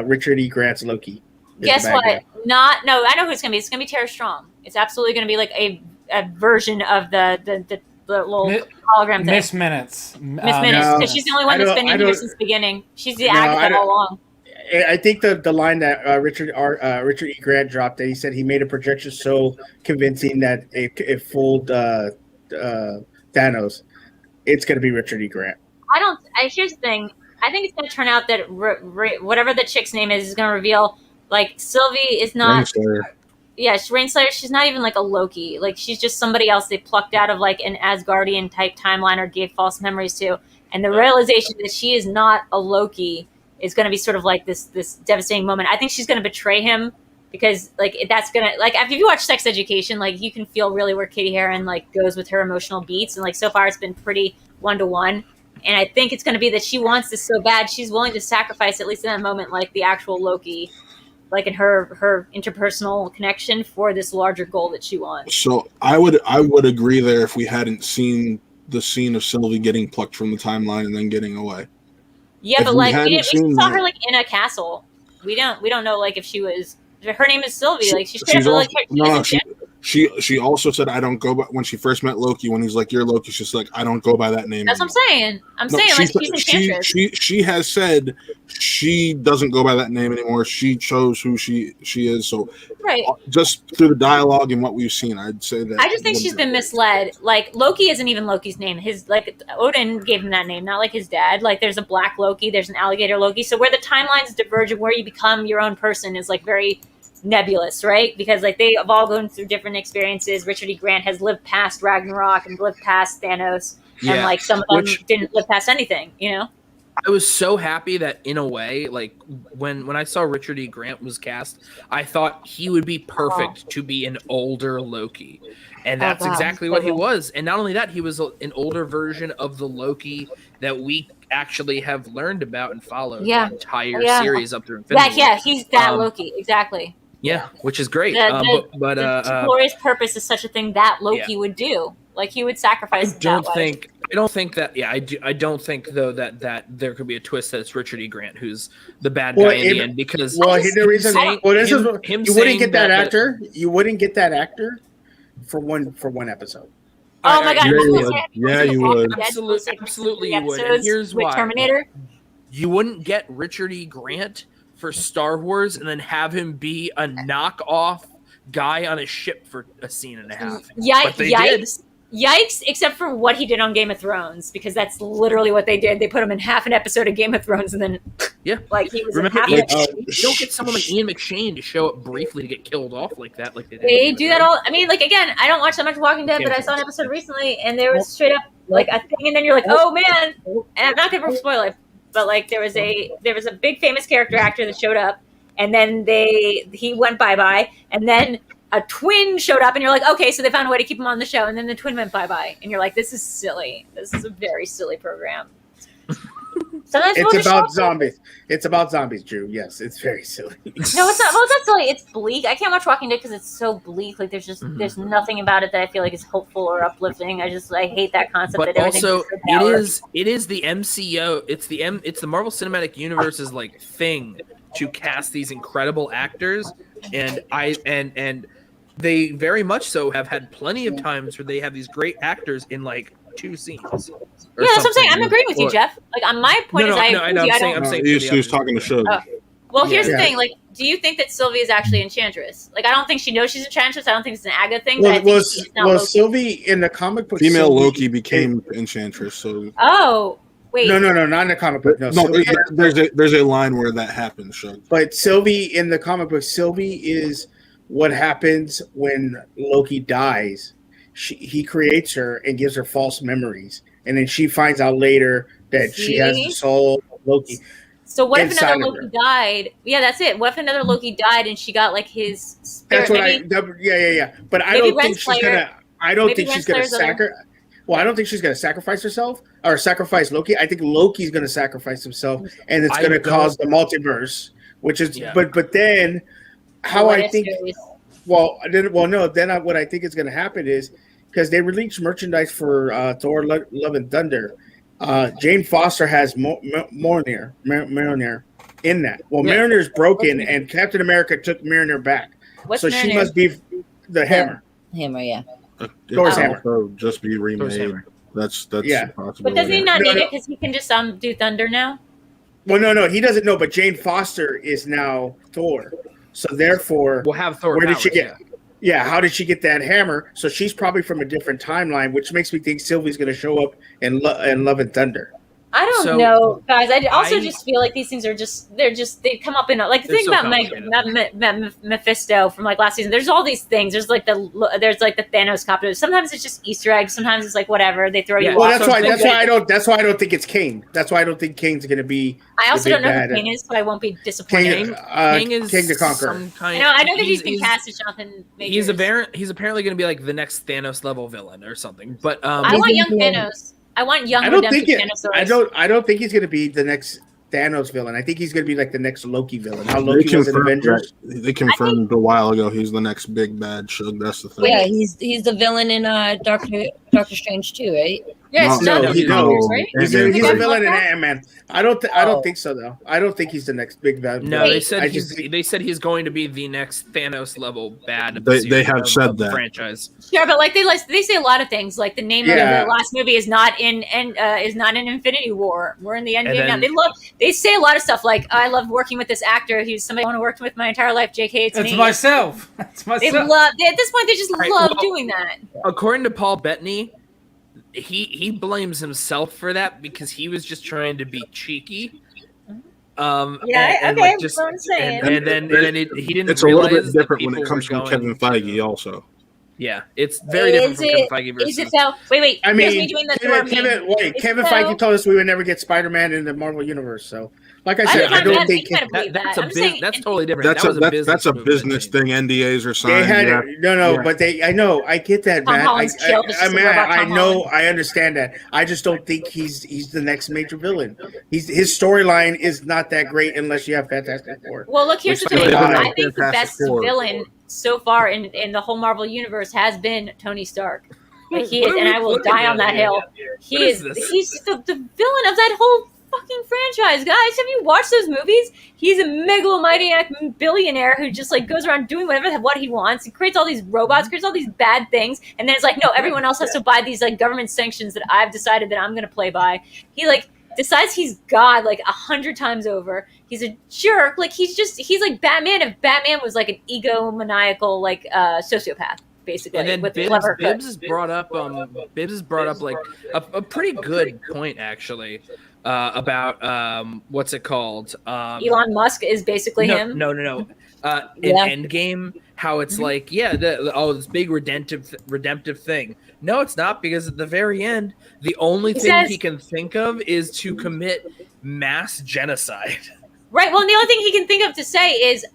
Richard E. Grant's Loki? Guess what? I know who it's gonna be. It's gonna be Tara Strong. It's absolutely gonna be like a version of the little hologram thing. Miss Minutes. Miss Minutes, because she's the only one that's been in here since the beginning. She's the Agatha all along. I think the line that Richard E. Grant dropped, that he said he made a projection so convincing that it fooled Thanos. It's going to be Richard E. Grant. Here's the thing. I think it's going to turn out that whatever the chick's name is going to reveal. Like Sylvie is not. Rainslayer. Yeah, Rainslayer. She's not even like a Loki. Like she's just somebody else they plucked out of like an Asgardian type timeline or gave false memories to. And the realization that she is not a Loki is going to be sort of like this devastating moment. I think she's going to betray him because like that's going to like if you watch Sex Education, like you can feel really where Katie Heron like goes with her emotional beats, and like so far it's been pretty 1-to-1. And I think it's going to be that she wants this so bad she's willing to sacrifice at least in that moment like the actual Loki. Like in her interpersonal connection for this larger goal that she wants. So I would agree there if we hadn't seen the scene of Sylvie getting plucked from the timeline and then getting away. Yeah, If but we like we hadn't saw seen her that- like in a castle. We don't know like if she was. Her name is Sylvie. Like she's She's like she also said I don't go by when she first met Loki, when he's like, you're Loki, she's like, I don't go by that name. That's what I'm saying. I'm saying like she's Enchantress. She has said she doesn't go by that name anymore. She chose who she is. So Right. just through the dialogue and what we've seen, I'd say that I just think she's been misled. Like Loki isn't even Loki's name. His like Odin gave him that name, not like his dad. Like there's a black Loki, there's an alligator Loki. So where the timelines diverge and where you become your own person is like very nebulous, right? Because like they have all gone through different experiences. Richard E. Grant has lived past Ragnarok and lived past Thanos, and like some of them didn't live past anything, you know? I was so happy that in a way, like when I saw Richard E. Grant was cast, I thought he would be perfect to be an older Loki. And that's exactly what he was. And not only that, he was an older version of the Loki that we actually have learned about and followed the entire series up through Infinity. Yeah, he's that Loki, exactly. Yeah, which is great. The glorious purpose is such a thing that Loki would do. Like he would sacrifice. I don't think that. Yeah, I don't think though that there could be a twist that it's Richard E. Grant who's the bad guy in the end. Because the reason you wouldn't get that actor. You wouldn't get that actor for one episode. Oh my god! Yeah, you would. Absolutely, you would. And here's why. Terminator. You wouldn't get Richard E. Grant for Star Wars and then have him be a knockoff guy on a ship for a scene and a half. Yikes, except for what he did on Game of Thrones, because that's literally what they did. They put him in half an episode of Game of Thrones and then like he was in half you don't get someone like Ian McShane to show up briefly to get killed off like that. Like they do that all. I mean, like again, I don't watch that much Walking Dead, but I saw an episode recently and there was straight up like a thing, and then you're like, oh man, and I'm not gonna spoil it, but like there was a big famous character actor that showed up, and then he went bye-bye, and then a twin showed up, and you're like, okay, so they found a way to keep him on the show, and then the twin went bye-bye, and you're like, this is silly. This is a very silly program. It's about zombies. It's about zombies, Drew. Yes, it's very silly. No, it's not. Well, it's not silly. It's bleak. I can't watch Walking Dead because it's so bleak. Like, there's just there's nothing about it that I feel like is hopeful or uplifting. I hate that concept. But that also, it is the MCU. It's the Marvel Cinematic Universe's like thing to cast these incredible actors, and they very much so have had plenty of times where they have these great actors in like 2 scenes. Yeah, that's what I'm saying. I'm agreeing with you, Jeff. Like, on my point I'm saying he was talking to Shug. Well, here's the thing. Like, do you think that Sylvie is actually Enchantress? Like, I don't think she knows she's Enchantress. I don't think it's an Agatha thing. Was Sylvie in the comic book? Female Loki became Enchantress. So. Oh. Wait. No, not in the comic book. No, there's a line where that happens, Shug. But Sylvie in the comic book, Sylvie is what happens when Loki dies. He creates her and gives her false memories, and then she finds out later that she has the soul of Loki. So what if Inside another of her. Loki died? Yeah, that's it. What if another Loki died and she got like his spirit? That's what yeah. But I maybe don't think she's Renslayer- gonna. I don't maybe think she's gonna Renslayer's other- Well, I don't think she's gonna sacrifice herself or sacrifice Loki. I think Loki's gonna sacrifice himself, and it's gonna cause the multiverse. Which is, but then how What I if think. series? What I think is going to happen is because they released merchandise for Thor: Love and Thunder. Jane Foster has Mjolnir in that. Well, Mjolnir's broken, and Captain America took Mjolnir back. What's so she Mjolnir? must be the hammer. Hammer, yeah. Thor's It hammer. also just be remade. hammer. That's Yeah. possible. But doesn't he not No, need no. it because he can just do Thunder now? Well, no, he doesn't know. But Jane Foster is now Thor. So therefore, We'll have Thor. where did she powers, get? Yeah, how did she get that hammer? So she's probably from a different timeline, which makes me think Sylvie's going to show up in Love and Thunder. I don't So, know, guys. I also I- just feel like these things are they come up in like the They're thing so about Mephisto from like last season. There's all these things. There's like the Thanos copter. Sometimes it's just Easter eggs. Sometimes it's like whatever they throw Yeah. you. Well, off. that's why I don't think it's Kane. That's why I don't think Kane's going to be. I also the don't big know who bad. King is, so I won't be disappointed. King is King the Conqueror. some kind. I don't think he's been he's- cast as Jonathan Majors. He's apparently going to be like the next Thanos level villain or something. But I want young Yeah. Thanos. I want young I don't redemptive think it. Thanos. I don't think he's going to be the next Thanos villain. I think he's going to be like the next Loki villain. How They Loki was in confirmed Avengers. that. They confirmed a while ago he's the next big bad Shug. That's the thing. Yeah, he's the villain in Doctor Strange too, right? Yeah, it's No, Jonathan he- no. Majors, right? He's Yeah, a yeah. villain in Ant-Man. I don't Oh. think so though. I don't think he's the next big bad. no, villain. they said I just they said he's going to be the next Thanos level bad. of They the have of said the that. franchise. Yeah, but like they say a lot of things. Like the name Yeah. of the last movie is not in Infinity War. We're in the Endgame now. then- They say a lot of stuff like I love working with this actor. He's somebody I want to work with my entire life. J.K. It's It's me. myself. It's They myself. love at this point. They just Right, love well- doing that. According to Paul Bettany, he blames himself for that because he was just trying to be cheeky. Okay, just that's what I'm saying. and then he didn't. It's a little realize bit that different when people it comes were from going Kevin Feige. to- Also, Yeah, it's very different Is from Kevin Feige versus. Is it though? Wait. I here's me mean, doing the Thor meme. Kevin Is it Feige though? told us we would never get Spider-Man in the Marvel universe. So, like I said, I I don't think kind of believe that. that's I'm saying that's totally different. that's that was a that's a move business that thing. NDAs are they signed. had yeah. Yeah. But I know, I get that, Tom man. Holland's chill, just a robot Tom Holland. I understand that. I just don't think he's the next major villain. His storyline is not that great unless you have Fantastic Four. Well, look, here's the Which thing. they have I in think the Fantastic best Four. villain so far in the whole Marvel universe has been Tony Stark. Like he What is, are and we I will looking die at on that here? hill. He What is. is this? He's the villain of that whole fucking franchise, guys. Have you watched those movies? He's a megalomaniac billionaire who just like goes around doing what he wants. He creates all these robots, creates all these bad things, and then it's like, no, everyone else has to buy these like government sanctions that I've decided that I'm going to play by. He like decides he's God like 100 times over. He's a jerk. Like he's like Batman if Batman was like an egomaniacal like sociopath. Basically, And then with Bibbs, clever Bibbs has brought up like a pretty good point actually about what's it called? Elon Musk is basically him. No. In Yeah. Endgame, how it's Mm-hmm. like, this big redemptive thing. No, it's not, because at the very end, the only He thing says- he can think of is to commit mass genocide. Right. Well, and the only thing he can think of to say is,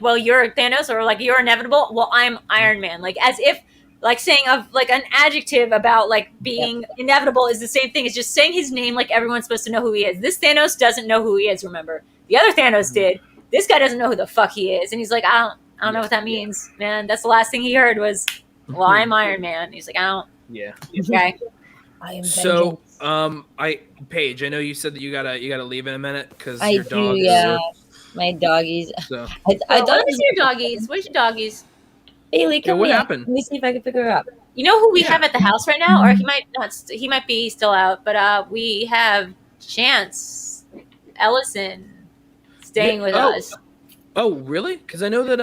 well, you're Thanos, or like, you're inevitable. Well, I'm Iron Man. Like, as if, like, saying of like an adjective about like being inevitable is the same thing as just saying his name like everyone's supposed to know who he is. This Thanos doesn't know who he is, remember. The other Thanos did. This guy doesn't know who the fuck he is. And he's like, I don't know what that means, man. That's the last thing he heard was, well, I'm Iron Man. He's like, Yeah. okay. I am So, vengeance. Paige, I know you said that you gotta leave in a minute because I your do, dog. yeah. My doggies. So, I What thought is your doggies? Where's your doggies? Bailey, Yeah, come what here. happened? Let me see if I can pick her up. You know who we Yeah. have at the house right now, or he might not. He might be still out, but we have Chance Ellison staying Yeah, with oh. us. oh, really? Because I know that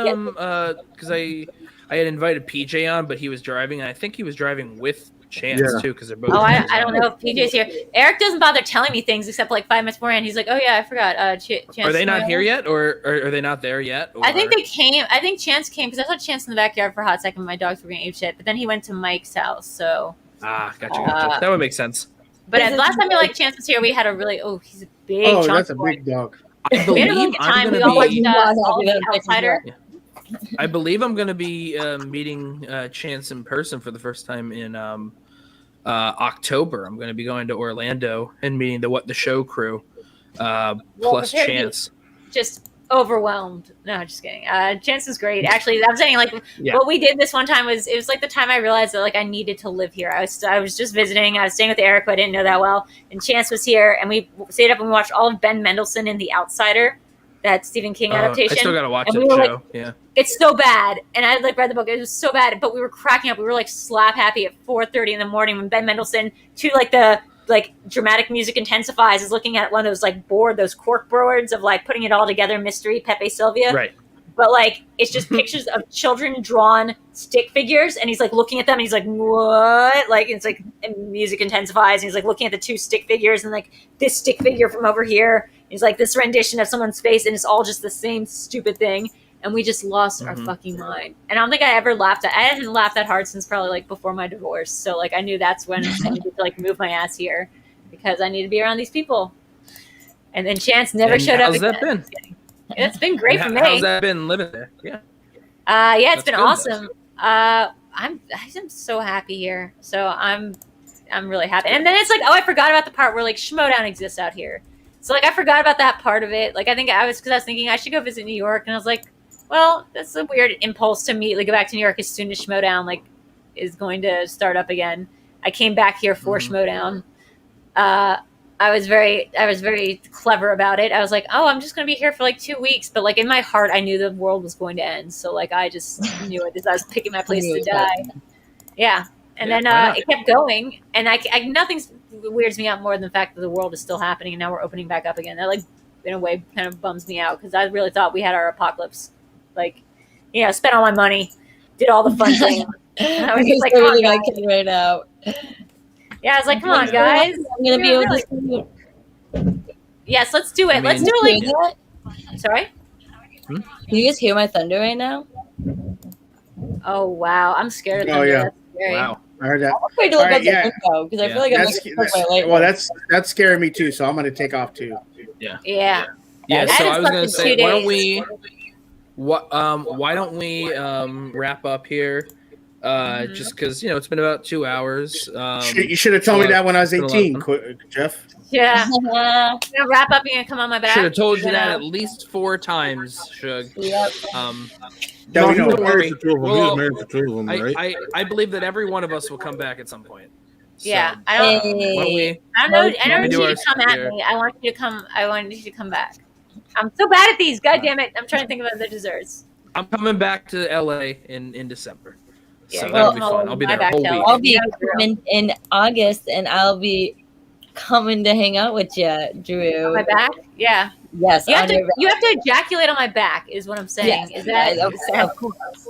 because I had invited PJ on, but he was driving, and I think he was driving with Chance Yeah. too, because they're both. Oh, I don't know if PJ's here. Eric doesn't bother telling me things except like 5 minutes beforehand. He's like, "Oh yeah, I forgot." Chance. Are they not Schmoe. here yet, or are they not there yet? I think or- they came. I think Chance came because I saw Chance in the backyard for a hot second. My dogs were being apeshit, but then he went to Mike's house. So, Gotcha. That would make sense. but Is it- last time Chance was here, we had a really big. Oh, chunk that's a boy. big dog. I We had a really believe good time. I'm We gonna all watched be. all of the Outsider. I believe I'm gonna be meeting Chance in person for the first time in October. I'm going to be going to Orlando and meeting the What the Show crew, plus prepare to be Chance. Just overwhelmed. No, just kidding. Chance is great. Actually, I'm saying like Yeah. what we did this one time was it was like the time I realized that like I needed to live here. I was just visiting. I was staying with Eric, who I didn't know that well, and Chance was here, and we stayed up and we watched all of Ben Mendelsohn in The Outsider, that Stephen King adaptation. I still got to watch and that we were show. Like, yeah. it's so bad, and I like read the book. It was so bad, but we were cracking up. We were like slap happy at 4:30 in the morning when Ben Mendelsohn, to like the like dramatic music intensifies, is looking at one of those like those cork boards of like putting it all together, mystery Pepe Sylvia. Right. But like it's just pictures of children drawn stick figures, and he's like looking at them, and he's like, "What?" Like it's like music intensifies, and he's like looking at the two stick figures, and like this stick figure from over here. He's like this rendition of someone's face, and it's all just the same stupid thing. And we just lost our fucking mind. And I don't think I ever laughed I hadn't laughed that hard since probably like before my divorce. So like I knew that's when I needed to like move my ass here because I need to be around these people. And then Chance never showed up. How's that been? It's been great for me. How's that been living there? Yeah. Yeah, it's That's been good, awesome. I'm so happy here. So I'm really happy. And then it's like, oh, I forgot about the part where like Schmoe exists out here. So like I forgot about that part of it. Like I think I was thinking I should go visit New York, and I was like, well, that's a weird impulse to immediately go back to New York as soon as Schmoe like is going to start up again. I came back here for Schmoe. I was very clever about it. I was like, oh, I'm just going to be here for like 2 weeks. But like in my heart, I knew the world was going to end. So like I just knew it as I was picking my place to die. Yeah. And then it kept going. And I nothing weirds me out more than the fact that the world is still happening and now we're opening back up again. That like in a way kind of bums me out because I really thought we had our apocalypse. Like, you know, spent all my money, did all the fun things. I was just like, come on, guys. Right now. Yeah, I was like, come on, guys. I'm gonna be able to see. Yes, let's do it. Let's do it. Like, sorry. Can you guys hear my thunder right now? Oh wow, I'm scared of thunder. Oh yeah. That's scary. Wow. I heard that. I'm afraid to look up the yeah. info because I feel like I'm that's scaring me too. So I'm gonna take off too. Yeah. Yeah. So I was gonna say, why don't we wrap up here? Just because it's been about 2 hours. You should have told me that when I was 18, Jeff. Yeah. I'm gonna wrap up. You're gonna come on my back. Should have told you that at least 4 times, Shug. Yep. Don't worry. Right? I believe that every one of us will come back at some point. Yeah. So, I don't know you to come at me. I want you to come back. I'm so bad at these. God damn it. I'm trying to think about the desserts. I'm coming back to LA in December. Yeah, so that'll be fun. I'll be there a whole week. I'll be coming in August, and I'll be coming to hang out with you, Drew. On my back? Yeah. Yes. You have to ejaculate on my back, is what I'm saying. Yes, is that? of course.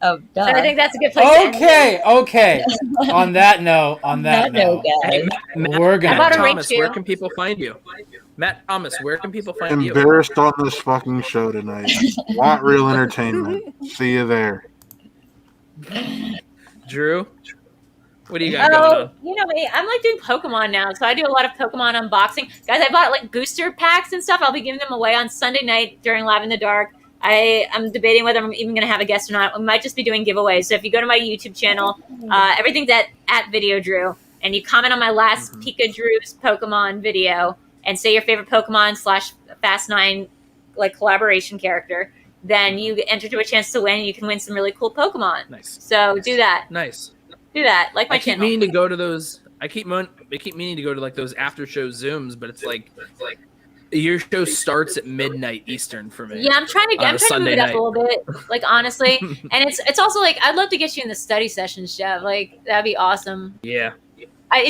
Oh, duh. So I think that's a good place. Okay. On that note, guys. we're gonna. Matt Thomas, where can people find you? Matt Thomas, where can people find you? Embarrassed on this fucking show tonight. Want real entertainment? See you there. Drew, what do you got going on? You know me, I'm like doing Pokemon now, so I do a lot of Pokemon unboxing. Guys, I bought like booster packs and stuff. I'll be giving them away on Sunday night during Live in the Dark. I'm debating whether I'm even going to have a guest or not. We might just be doing giveaways. So if you go to my YouTube channel, everything's at Video Drew, and you comment on my last Pika Drew's Pokemon video and say your favorite Pokemon / Fast 9 like collaboration character, then you enter to a chance to win. And you can win some really cool Pokemon. Nice. So do that. Nice. Do that. Like my I keep channel. meaning to go to those. I keep meaning to go to like those after show Zooms, but it's like your show starts at midnight Eastern for me. Yeah, I'm trying to move it up a little bit. Like honestly, and it's also like I'd love to get you in the study sessions, Jeff. Like that'd be awesome. Yeah.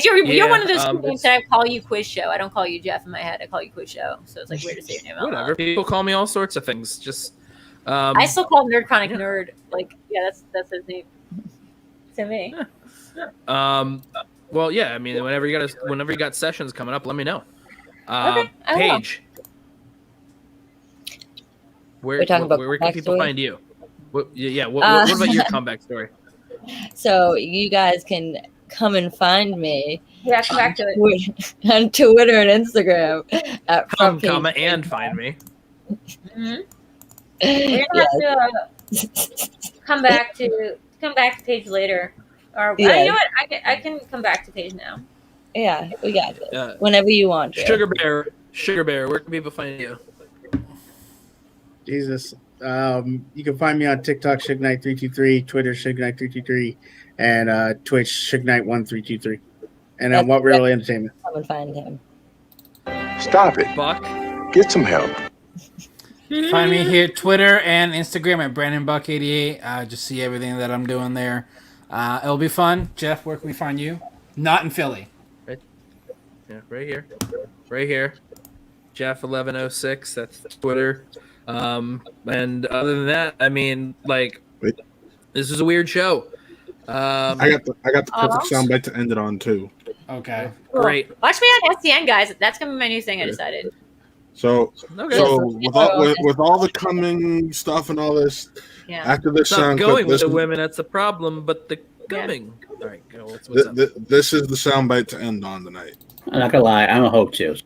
You're one of those students that I call you Quiz Show. I don't call you Jeff in my head. I call you Quiz Show. So it's like weird to say your name out loud. Whatever. People call me all sorts of things. Just. I still call Nerd Chronic Nerd. Like yeah, that's his name. To me. Well, yeah. I mean, whenever you got sessions coming up, let me know. Okay, Paige, where can people find you? What about your comeback story? So you guys can come and find me. Yeah, come back to it. On Twitter and Instagram at Come, comma, and find me. Mm-hmm. We're gonna have to come back to page later, or you know what? I can come back to page now. Yeah, we got this. Whenever you want. Sugar Bear, where can people find you? Jesus. You can find me on TikTok, SugeKnight323, Twitter, SugeKnight323, and Twitch, SugeKnight1323. And on What Real Entertainment. Come and find him. Stop it. Buck. Get some help. Find me here, Twitter and Instagram at BrandonBuck88. Just see everything that I'm doing there. It'll be fun. Jeff, where can we find you? Not in Philly. Yeah, right here. Jeff1106. That's Twitter. And other than that, I mean, like, this is a weird show. I got the perfect soundbite to end it on too. Okay, great. Watch me on SCN, guys. That's gonna be my new thing. I decided. So with all the coming stuff and all this, after this not sound going clip, with the women, that's the problem. But the coming. All right, go. What's up? This is the soundbite to end on tonight. I'm not gonna lie, I'm a hope too.